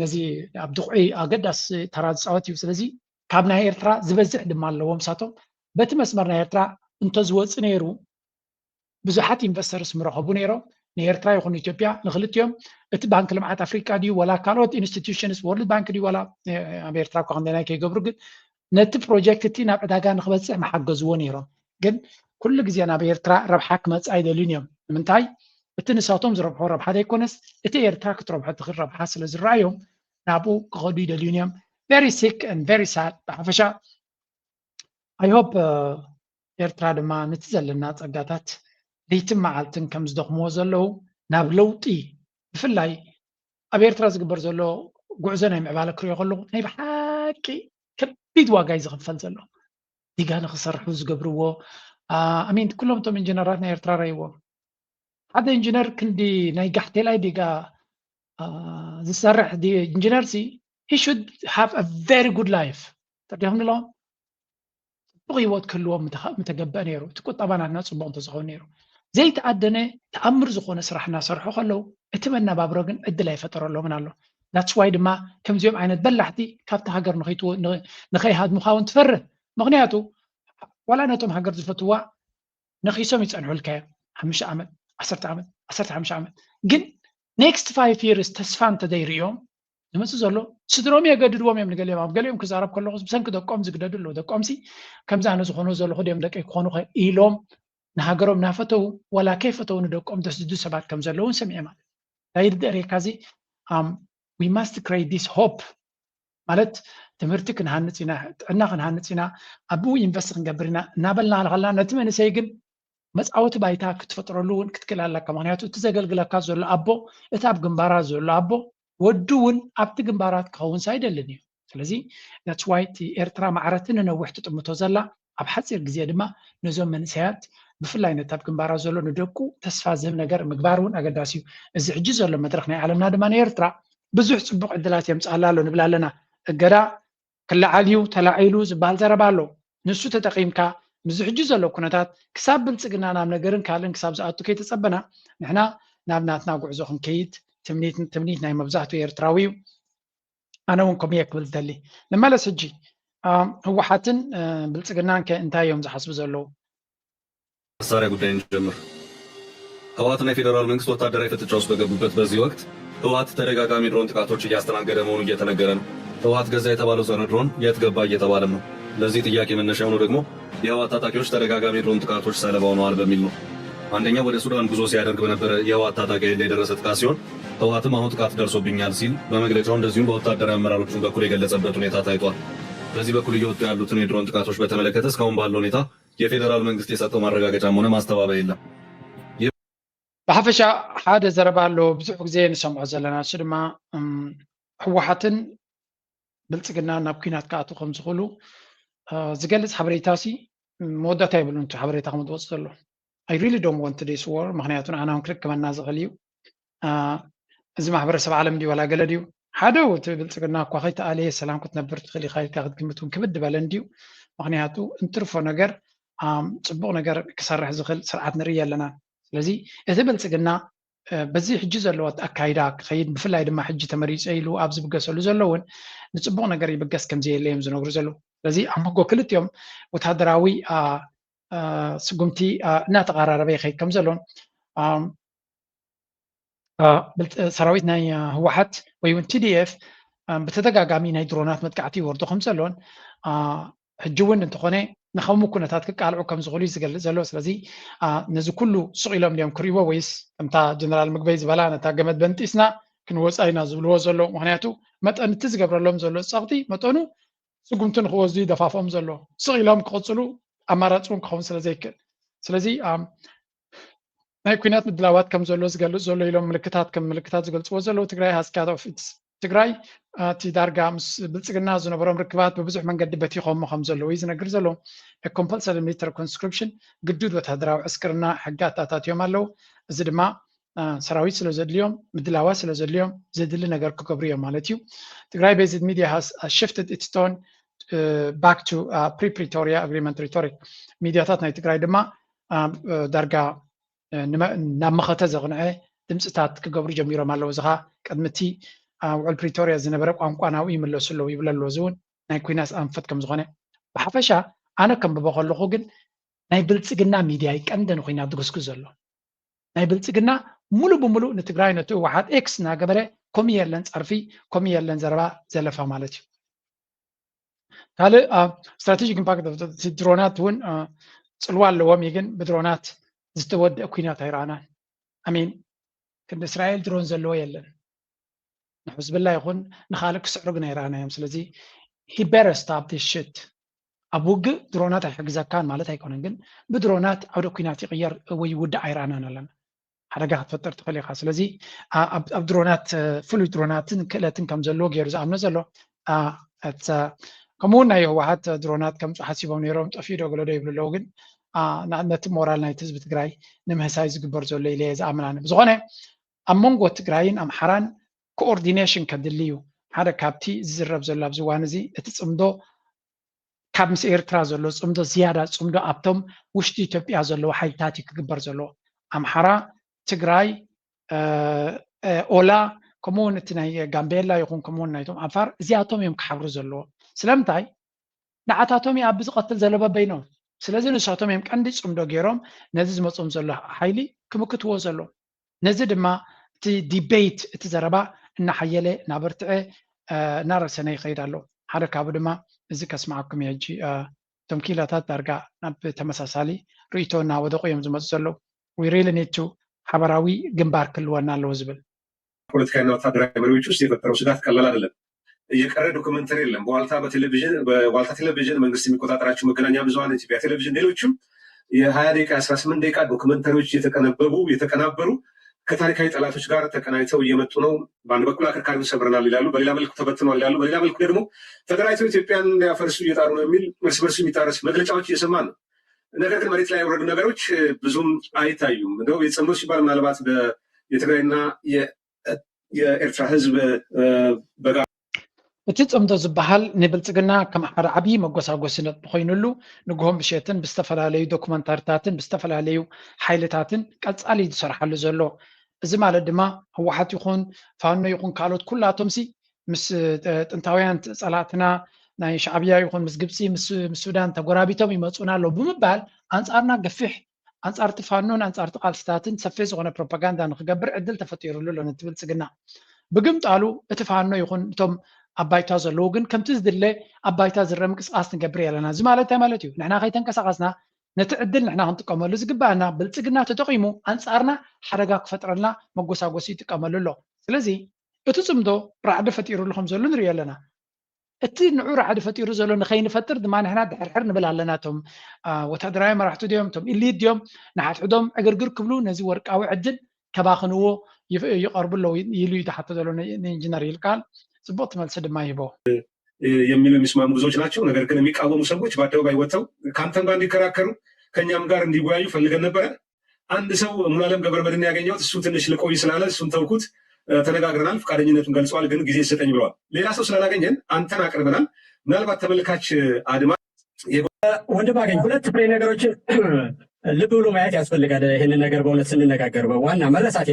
ነዚ ኣብ ድቑዒ ኣገዳስ ተራ ዝፃወት እዩ ስለዚ ካብ ናይ ኤርትራ ዝበዝሕ ድማ ኣለዎም ሳቶም በቲ መስመር ናይ ኤርትራ እንተዝወፅእ ነይሩ ብዙሓት ኢንቨስተርስ ምረኸቡ ነይሮም ንኤርትራ ይኹን ኢትዮጵያ ንክልትዮም እቲ ባንኪ ልምዓት ኣፍሪካ ድዩ ወላ ካልኦት ኢንስቲትዩሽንስ ወርልድ ባንክ ድዩ ወላ ኣብ ኤርትራ እኳ ክንደናይ ከይገብሩ ግን ነቲ ፕሮጀክት እቲ ናብ ዕዳጋ ንክበፅሕ መሓገዝዎ ነይሮም ግን ኩሉ ግዜ ናብ ኤርትራ ረብሓ ክመፅእ ኣይደልዩን እዮም ንምንታይ እቲ ንሳቶም ዝረብሖ ረብሓ ዘይኮነስ እቲ ኤርትራ ክትረብሖ ትኽእል ረብሓ ስለ ዝረኣዮም ናብኡ ክኸዱ ይደልዩን እዮም very sick and very sad ብሓፈሻ I hope ኤርትራ ድማ ነቲ ዘለና ፀጋታት ለይትን መዓልትን ከም ዝደኽምዎ ዘለዉ ናብ ለውጢ ብፍላይ ኣብ ኤርትራ ዝግበር ዘሎ ጉዕዞ ናይ ምዕባለ ክሪኦ ከለኹ ናይ ብሓቂ ከቢድ ዋጋ እዩ ዝኽፈል ዘሎ ዲጋ ንክሰርሑ ዝገብርዎ ኣሚን ኩሎም እቶም ኢንጂነራት ናይ ኤርትራ ረይዎም ሓደ ኢንጂነር ክንዲ ናይ ጋሕቴላይ ዲጋ ዝሰርሕ ኢንጂነር ሲ he should have a very good life ተዲኹም ንለዎም ፅቡቕ ሂወት ክህልዎም ምተገበአ ነይሩ እቲ ቁጠባናትና ፅቡቕ እንተዝኸውን ነይሩ ዘይተዓደነ ተኣምር ዝኾነ ስራሕ እናሰርሑ ከለዉ እቲ መነባብሮ ግን ዕድል ኣይፈጠረሎምን ኣሎ that's why ድማ ከምዚኦም ዓይነት በላሕቲ ካብቲ ሃገር ንኸይሃድሙኻ እውን ትፈርህ ምክንያቱ ዋላ ነቶም ሃገር ዝፈትዋ ነኺሶም ይፀንሑልካ እዮም 5 ዓመት 10 ዓመት 15 ዓመት ግን next 5 years ተስፋ እንተዘይርዮም ዝመፅእ ዘሎ ስድሮም የገድድዎም እዮም ንገሊኦም ኣብ ገሊኦም ክዛረብ ከለኹ ብሰንኪ ደቆም ዝግደዱ ኣለዉ ደቆምሲ ከምዚ ኣነ ዝኾኑ ዘለኹ ድዮም ደቀይ ክኾኑ ኢሎም ንሃገሮም ናፈተው ወላ ከይፈተው ንደቆም ተስድዱ ሰባት ከም ዘለውን ሰሚዐ ማለት ናይ ደሬካዚ we must create this hope ማለት ትምህርቲ ክንሃንፅ ኢና ጥዕና ክንሃንፅ ኢና ኣብኡ ኢንቨስት ክንገብር ኢና እናበልና ከለና ነቲ መንእሰይ ግን መፃወቲ ባይታ ክትፈጥረሉ እውን ክትክእል ኣለካ ምክንያቱ እቲ ዘገልግለካ ዘሎ ኣቦ እቲ ኣብ ግንባራት ዘሎ ኣቦ ወዱ እውን ኣብቲ ግንባራት ክኸውን ሳይደልን እዩ ስለዚ that's why ኤርትራ ማዕረትን ነዊሕ ትጥምቶ ዘላ ኣብ ሓፂር ግዜ ድማ ነዞም መንእሰያት ብፍላይ ነቲ ኣብ ግንባራት ዘሎ ንደቁ ተስፋ ዝህብ ነገር ምግባር እውን ኣገዳሲ እዩ እዚ ሕጂ ዘሎ መድረክ ናይ ዓለምና ድማ ንኤርትራ ብዙሕ ፅቡቅ ዕድላት የምፅኣላ ኣሎ ንብል ኣለና እገዳ ክለዓል እዩ ተላዒሉ ዝበሃል ዘረባ ኣሎ ንሱ ተጠቒምካ ምዚ ሕጂ ዘሎ ኩነታት ክሳብ ብልፅግና ናብ ነገርን ካልእን ክሳብ ዝኣቱ ከይተፀበና ንሕና ናብ ናትና ጉዕዞ ክንከይድ ትምኒት ናይ መብዛሕትኡ ኤርትራዊ እዩ ኣነ እውን ከምየ ክብል ዝደሊ ንመለስ ሕጂ ህወሓትን ብልፅግናን እንታይ እዮም ዝሓስቡ ዘለዉ መሳሪያ ጉዳይ እንጀምር ህወሓትና የፌዴራል መንግስት ወታደራዊ ፍጥጫ ውስጥ በገቡበት በዚህ ወቅት ህወሓት ተደጋጋሚ ድሮን ጥቃቶች እያስተናገደ መሆኑ እየተነገረ ነው ህወሓት ገዛ የተባለው ጸረ ድሮን የት ገባ እየተባለም ነው ለዚህ ጥያቄ መነሻ የሆነው ደግሞ የህወሓት ታጣቂዎች ተደጋጋሚ ድሮን ጥቃቶች ሰለባ ሆነዋል በሚል ነው። አንደኛው ወደ ሱዳን ጉዞ ሲያደርግ በነበረ የህወሓት ታጣቂ ላይ የደረሰ ጥቃት ሲሆን ህወሓትም አሁን ጥቃት ደርሶብኛል ሲል በመግለጫው እንደዚሁም በወታደራዊ አመራሮቹን በኩል የገለጸበት ሁኔታ ታይቷል። በዚህ በኩል እየወጡ ያሉትን የድሮን ጥቃቶች በተመለከተ እስካሁን ባለው ሁኔታ የፌዴራል መንግስት የሰጠው ማረጋገጫም ሆነ ማስተባበያ የለም። ብሓፈሻ ሓደ ዘረባ ኣሎ ብዙሕ ግዜ ንሰምዖ ዘለና እሱ ድማ ህወሓትን ብልፅግና ናብ ኩናት ክኣትዉ ከም ዝኽእሉ ዝገልፅ ሓበሬታ ሲ መወዳእታ የብሉን እቲ ሓበሬታ ከም ዝወፅእ ዘሎ I really don't want this war ምክንያቱ ኣነ እውን ክርከመና ዝኽእል እዩ እዚ ማሕበረሰብ ዓለም ድዩ ዋላ ገለ ድዩ ሓደ እቲ ብልፅግና እኳ ከይተኣለየ ሰላም ክትነብር ትኽእል ኢኻ ኢልካ ክትግምት እውን ክብድ በለ እንድዩ ምክንያቱ እንትርፎ ነገር ፅቡቕ ነገር ክሰርሕ ዝኽእል ስርዓት ንርኢ ኣለና ስለዚ እቲ ብልፅግና በዚ ሕጂ ዘለዎ ኣካይዳ ክኸይድ ብፍላይ ድማ ሕጂ ተመሪፀ ኢሉ ኣብ ዝብገሰሉ ዘሎ እውን ንፅቡቕ ነገር ይብገስ ከምዘየለ እዮም ዝነግሩ ዘለዉ ስለዚ ኣብ መንጎ ክልቲኦም ወታደራዊ ስጉምቲ እናተቀራረበ ይኸይድ ከም ዘሎ ሰራዊት ናይ ህወሓት ወይ እውን TDF ብተደጋጋሚ ናይ ድሮናት መጥቃዕቲ ይወርዱ ከም ዘሎን ሕጂ እውን እንተኾነ ንኸምኡ ኩነታት ክቃልዑ ከም ዝኽእሉ ዝገልጽ ዘሎ ስለዚ ነዚ ኩሉ ሱቕ ኢሎም ድዮም ክሪእዎ ወይስ ከምታ ጀነራል ምግበይ ዝበላ ነታ ገመድ በንጢስና ክንወፃ ኢና ዝብልዎ ዘሎ ምክንያቱ መጠን እቲ ዝገብረሎም ዘሎ ፀቕጢ መጠኑ ስጉምቲ ንክወስዱ ይደፋፎም ዘሎ ሱቕ ኢሎም ክቕፅሉ ኣማራጭ እውን ክኸውን ስለ ዘይክእል ስለዚ ናይ ኩናት ምድላዋት ከም ዘሎ ዝገልጽ ዘሎ ኢሎም ምልክታት ከም ምልክታት ዝገልጽዎ ዘለዉ ትግራይ ሃስካት ኦፍ ኢትስ ትግራይ እቲ ዳርጋ ምስ ብልፅግና ዝነበሮም ርክባት ብብዙሕ መንገዲ በቲኾሞ ከም ዘለዎ እዩ ዝነግር ዘሎ ኮምፐልሰሪ ሚሊተሪ ኮንስክሪፕሽን ግዱድ ወታደራዊ ዕስክርና ሕግታት ኣታትዮም ኣለዉ እዚ ድማ ሰራዊት ስለ ዘድልዮም ምድላዋት ስለ ዘድልዮም ዘድሊ ነገር ክገብሩ እዮም ማለት እዩ ትግራይ ቤዝድ ሚድያ ሃስ ሽፍትድ ኢትስ ቶን back to pre-Pretoria agreement rhetoric ሚድያታት ናይ ትግራይ ድማ ዳርጋ ናብ መኸተ ዘቕንዐ ድምፅታት ክገብሩ ጀሚሮም ኣለዉ እዚ ኸ ቅድሚቲ ውዕል ፕሪቶሪያ ዝነበረ ቋንቋ ናብኡ ይምለሱ ኣለዉ ይብለ ኣለዎ እዚ እውን ናይ ኩናት ኣንፈት ከም ዝኾነ ብሓፈሻ ኣነ ከንብቦ ከለኹ ግን ናይ ብልፅግና ሚድያ ይቀንደን ኮይና ትግስግስ ዘሎ ናይ ብልፅግና ሙሉ ብምሉእ ንትግራይ ነቲ ህወሓት ኤክስ እናገበረ ከምኡ የለን ፀርፊ ከምኡ የለን ዘረባ ዘለፋ ማለት እዩ ካልእ ስትራቴጂክ ኢምፓክት ድሮናት እውን ፅልዋ ኣለዎም እዩ ግን ብድሮናት ዝተወድአ ኩናት ኣይረኣናን ኣሚን ክንዲ እስራኤል ድሮን ዘለዎ የለን ንሕዝብላ ይኹን ንኻልእ ክስዕሩ ግን ኣይረኣናዮም ስለዚ he better stop this shit ኣብ ውግእ ድሮናት ኣይሕግዘካን ማለት ኣይኮነን ግን ብድሮናት ዓውደ ኩናት ይቕየር ወይ ይውዳእ ኣይረኣናን ኣለና ሓደጋ ክትፈጥር ትኽእል ኢኻ ስለዚ ኣብ ድሮናት ፍሉይ ድሮናትን ክእለትን ከም ዘለዎ ገይሩ ዝኣምኖ ዘሎ ከምኡውን ናይ ህወሓት ድሮናት ከምፁ ሓሲቦም ነይሮም ጠፊኡ ዶ ገለ ዶ ይብሉ ኣለዉ ግን ንኣብነት ሞራል ናይቲ ህዝቢ ትግራይ ንምህሳይ ዝግበር ዘሎ ኢለ ዝኣምናነ ብዝኾነ ኣብ መንጎ ትግራይን ኣምሓራን ኮኦርዲኔሽን ከድሊ እዩ ሓደ ካብቲ ዝዝረብ ዘሎ ኣብዚ እዋን እዚ እቲ ፅምዶ ካብ ምስ ኤርትራ ዘሎ ፅምዶ ዝያዳ ፅምዶ ኣብቶም ውሽጢ ኢትዮጵያ ዘለዎ ሓይልታት እዩ ክግበር ዘለዎ ኣምሓራ ትግራይ ኦላ ከምኡውን እቲ ናይ ጋምቤላ ይኹን ከምኡውን ናይቶም ዓፋር እዚኣቶም እዮም ክሓብሩ ዘለዎ ስለምንታይ ንዓታቶም ኣብ ዝቐትል ዘሎ በበይኖም ስለዚ ንሳቶም እዮም ቀንዲ ፅምዶ ገይሮም ነዚ ዝመፆም ዘሎ ሓይሊ ክምክትዎ ዘሎ ነዚ ድማ እቲ ዲቤት እቲ ዘረባ እናሓየለ እናበርትዐ እናረሰነ ይኸይድ ኣሎ ሓደ ካብኡ ድማ እዚ ከስማዓኩም እየ ሕጂ እቶም ኪላታት ዳርጋ ናብ ተመሳሳሊ ርእቶ እናወደቑ እዮም ዝመፁ ዘለዉ we really need to ሓበራዊ ግንባር ክልወና ኣለዎ ዝብል ፖለቲካዊና ወታደራዊ መሪዎች ውስጥ የፈጠረው ስጋት ቀላል አይደለም። የቀረ ዶክመንተሪ የለም። በዋልታ ቴሌቪዥን መንግስት የሚቆጣጠራቸው መገናኛ ብዙኃን ኢትዮጵያ ቴሌቪዥን ሌሎችም የ20 ደቂቃ 18 ደቂቃ ዶክመንተሪዎች የተቀናበሩ ከታሪካዊ ጠላቶች ጋር ተቀናይተው እየመጡ ነው። በአንድ በኩል አከርካሪውን ሰብረናል ይላሉ፣ በሌላ መልኩ ተበትኗል ይላሉ፣ በሌላ መልኩ ደግሞ ተደራጅተው ኢትዮጵያን ሊያፈርሱ እየጣሩ ነው የሚል እርስ በርሱ የሚጣረስ መግለጫዎች እየሰማን ነው። ነገር ግን መሬት ላይ የወረዱ ነገሮች ብዙም አይታዩም። እንደው የጸምዶ ሲባል ምናልባት የትግራይና የኤርትራ ህዝብ በጋ እቲ ፅምዶ ዝበሃል ንብልፅግና ከም ሓደ ዓብዪ መጎሳጎስነት ብኮይኑሉ ንግሆም ብሸትን ብዝተፈላለዩ ዶክመንታሪታትን ብዝተፈላለዩ ሓይልታትን ቀፃሊ ዝሰርሓሉ ዘሎ እዚ ማለት ድማ ህወሓት ይኹን ፋኖ ይኹን ካልኦት ኩላቶም ሲ ምስ ጥንታውያን ፀላእትና ናይ ሻዕብያ ይኹን ምስ ግብፂ ምስ ሱዳን ተጎራቢቶም ይመፁና ኣሎ ብምባል ኣንፃርና ገፊሕ ኣንፃርቲ ፋኖን ኣንፃርቲ ቃልስታትን ሰፊሕ ዝኾነ ፕሮፓጋንዳ ንክገብር ዕድል ተፈጢሩሉ ኣሎ ነቲ ብልፅግና ብግምጣሉ እቲ ፋኖ ይኹን እቶም ኣባይታ ዘለዎ ግን ከምቲ ዝድለ ኣባይታ ዝረም ቅስቃስ ንገብር ኣለና እዚ ማለት ማለት እዩ ንሕና ከይተንቀሳቀስና ነቲ ዕድል ንሕና ክንጥቀመሉ ዝግባአና ብልፅግና ተጠቂሙ ኣንጻርና ሓደጋ ክፈጥረልና መጎሳጎሲ ይጥቀመሉ ኣሎ ስለዚ እቲ ጽምዶ ራዕዲ ፈጢሩሉ ከም ዘሎ ንሪኦ ኣለና እቲ ንዑ ራዕዲ ፈጢሩ ዘሎ ንኸይንፈጥር ድማ ንሕና ድሕርሕር ንብል ኣለና እቶም ወታደራዊ መራሕቲ ድዮም እቶም ኢሊት ድዮም ንሓትሕዶም ዕግርግር ክብሉ ነዚ ወርቃዊ ዕድል ከባኽንዎ ይቀርብሎ ይሉ ይተሓተ ዘሎ ኢንጂነር ይልቃል ጽቡቅ መልስ ድማ ይቦ የሚሉ የሚስማሙ ብዙዎች ናቸው። ነገር ግን የሚቃወሙ ሰዎች በአደባባይ ወጥተው ከአንተም ጋር እንዲከራከሩ ከኛም ጋር እንዲወያዩ ፈልገን ነበረ። አንድ ሰው ሙሉዓለም ገብረመድህን ያገኘሁት እሱ ትንሽ ልቆይ ስላለ እሱን ተውኩት፣ ተነጋግረናል፣ ፈቃደኝነቱን ገልጸዋል፣ ግን ጊዜ ይሰጠኝ ብለዋል። ሌላ ሰው ስላላገኘን አንተን አቅርበናል። ምናልባት ተመልካች አድማ ወንድም አገኝ ሁለት ፍሬ ነገሮችን ልብ ብሎ ማየት ያስፈልጋል። ይህንን ነገር በእውነት ስንነጋገር ዋና መረሳት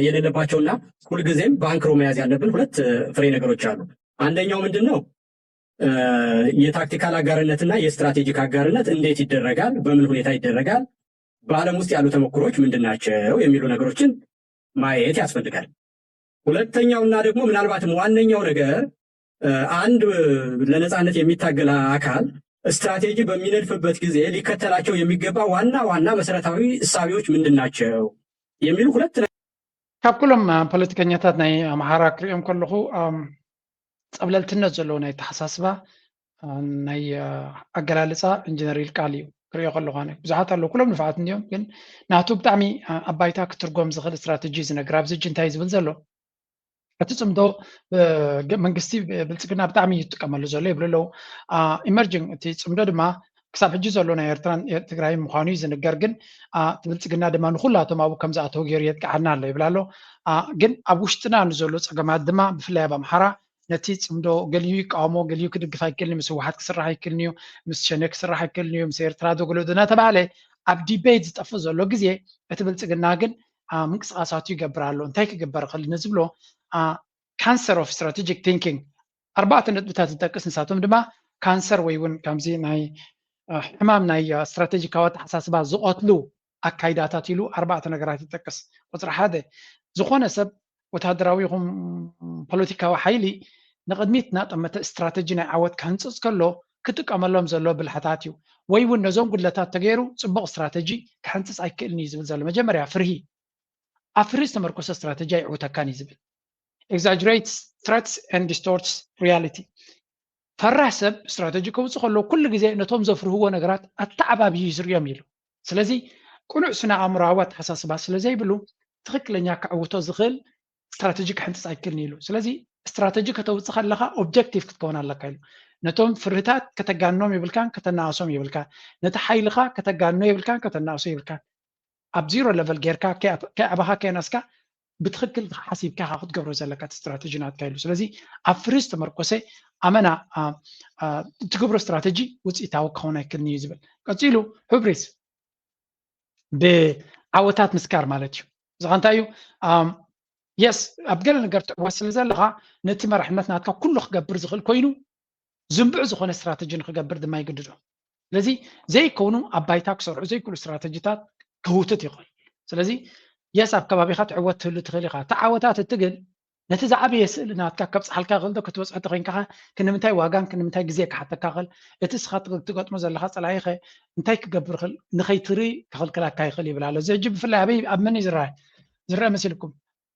የሌለባቸውና ሁልጊዜም በአንክሮ መያዝ ያለብን ሁለት ፍሬ ነገሮች አሉ። አንደኛው ምንድን ነው? የታክቲካል አጋርነትና የስትራቴጂክ አጋርነት እንዴት ይደረጋል? በምን ሁኔታ ይደረጋል? በዓለም ውስጥ ያሉ ተሞክሮች ምንድን ናቸው? የሚሉ ነገሮችን ማየት ያስፈልጋል። ሁለተኛውና ደግሞ ምናልባትም ዋነኛው ነገር አንድ ለነፃነት የሚታገል አካል ስትራቴጂ በሚነድፍበት ጊዜ ሊከተላቸው የሚገባ ዋና ዋና መሰረታዊ እሳቤዎች ምንድን ናቸው የሚሉ ሁለት ካብ ኩሎም ፖለቲከኛታት ናይ ኣምሓራ ክሪኦም ከለኹ ፀብለልትነት ዘለዎ ናይ ተሓሳስባ ናይ ኣገላልፃ ኢንጂነር ይልቃል እዩ ክሪኦ ከለኹ ኣነ ብዙሓት ኣለዉ ኩሎም ንፋዓት እንዲኦም ግን ናቱ ብጣዕሚ ኣባይታ ክትርጎም ዝኽእል ስትራቴጂ ዝነግር ኣብዚ እጅ እንታይ ዝብል ዘሎ እቲ ጽምዶ መንግስቲ ብልጽግና ብጣዕሚ ይጥቀመሉ ዘሎ ይብሉ ኣለዉ ኢመርጂንግ እቲ ጽምዶ ድማ ክሳብ ሕጂ ዘሎ ናይ ኤርትራን ትግራይ ምዃኑ እዩ ዝንገር ግን ብልጽግና ድማ ንኩላቶም ኣብኡ ከም ዝኣተው ገይሩ የጥቃዓና ኣሎ ይብላ ኣሎ ግን ኣብ ውሽጥና ንዘሎ ፀገማት ድማ ብፍላይ ኣብ ኣምሓራ ነቲ ጽምዶ ገሊዩ ይቃወሞ ገሊዩ ክድግፍ ኣይክእልኒ ምስ ህወሓት ክስራሕ ኣይክእልኒ እዩ ምስ ሸነ ክስራሕ ኣይክእልኒ እዩ ምስ ኤርትራ ደገሎዶ እናተባሃለ ኣብ ዲቤት ዝጠፍእ ዘሎ ግዜ እቲ ብልጽግና ግን ምንቅስቃሳቱ ይገብር ኣሎ እንታይ ክግበር ይኽእል ንዝብሎ ካንሰር ኦፍ ስትራቴጂክ ቲንኪንግ ኣርባዕተ ነጥብታት ዝጠቅስ ንሳቶም ድማ ካንሰር ወይ እውን ከምዚ ናይ ሕማም ናይ ስትራቴጂካዊ ኣተሓሳስባ ዝቆትሉ ኣካይዳታት ኢሉ ኣርባዕተ ነገራት ይጠቅስ ቁፅሪ ሓደ ዝኾነ ሰብ ወታደራዊ ይኹን ፖለቲካዊ ሓይሊ ንቅድሚት ናጠመተ ስትራቴጂ ናይ ዓወት ከህንፅፅ ከሎ ክጥቀመሎም ዘሎ ብልሓታት እዩ ወይ እውን ነዞም ጉድለታት ተገይሩ ፅቡቅ ስትራቴጂ ክሕንፅፅ ኣይክእልኒ እዩ ዝብል ዘሎ መጀመርያ ፍርሂ ኣብ ፍርሂ ዝተመርኮሰ ስትራቴጂ ኣይዕውተካን እዩ ዝብል exaggerates threats and distorts reality ፈራህ ሰብ ስትራቴጂ ከውፅእ ከሎ ኩሉ ግዜ ነቶም ዘፍርህዎ ነገራት ኣተዓባብዩ ይዝርዮም ኢሉ ስለዚ ቁኑዕ ስነ ኣእምሮኣዊ ኣተሓሳስባ ስለዘይብሉ ትክክለኛ ክዕውቶ ዝኽእል ስትራቴጂ ክሕንፅፅ ኣይክእልኒ ኢሉ ስለዚ ስትራቴጂ ከተውፅእ ከለካ ኦብጀክቲቭ ክትከውን ኣለካ ኢሉ ነቶም ፍርህታት ከተጋኖም ይብልካን ከተናእሶም ይብልካን ነቲ ሓይልካ ከተጋኖ ይብልካን ከተናእሶ ይብልካን ኣብ ዚሮ ሌቨል ጌርካ ከይዕባኻ ከይነስካ ብትክክል ሓሲብካ ክትገብሮ ዘለካ ስትራቴጂ ናትካ ኢሉ ስለዚ ኣብ ፍርሂ ዝተመርኮሰ ኣመና ትገብሮ ስትራቴጂ ውፅኢታዊ ክኸውን ኣይክእልኒ እዩ ዝብል ቀፂሉ ህብሪስ ብዓወታት ምስካር ማለት እዩ እዚ እንታይ እዩ የስ ኣብ ገለ ነገር ትዕወት ስለ ዘለካ ነቲ መራሕነት ናትካ ኩሉ ክገብር ዝኽእል ኮይኑ ዝንብዑ ዝኾነ ስትራቴጂ ንክገብር ድማ ይግድዶ ስለዚ ዘይከውኑ ኣብ ባይታ ክሰርሑ ዘይክእሉ ስትራቴጂታት ክህውትት ይኽእል ስለዚ የስ ኣብ ከባቢካ ትዕወት ትህሉ ትኽእል ኢኻ እቲ ዓወታት እትግል ነቲ ዝዓበየ ስእሊ ናትካ ከብፅሓልካ ይኽእል ዶ ክትበፅሖ ተኮይንካ ክንምንታይ ዋጋን ክንምንታይ ግዜ ክሓተካ ይኽእል እቲ ስኻ ትገጥሞ ዘለካ ፀላኢ ኸ እንታይ ክገብር ይኽእል ንኸይትርኢ ክኽልክለካ ይኽእል ይብል ኣሎ እዚ ሕጂ ብፍላይ ኣበይ ኣብ መን እዩ ዝረአ መሲልኩም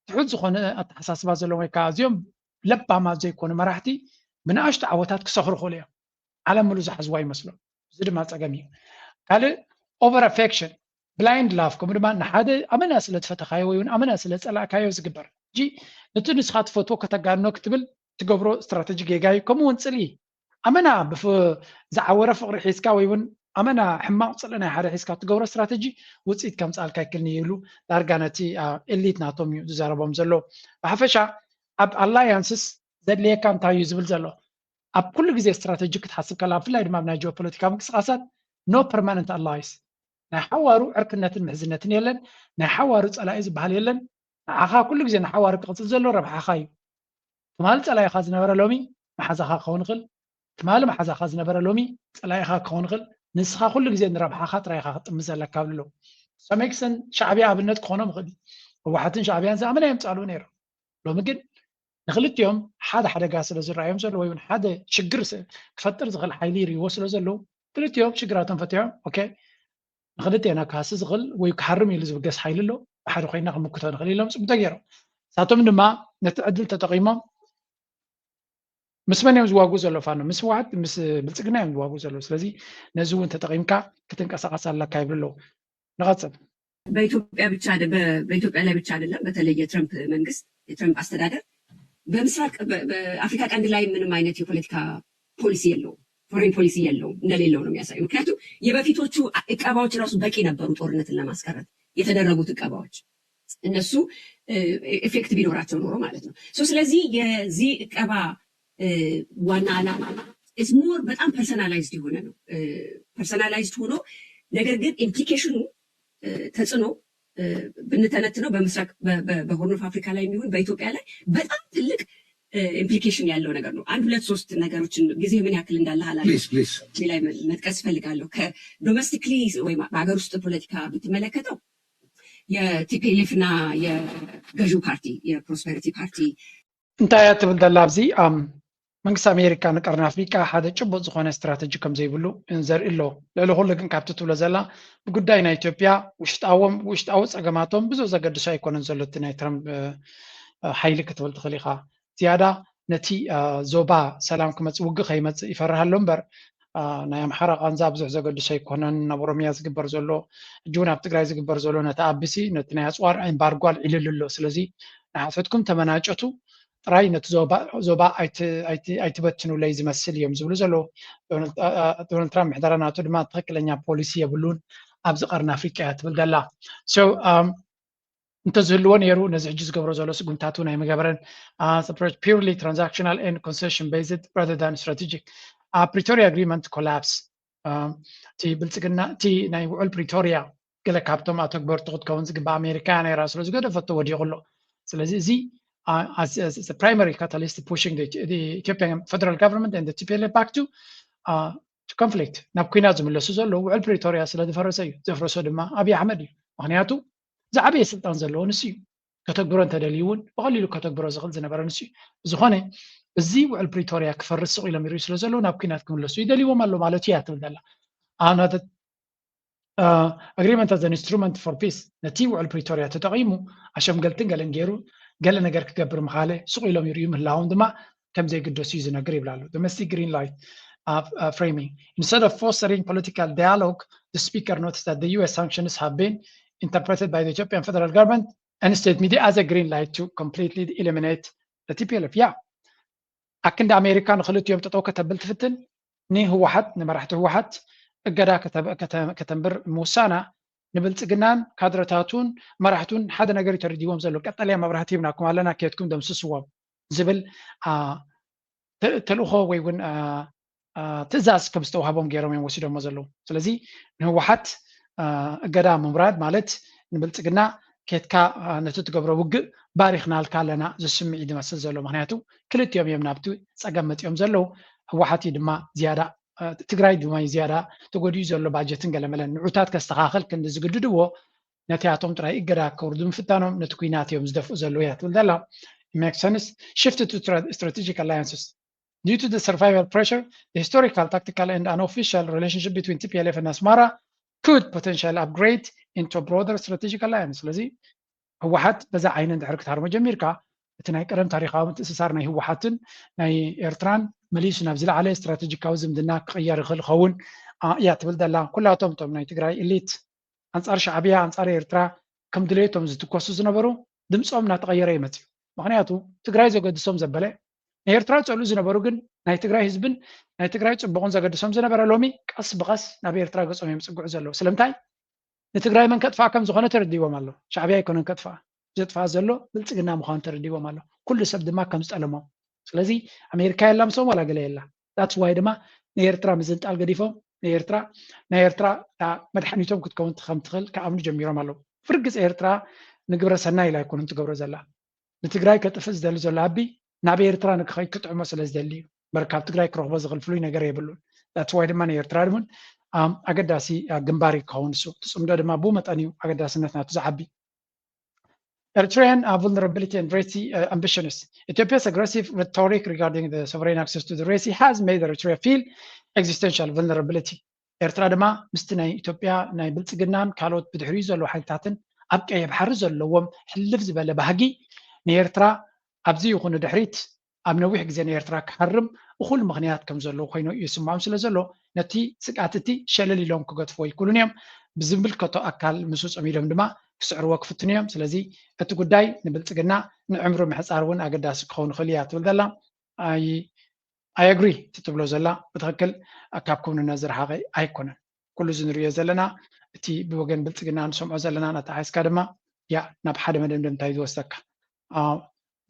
ትሑት ዝኾነ ኣተሓሳስባ ዘለዎ ወይ ከዓ እዚኦም ለባማ ዘይኮኑ መራሕቲ ብንኣሽቱ ዓወታት ክሰኽሩ ይኽእሉ እዮም ዓለም ሙሉ ዝሓዝዋ ይመስሎም እዚ ድማ ፀገም እዩ ካልእ ኦቨር ኣፌክሽን ብላይንድ ላቭ ከምኡ ድማ ንሓደ ኣመና ስለ ትፈተኻዮ ወይ እውን ኣመና ስለ ፀላእካዮ ዝግበር እጂ ነቲ ንስኻ ትፈትዎ ከተጋኖ ክትብል ትገብሮ ስትራቴጂ ጌጋዩ ከምኡ እውን ፅልኢ ኣመና ዝዓወረ ፍቅሪ ሒዝካ ወይ እውን ኣመና ሕማቅ ፅልኢ ናይ ሓደ ሒዝካ ትገብሮ ስትራቴጂ ውፅኢት ከምፃልካ ይክእልኒ ይብሉ ዳርጋ ነቲ ኤሊት ናቶም እዩ ዝዛረቦም ዘሎ ብሓፈሻ ኣብ ኣላያንስስ ዘድልየካ እንታይ እዩ ዝብል ዘሎ ኣብ ኩሉ ግዜ ስትራቴጂ ክትሓስብ ከላ ብፍላይ ድማ ናይ ጂኦፖለቲካዊ ምንቅስቃሳት ኖ ፐርማነንት ኣላይስ ናይ ሓዋሩ ዕርክነትን ምሕዝነትን የለን ናይ ሓዋሩ ፀላኢ ዝበሃል የለን ንዓኻ ኩሉ ግዜ ንሓዋሩ ክቅፅል ዘሎ ረብሓኻ እዩ ትማሊ ፀላኢኻ ዝነበረ ሎሚ መሓዛኻ ክኸውን ይኽእል ትማሊ መሓዛኻ ዝነበረ ሎሚ ፀላኢኻ ክኸውን ይኽእል ንስኻ ኩሉ ግዜ ንረብሓኻ ጥራይኻ ክጥምዝ ዘለካ ብሎ ሰሜክሰን ሻዕብያ ኣብነት ክኾኖም ይኽእል ህወሓትን ሻዕብያን ዝኣመና እዮም ፃልኡ ነይሮም ሎሚ ግን ንኽልቲኦም ሓደ ሓደጋ ስለ ዝረኣዮም ዘሎ ወይ ሓደ ችግር ክፈጥር ዝኽእል ሓይሊ ይሪእዎ ስለ ዘለዉ ክልቲኦም ሽግራቶም ፈቲሖም ኦኬ ንኽልቴና ካስ ዝኽእል ወይ ክሓርም ኢሉ ዝብገስ ሓይሊ ኣሎ ብሓደ ኮይና ክምክቶ ንኽእል ኢሎም ፅምቶ ገይሮም ሳቶም ድማ ነቲ ዕድል ተጠቒሞም ምስ መን እዮም ዝዋግኡ ዘሎ ፋኖ ምስ ህወሓት ምስ ብልፅግና እዮም ዝዋግኡ ዘሎ ስለዚ ነዚ እውን ተጠቒምካ ክትንቀሳቀስ ኣለካ ይብሉ ንቐፅል በኢትዮጵያ ላይ ብቻ አይደለም በተለይ የትረምፕ መንግስት የትረምፕ አስተዳደር በምስራቅ በአፍሪካ ቀንድ ላይ ምንም አይነት የፖለቲካ ፖሊሲ የለውም ፎሬን ፖሊሲ የለውም እንደሌለው ነው የሚያሳየው ምክንያቱም የበፊቶቹ እቀባዎች ራሱ በቂ ነበሩ ጦርነትን ለማስቀረት የተደረጉት እቀባዎች እነሱ ኢፌክት ቢኖራቸው ኖሮ ማለት ነው ስለዚህ የዚህ እቀባ ዋና ዓላማ is more በጣም ፐርሰናላይዝድ የሆነ ነው ፐርሰናላይዝድ ሆኖ ነገር ግን ኢምፕሊኬሽኑ ተጽዕኖ ብንተነትነው በምስራቅ በሆርን ኦፍ አፍሪካ ላይ የሚሆን በኢትዮጵያ ላይ በጣም ትልቅ ኢምፕሊኬሽን ያለው ነገር ነው አንድ ሁለት ሶስት ነገሮችን ጊዜ ምን ያክል እንዳለ ላይ መጥቀስ ፈልጋለሁ ከዶሜስቲክሊ ወይ በሀገር ውስጥ ፖለቲካ ብትመለከተው የቲፒኤልኤፍ እና የገዢው ፓርቲ የፕሮስፐሪቲ ፓርቲ እንታይ ትብል ዘላ ኣብዚ መንግስቲ ኣሜሪካ ንቀርኒ ኣፍሪቃ ሓደ ጭቡጥ ዝኾነ ስትራቴጂ ከም ዘይብሉ ዘርኢ ኣሎ ልዕሊ ኩሉ ግን ካብቲ ትብሎ ዘላ ብጉዳይ ናይ ኢትዮጵያ ውሽጣዊ ፀገማቶም ብዙሕ ዘገድሶ ኣይኮነን ዘሎ እቲ ናይ ትረምፕ ሓይሊ ክትብል ትኽእል ኢኻ ዝያዳ ነቲ ዞባ ሰላም ክመፅእ ውግእ ከይመፅእ ይፈርህ ኣሎ እምበር ናይ ኣምሓራ ቃንዛ ብዙሕ ዘገድሶ ኣይኮነን ናብ ኦሮምያ ዝግበር ዘሎ ሕጂ እውን ኣብ ትግራይ ዝግበር ዘሎ ነቲ ኣቢሲ ነቲ ናይ ኣፅዋር ኤምባርጎ ኣልዒልሉ ኣሎ ስለዚ ንሓፈትኩም ተመናጨቱ ጥራይ ነቲ ዞባ ኣይትበትኑለይ ዝመስል እዮም ዝብሉ ዘሎ ዶናልድ ትራምፕ ምሕደራ ናቱ ድማ ትክክለኛ ፖሊሲ የብሉን ኣብዚ ቀርኒ ኣፍሪቃ እያ ትብል ዘላ እንተዝህልዎ ነይሩ ነዚ ሕጂ ዝገብሮ ዘሎ ስጉምታቱ ናይ ምገበረን purely transactional and concession based rather than strategic ፕሪቶሪያ agreement collapse እቲ ብልፅግና እቲ ናይ ውዕል ፕሪቶሪያ ገለ ካብቶም ኣተግበርቱ ክትከውን ዝግባእ ኣሜሪካ ናይ ራ ስለ ዝገደፈቶ ወዲቑ ኣሎ ስለዚ እዚ as a primary catalyst pushing the Ethiopian federal government and the TPLF back to conflict ናብ ኩናት ዝምለሱ ዘሎ ውዕል ፕሪቶሪያ ስለ ዝፈረሰ እዩ ዘፍረሶ ድማ ኣብይ ኣሕመድ እዩ ምክንያቱ ዝዓበየ ስልጣን ዘለዎ ንስ እዩ ከተግብሮ እንተደልዩ እውን ብቐሊሉ ከተግብሮ ዝኽእል ዝነበረ ንስ እዩ ዝኾነ እዚ ውዕል ፕሪቶሪያ ክፈርስ ኢሎም ይርዩ ስለ ዘለዎ ናብ ኩናት ክምለሱ ይደልይዎም ኣሎ ማለት እያ ትብል ዘላ agreement as an instrument for peace ነቲ ውዕል ፕሪቶሪያ ተጠቒሙ ኣሸምገልትን ገለን ገይሩ ገለ ነገር ክገብር ምኻለ ሱቕ ኢሎም ይርዩ ምህላዎም ድማ ከም ዘይግደሱ እዩ ዝነግር ይብላ ኣሎ domestic green light framing instead of fostering political dialogue the speaker noticed that the US sanctions have been interpreted by the Ethiopian federal government and state media as a green light to completely eliminate the TPLF ኣክንዲ ኣሜሪካ ንክልቲኦም ጠጠው ከተብል ትፍትን ንህወሓት ንመራሕቲ ህወሓት እገዳ ከተንብር ምውሳና ንብልፅግናን ካድረታቱን መራሕቱን ሓደ ነገር ተረዲዎም ዘሎ ቀጠልያ መብራህቲ ይብናኩም ኣለና ከየትኩም ደምስስዎም ዝብል ተልእኾ ወይ እውን ትእዛዝ ከም ዝተዋሃቦም ገይሮም እዮም ወሲዶሞ ዘለዉ ስለዚ ንህወሓት እገዳ ምምራድ ማለት ንብልፅግና ከየትካ ነቲ ትገብሮ ውግእ ባሪኽናልካ ኣለና ዝስምዕ ዝመስል ዘሎ ምክንያቱ ክልቲኦም እዮም ናብቲ ፀገም መፂኦም ዘለዉ ህወሓት ድማ ዝያዳ ትግራይ ድማ ዝያዳ ተጎዲኡ ዘሎ ባጀትን ገለመለን ንዑታት ከስተኻኽል ክንዲ ዝግድድዎ ነቲያቶም ጥራይ እገዳ ከውርዱ ምፍታኖም ነቲ ኩናት እዮም ዝደፍኡ ዘለዉ እያ ትብል ዘላ makes sense shifted to strategic alliances due to the survival pressure the historical tactical and unofficial relationship between TPLF and Asmara could potentially upgrade into a broader strategic alliance ስለዚ ህወሓት በዛ ዓይነ እንድሕር ክትሃርሞ ጀሚርካ እቲ ናይ ቀደም ታሪካዊ ምትእስሳር ናይ ህወሓትን ናይ ኤርትራን መሊሱ ናብ ዝለዓለ ስትራቴጂካዊ ዝምድና ክቕየር ይኽእል ይኸውን እያ ትብል ዘላ ኩላቶም እቶም ናይ ትግራይ ኤሊት ኣንጻር ሻዕብያ ኣንጻር ኤርትራ ከም ድሌቶም ዝትኮሱ ዝነበሩ ድምፆም እናተቐየረ ይመፅእ ምክንያቱ ትግራይ ዘገድሶም ዘበለ ናይ ኤርትራ ፀልኡ ዝነበሩ ግን ናይ ትግራይ ህዝብን ናይ ትግራይ ፅቡቕን ዘገድሶም ዝነበረ ሎሚ ቀስ ብቐስ ናብ ኤርትራ ገፆም እዮም ፅጉዑ ዘለዉ ስለምንታይ ንትግራይ መን ከጥፋእ ከም ዝኾነ ተረዲቦም ኣሎ ሻዕብያ ኣይኮነን ከጥፋእ ዘጥፋእ ዘሎ ብልፅግና ምዃኑ ተረዲቦም ኣሎ ኩሉ ሰብ ድማ ከም ዝጠለሞም ስለዚ ኣሜሪካ የላምሶም ዋላ ገለ የላ ዳትስ ዋይ ድማ ንኤርትራ ምዝንጣል ገዲፎም ናይ ኤርትራ መድሓኒቶም ክትከውን ከም ትኽእል ከኣምኑ ጀሚሮም ኣለዉ ፍርግፅ ኤርትራ ንግብረ ሰናይ ኢላ ኣይኮኑን ትገብሮ ዘላ ንትግራይ ከጥፍእ ዝደሊ ዘሎ ኣቢ ናብ ኤርትራ ንክኸይድ ክጥዕሞ ስለ ዝደሊ እምበር ካብ ትግራይ ክረኽቦ ዝኽእል ፍሉይ ነገር የብሉን ዳትስ ዋይ ድማ ንኤርትራ ድውን ኣገዳሲ ግንባር ክኸውን እሱ ትፅምዶ ድማ ብኡ መጠን እዩ ኣገዳስነት ናቱ ዝዓቢ Eritrean vulnerability and Red Sea ambitions. Ethiopia's aggressive rhetoric regarding the sovereign access to the Red Sea has made Eritrea feel existential vulnerability. ኤርትራ ድማ ምስቲ ናይ ኢትዮጵያ ናይ ብልጽግናን ካልኦት ብድሕሪኡ ዘሎ ሓይልታትን ኣብ ቀይሕ ባሕሪ ዘለዎም ሕልፍ ዝበለ ባህጊ ንኤርትራ ኣብዚ ይኹን ድሕሪት ኣብ ነዊሕ ግዜ ንኤርትራ ክሓርም እኹል ምኽንያት ከም ዘለዎ ኮይኑ ይስምዖም ስለ ዘሎ ነቲ ስቃት እቲ ሸለል ኢሎም ክገጥፎ ይክእሉን እዮም ብዝምልከቶ ኣካል ምስ ፀሚዶም ድማ ክስዕርዎ ክፍትኑ እዮም ስለዚ እቲ ጉዳይ ንብልጽግና ንዕምሩ ምሕፃር እውን ኣገዳሲ ክኸውን ይኽእል እያ ትብል ዘላ I agree ትብሎ ዘላ ብትክክል ካብ ኮምንነት ዝረሓቐ ኣይኮነን ኩሉ ዝንሪኦ ዘለና እቲ ብወገን ብልጽግና ንሰምዖ ዘለና ናተሓይስካ ድማ ያ ናብ ሓደ መደምደምታ ዝወሰካ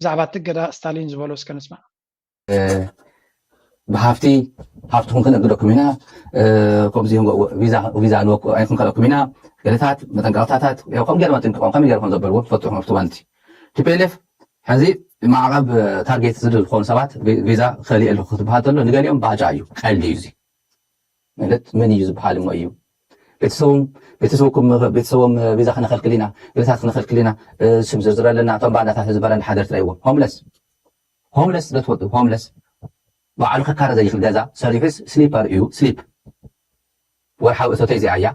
ብዛዕባ ትገዳ ስታሊን ዝበሎ እስከ ንስማዕ ብሃፍቲ ሃፍትኩም ክነግደኩም ኢና ከምዚ ቪዛ ንወቅኡ ዓይንኩም ከለኩም ኢና ገለታት መጠንቀቕታታት ከም ገለ መጠንቀቕም ከመይ ገይርኩም ዘበልዎ ትፈትሑም ኣብቲ ባንቲ ቲፒኤልኤፍ ሕዚ ማዕቐብ ታርጌት ዝኮኑ ሰባት ቪዛ ከሊእ ኣለኩ ክትበሃል ተሎ ንገሊኦም ባጃ እዩ ቀልዲ እዩ እዚ ማለት መን እዩ ዝበሃል እሞ እዩ ቤተሰቦም ቪዛ ክነኸልክል ኢና ገለታት ክነኸልክል ኢና ስም ዝርዝር ኣለና እቶም ባንዳታት ዝበለ ሓደር ትረእይዎም ሆምለስ ደትወጡ ሆምለስ ባዕሉ ክካረ ዘይኽእል ገዛ ሰሪሑስ ስሊፐር እዩ ስሊፕ ወርሓዊ እቶተይ እዚኣ እያ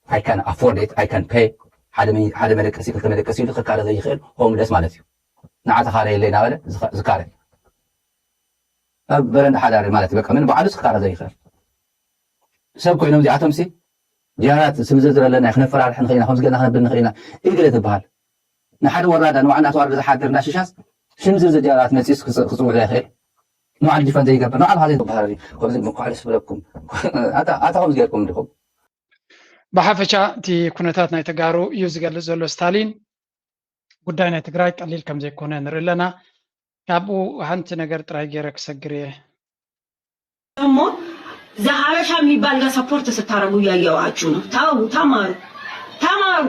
I can afford it I can pay ሓደ መደቀሲ ክልተ መደቀሲ ኢሉ ክካረ ዘይኽእል ሆምለስ ማለት እዩ ንዓተ ካረ የለ ናበለ ዝካረ ኣብ በረንዳ ሓዳሪ ማለት በቃ ምን ባዕሉ ዝካረ ዘይኽእል ሰብ ኮይኖም እዚኣቶም ሲ ጅያራት ስም ዝርዝር ኣለና ክነፈራርሕ ንኽእልና ከምዚ ገና ክነብል ንኽእልና ኢግለ ትበሃል ንሓደ ወራዳ ንባዕልና ተዋርዶ ዝሓድር እንዳሽሻስ ስም ዝርዝር ጅያራት መፂስ ክፅውዕ ዘይኽእል ንባዕሉ ዲፈን ዘይገብር ንባዕሉ ካዘይ ትበሃል ከምዚ ምኳዕልስ ብለኩም ኣታ ከምዚ ጌርኩም ዲኹም ብሓፈሻ እቲ ኩነታት ናይ ተጋሩ እዩ ዝገልጽ ዘሎ ስታሊን ጉዳይ ናይ ትግራይ ቀሊል ከም ዘይኮነ ንርኢ ኣለና ካብኡ ሓንቲ ነገር ጥራይ ገይረ ክሰግር እየ ደግሞ ዘሓበሻ የሚባል ጋር ሰፖርት ስታረጉ እያየዋችሁ ነው ተማሩ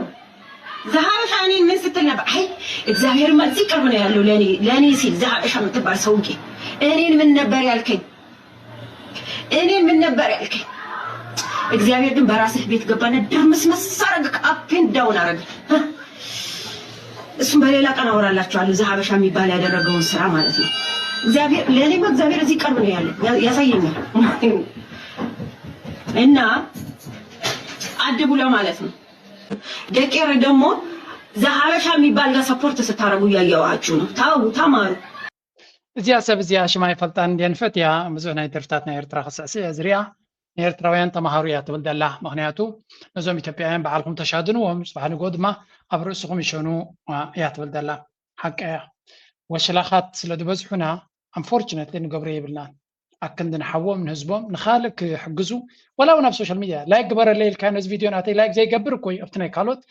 ዘሓበሻ እኔን ምን ስትል ነበር አይ እግዚአብሔር መልስ ይቀርብ ነው ያለው ለእኔ ሲል ዘሓበሻ የምትባል ሰውዬ እኔን ምን ነበር ያልከኝ እግዚአብሔር ግን በራስህ ቤት ገባና ድርምስመስ አረግክ አፕን ዳውን አረግ እሱም በሌላ ቀን አወራላችኋለሁ ዘሓበሻ የሚባል ያደረገውን ስራ ማለት ነው ለእኔማ እግዚአብሔር እዚህ ቀርብ ነው ያለው ያሳየኛል እና አድቡ ለማለት ነው ደቄረ ደግሞ ዘሓበሻ የሚባል ጋር ሰፖርት ስታረጉ እያየዋችሁ ነው ተማሩ እዚያ ሰብ እዚያ ሽማይ ፈልጣን እንዲንፈት ያ ብዙሕ ናይ ደርፍታት ናይ ኤርትራ ክስዕስዕ ዝርያ ኤርትራውያን ተማሃሩ እያ ትብል ዘላ ምክንያቱ ነዞም ኢትዮጵያውያን በዓልኩም ተሻድንዎም ፅባሕ ንጎ ድማ ኣብ ርእስኹም ይሸኑ እያ ትብል ዘላ ሓቂ እያ ወሸላኻት ስለ ዝበዝሑና አንፎርቹኔትሊ ንገብሮ የብልናን ኣክንዲ ንሓዎም ንህዝቦም ንኻልእ ክሕግዙ ወላ እውን ኣብ ሶሻል ሚድያ ላይክ ግበረለ ኢልካ ነዚ ቪድዮ ናተይ ላይክ ዘይገብር እኮ እዩ ኣብቲ ናይ ካልኦት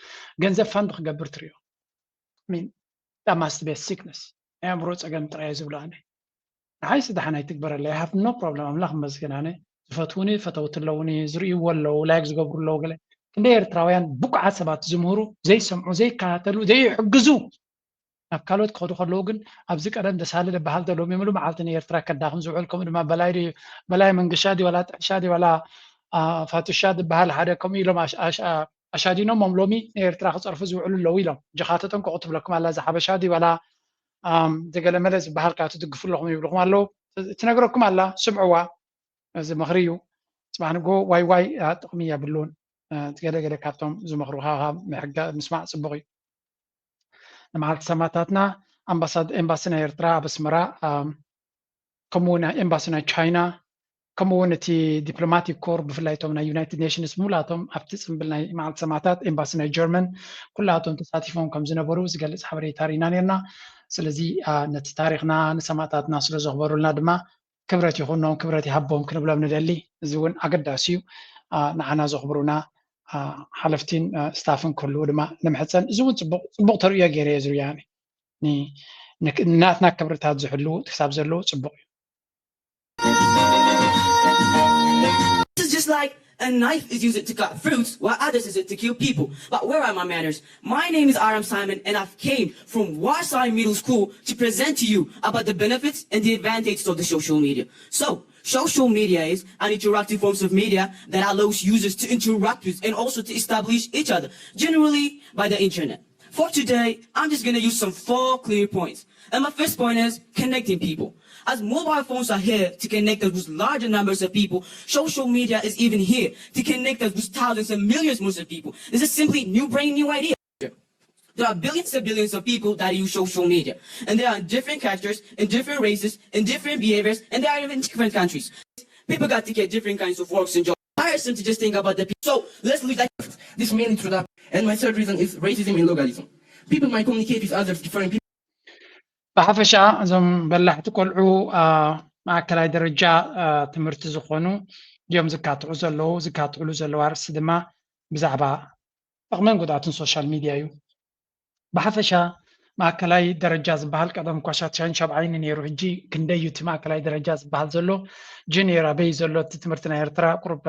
ገንዘብ ፋንድ ክገብር ትሪኦ that must be a sickness ናይ ኣእምሮ ፀገም ጥራይ ዝብሎ ኣነ ንሓይሲ ዳሓናይ ትግበረለ I have no problem ኣምላኽ መስገን ኣነ ዝፈትውኒ ፈተውት ኣለውኒ ዝርእይዎ ኣለዉ ላይክ ዝገብሩ ኣለዉ ገለ ክንደይ ኤርትራውያን ቡቁዓት ሰባት ዝምህሩ ዘይሰምዑ ዘይከታተሉ ዘይሕግዙ ናብ ካልኦት ክኸዱ ከለዉ ግን ኣብዚ ቀደም ደሳሊ ዝበሃል ዘለዎም ይምሉ መዓልቲ ንኤርትራ ከዳኽም ዝውዕል ከምኡ ድማ በላይ መንገሻ ዲ ዋላ ጥዕሻ ዲ ዋላ ፋቱሻ ዝበሃል ሓደ ከምኡ ኢሎም ኣሻዲኖሞም ሎሚ ንኤርትራ ክፀርፉ ዝውዕሉ ኣለዉ ኢሎም ጅኻ ተጠንቀቑ ትብለኩም ኣላ ዝሓበሻ ዲ ዋላ ዘገለመለ ዝበሃል ካ ትድግፉ ኣለኹም ይብልኩም ኣለዉ ትነግረኩም ኣላ ስምዕዋ እዚ መኽሪ እዩ ፅባሕ ንጎ ዋይ ጥቕሚ የብሉን ገለገለ ካብቶም ዝመኽሩካ ምስማዕ ፅቡቕ እዩ ንመዓልቲ ሰማዕታትና ኤምባሲ ናይ ኤርትራ ኣብ ኣስመራ ከምኡውን ኤምባሲ ናይ ቻይና ከምኡውን እቲ ዲፕሎማቲክ ኮር ብፍላይ እቶም ናይ ዩናይትድ ኔሽንስ ሙላቶም ኣብቲ ፅምብል ናይ መዓልቲ ሰማዕታት ኤምባሲ ናይ ጀርመን ኩላቶም ተሳቲፎም ከም ዝነበሩ ዝገልፅ ሓበሬታ ሪኢና ነርና ስለዚ ነቲ ታሪክና ንሰማዕታትና ስለ ዘኽበሩልና ድማ ክብረት ይኹኖም ክብረት ይሃቦም ክንብሎም ንደሊ እዚ እውን ኣገዳሲ እዩ ንዓና ዘኽብሩና ሓለፍቲን ስታፍን ክህልው ድማ ንምሕፀን እዚ እውን ፅቡቕ ተርእዮ ገይረ እየ ዝርያኒ ናትና ክብርታት ዝሕልው ክሳብ ዘለዉ ፅቡቕ እዩ This is just like a knife is used to cut fruits, while others use it to kill people. But where are my manners? My name is Aram Simon, and I've came from Warsaw Middle School to present to you about the benefits and the advantages of the social media. So, social media is an interactive form of media that allows users to interact with and also to establish each other, generally by the internet. For today, I'm just going to use some 4 clear points. And my first point is connecting people. As mobile phones are here to connect us with larger numbers of people, social media is even here to connect us with thousands and millions more of people. This is simply new brain, new idea. There are billions and billions of people that use social media. And they are in different characters, in different races, in different behaviors, and they are even in different countries. People got to get different kinds of works and jobs. Tiresome to just think about the people. So let's leave that. This mainly through that. And my third reason is racism and localism. People might communicate with others different people. ብሓፈሻ እዞም በላሕቲ ቆልዑ ማእከላይ ደረጃ ትምህርቲ ዝኾኑ እዮም ዝካትዕሉ ዘለዉ ኣርእስቲ ድማ ብዛዕባ ጥቕምን ጉድኣትን ሶሻል ሚድያ እዩ ብሓፈሻ ማእከላይ ደረጃ ዝበሃል ቀደም እኳ 1970 ነይሩ ሕጂ ክንደይ እዩ እቲ ማእከላይ ደረጃ ዝበሃል ዘሎ ጁኒየር ኣበይ ዘሎ እቲ ትምህርቲ ናይ ኤርትራ ቁርብ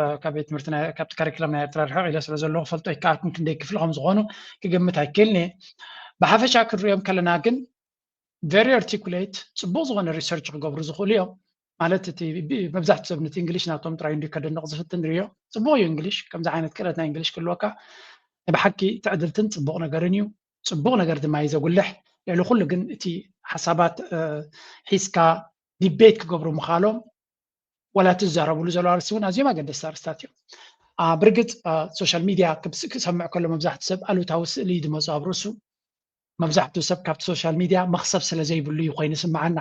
ካብቲ ካሪኩለም ናይ ኤርትራ ርሕቕ ኢለ ስለ ዘለዎ ክፈልጦ ይከኣልኩም ክንደይ ክፍሊ ከም ዝኾኑ ክግምት ኣይክእልኒ ብሓፈሻ ክንሪኦም ከለና ግን very articulate ጽቡቕ ዝኾነ ሪሰርች ክገብሩ ዝኽእሉ እዮም ማለት እቲ መብዛሕትኡ ሰብ ነቲ እንግሊሽ ናቶም ጥራይ እንዲ ከደንቕ ዝፍትን ንሪኦ ጽቡቕ እዩ እንግሊሽ ከምዚ ዓይነት ክእለት ናይ እንግሊሽ ክህልወካ ብሓቂ ትዕድልትን ጽቡቕ ነገርን እዩ ጽቡቕ ነገር ድማ እዩ ዘጉልሕ ልዕሊ ኩሉ ግን እቲ ሓሳባት ሒዝካ ዲቤት ክገብሩ ምኻሎም ወላ ትዛረብሉ ዘሎ ኣርእስቲ እውን ኣዝዮም ኣገደስቲ ኣርእስታት እዮም ብርግፅ ሶሻል ሚድያ ክሰምዕ ከሎ መብዛሕትኡ ሰብ ኣሉታዊ ስእሊ ድመፁ ኣብ ርእሱ መብዛሕትኡ ሰብ ካብቲ ሶሻል ሚድያ መኽሰብ ስለ ዘይብሉ እዩ ኮይኑ ይስምዓኒ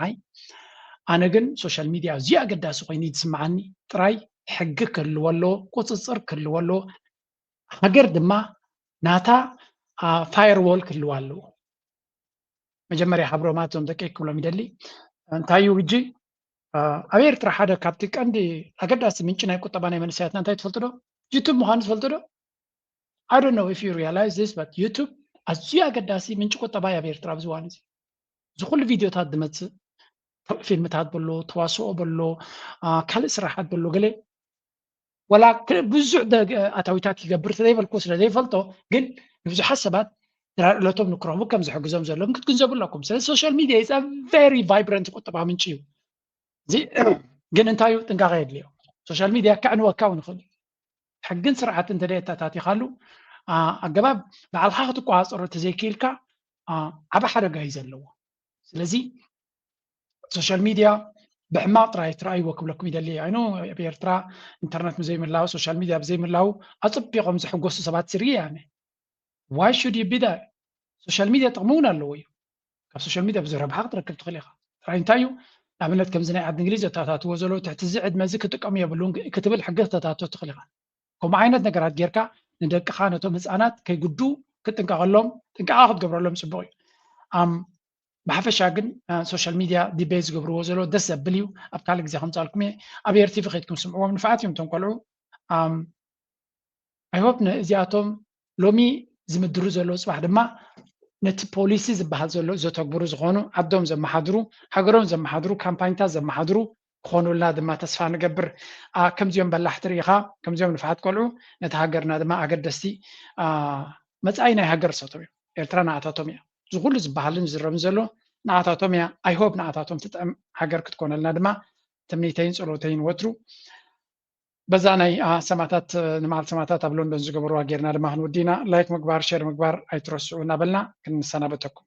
ኣነ ግን ሶሻል ሚድያ ኣዝዩ ኣገዳሲ ኮይኑ ይስምዓኒ ጥራይ ሕጊ ክህልዎ ኣለዎ ቁፅፅር ክህልዎ ኣለዎ ሃገር ድማ ናታ ፋየርዎል ክህልዎ ኣለዎ መጀመርያ ሓብሮማ እዞም ደቂ ክብሎም ይደሊ እንታይ እዩ ሕጂ ኣብ ኤርትራ ሓደ ካብቲ ቀንዲ ኣገዳሲ ምንጭ ናይ ቁጠባ ናይ መንእሰያትና እንታይ ትፈልጡ ዶ ዩቱብ ምዃኑ ትፈልጡ ዶ I don't know if you realize this but YouTube ኣዝዩ ኣገዳሲ ምንጭ ቁጠባ ኣብ ኤርትራ ብዝዋን እዚ ዝኩሉ ቪድዮታት ድመፅእ ፊልምታት በሎ ተዋስኦ በሎ ካልእ ስራሓት በሎ ገለ ወላ ብዙሕ ኣታዊታት ይገብር ዘይፈልኮ ስለ ዘይፈልጦ ግን ብዙሓት ሰባት ዕለቶም ንክረኽቡ ከም ዝሕግዞም ዘሎም ክትግንዘቡ ኣለኩም ስለ ሶሻል ሚድያ is a very vibrant ቁጠባ ምንጭ እዩ እዚ ግን እንታይ እዩ ጥንቃቐ የድልዮ ሶሻል ሚድያ ከዕንወካ እውን ይኽእል ሕግን ስርዓትን ተደየታታት ይኻሉ ኣገባብ ባዕልኻ ክትቆፃፀሮ ተዘይክኢልካ ዓብ ሓደጋ እዩ ዘለዎ ስለዚ ሶሻል ሚድያ ብሕማቕ ጥራይ ትረኣይዎ ክብለኩም ይደሊ ኣይኖ ኣብ ኤርትራ ኢንተርነት ብዘይምላው ሶሻል ሚድያ ብዘይምላው ኣፅቢቖም ዝሕጎሱ ሰባት ስርኢ ኣነ why should you be that ሶሻል ሚድያ ጥቕሚ እውን ኣለዎ እዩ ካብ ሶሻል ሚድያ ብዙሕ ረብሓ ክትረክብ ትኽእል ኢኻ ጥራይ እንታይ እዩ ንኣብነት ከምዚ ናይ ዓዲ እንግሊዝ እታታትዎ ዘሎ ትሕቲ እዚ ዕድመ እዚ ክጥቀሙ የብሉን ክትብል ሕጊ ክተታቶ ትኽእል ኢኻ ከምኡ ዓይነት ነገራት ጌርካ ንደቅኻ ነቶም ህፃናት ከይጉዱ ክትጥንቀቐሎም ጥንቃቐ ክትገብረሎም ፅቡቕ እዩ ብሓፈሻ ግን ሶሻል ሚድያ ዲቤት ዝገብርዎ ዘሎ ደስ ዘብል እዩ ኣብ ካልእ ግዜ ከምፃልኩም እየ ኣብ ኤርቲቪ ከይድኩም ስምዕዎም ንፍዓት እዮም እቶም ቆልዑ ኣይሆፕ እዚኣቶም ሎሚ ዝምድሩ ዘለዎ ፅባሕ ድማ ነቲ ፖሊሲ ዝበሃል ዘሎ ዘተግብሩ ዝኾኑ ዓዶም ዘመሓድሩ ሃገሮም ዘመሓድሩ ካምፓኒታት ዘመሓድሩ ክኾኑልና ድማ ተስፋ ንገብር ከምዚኦም በላሕቲ ርኢኻ ከምዚኦም ንፍዓት ቆልዑ ነቲ ሃገርና ድማ ኣገደስቲ መፃኢ ናይ ሃገር ሰቶም እዮም ኤርትራ ንኣታቶም እያ ዝኩሉ ዝበሃልን ዝረብን ዘሎ ንኣታቶም እያ ኣይሆፕ ንኣታቶም ትጥዕም ሃገር ክትኮነልና ድማ ትምኒተይን ፀሎተይን ወትሩ በዛ ናይ ሰማታት ንመዓልቲ ሰማታት ኣብ ሎንዶን ዝገበርዋ ጌርና ድማ ክንውዲና ላይክ ምግባር ሼር ምግባር ኣይትረስዑ እናበልና ክንሰናበተኩም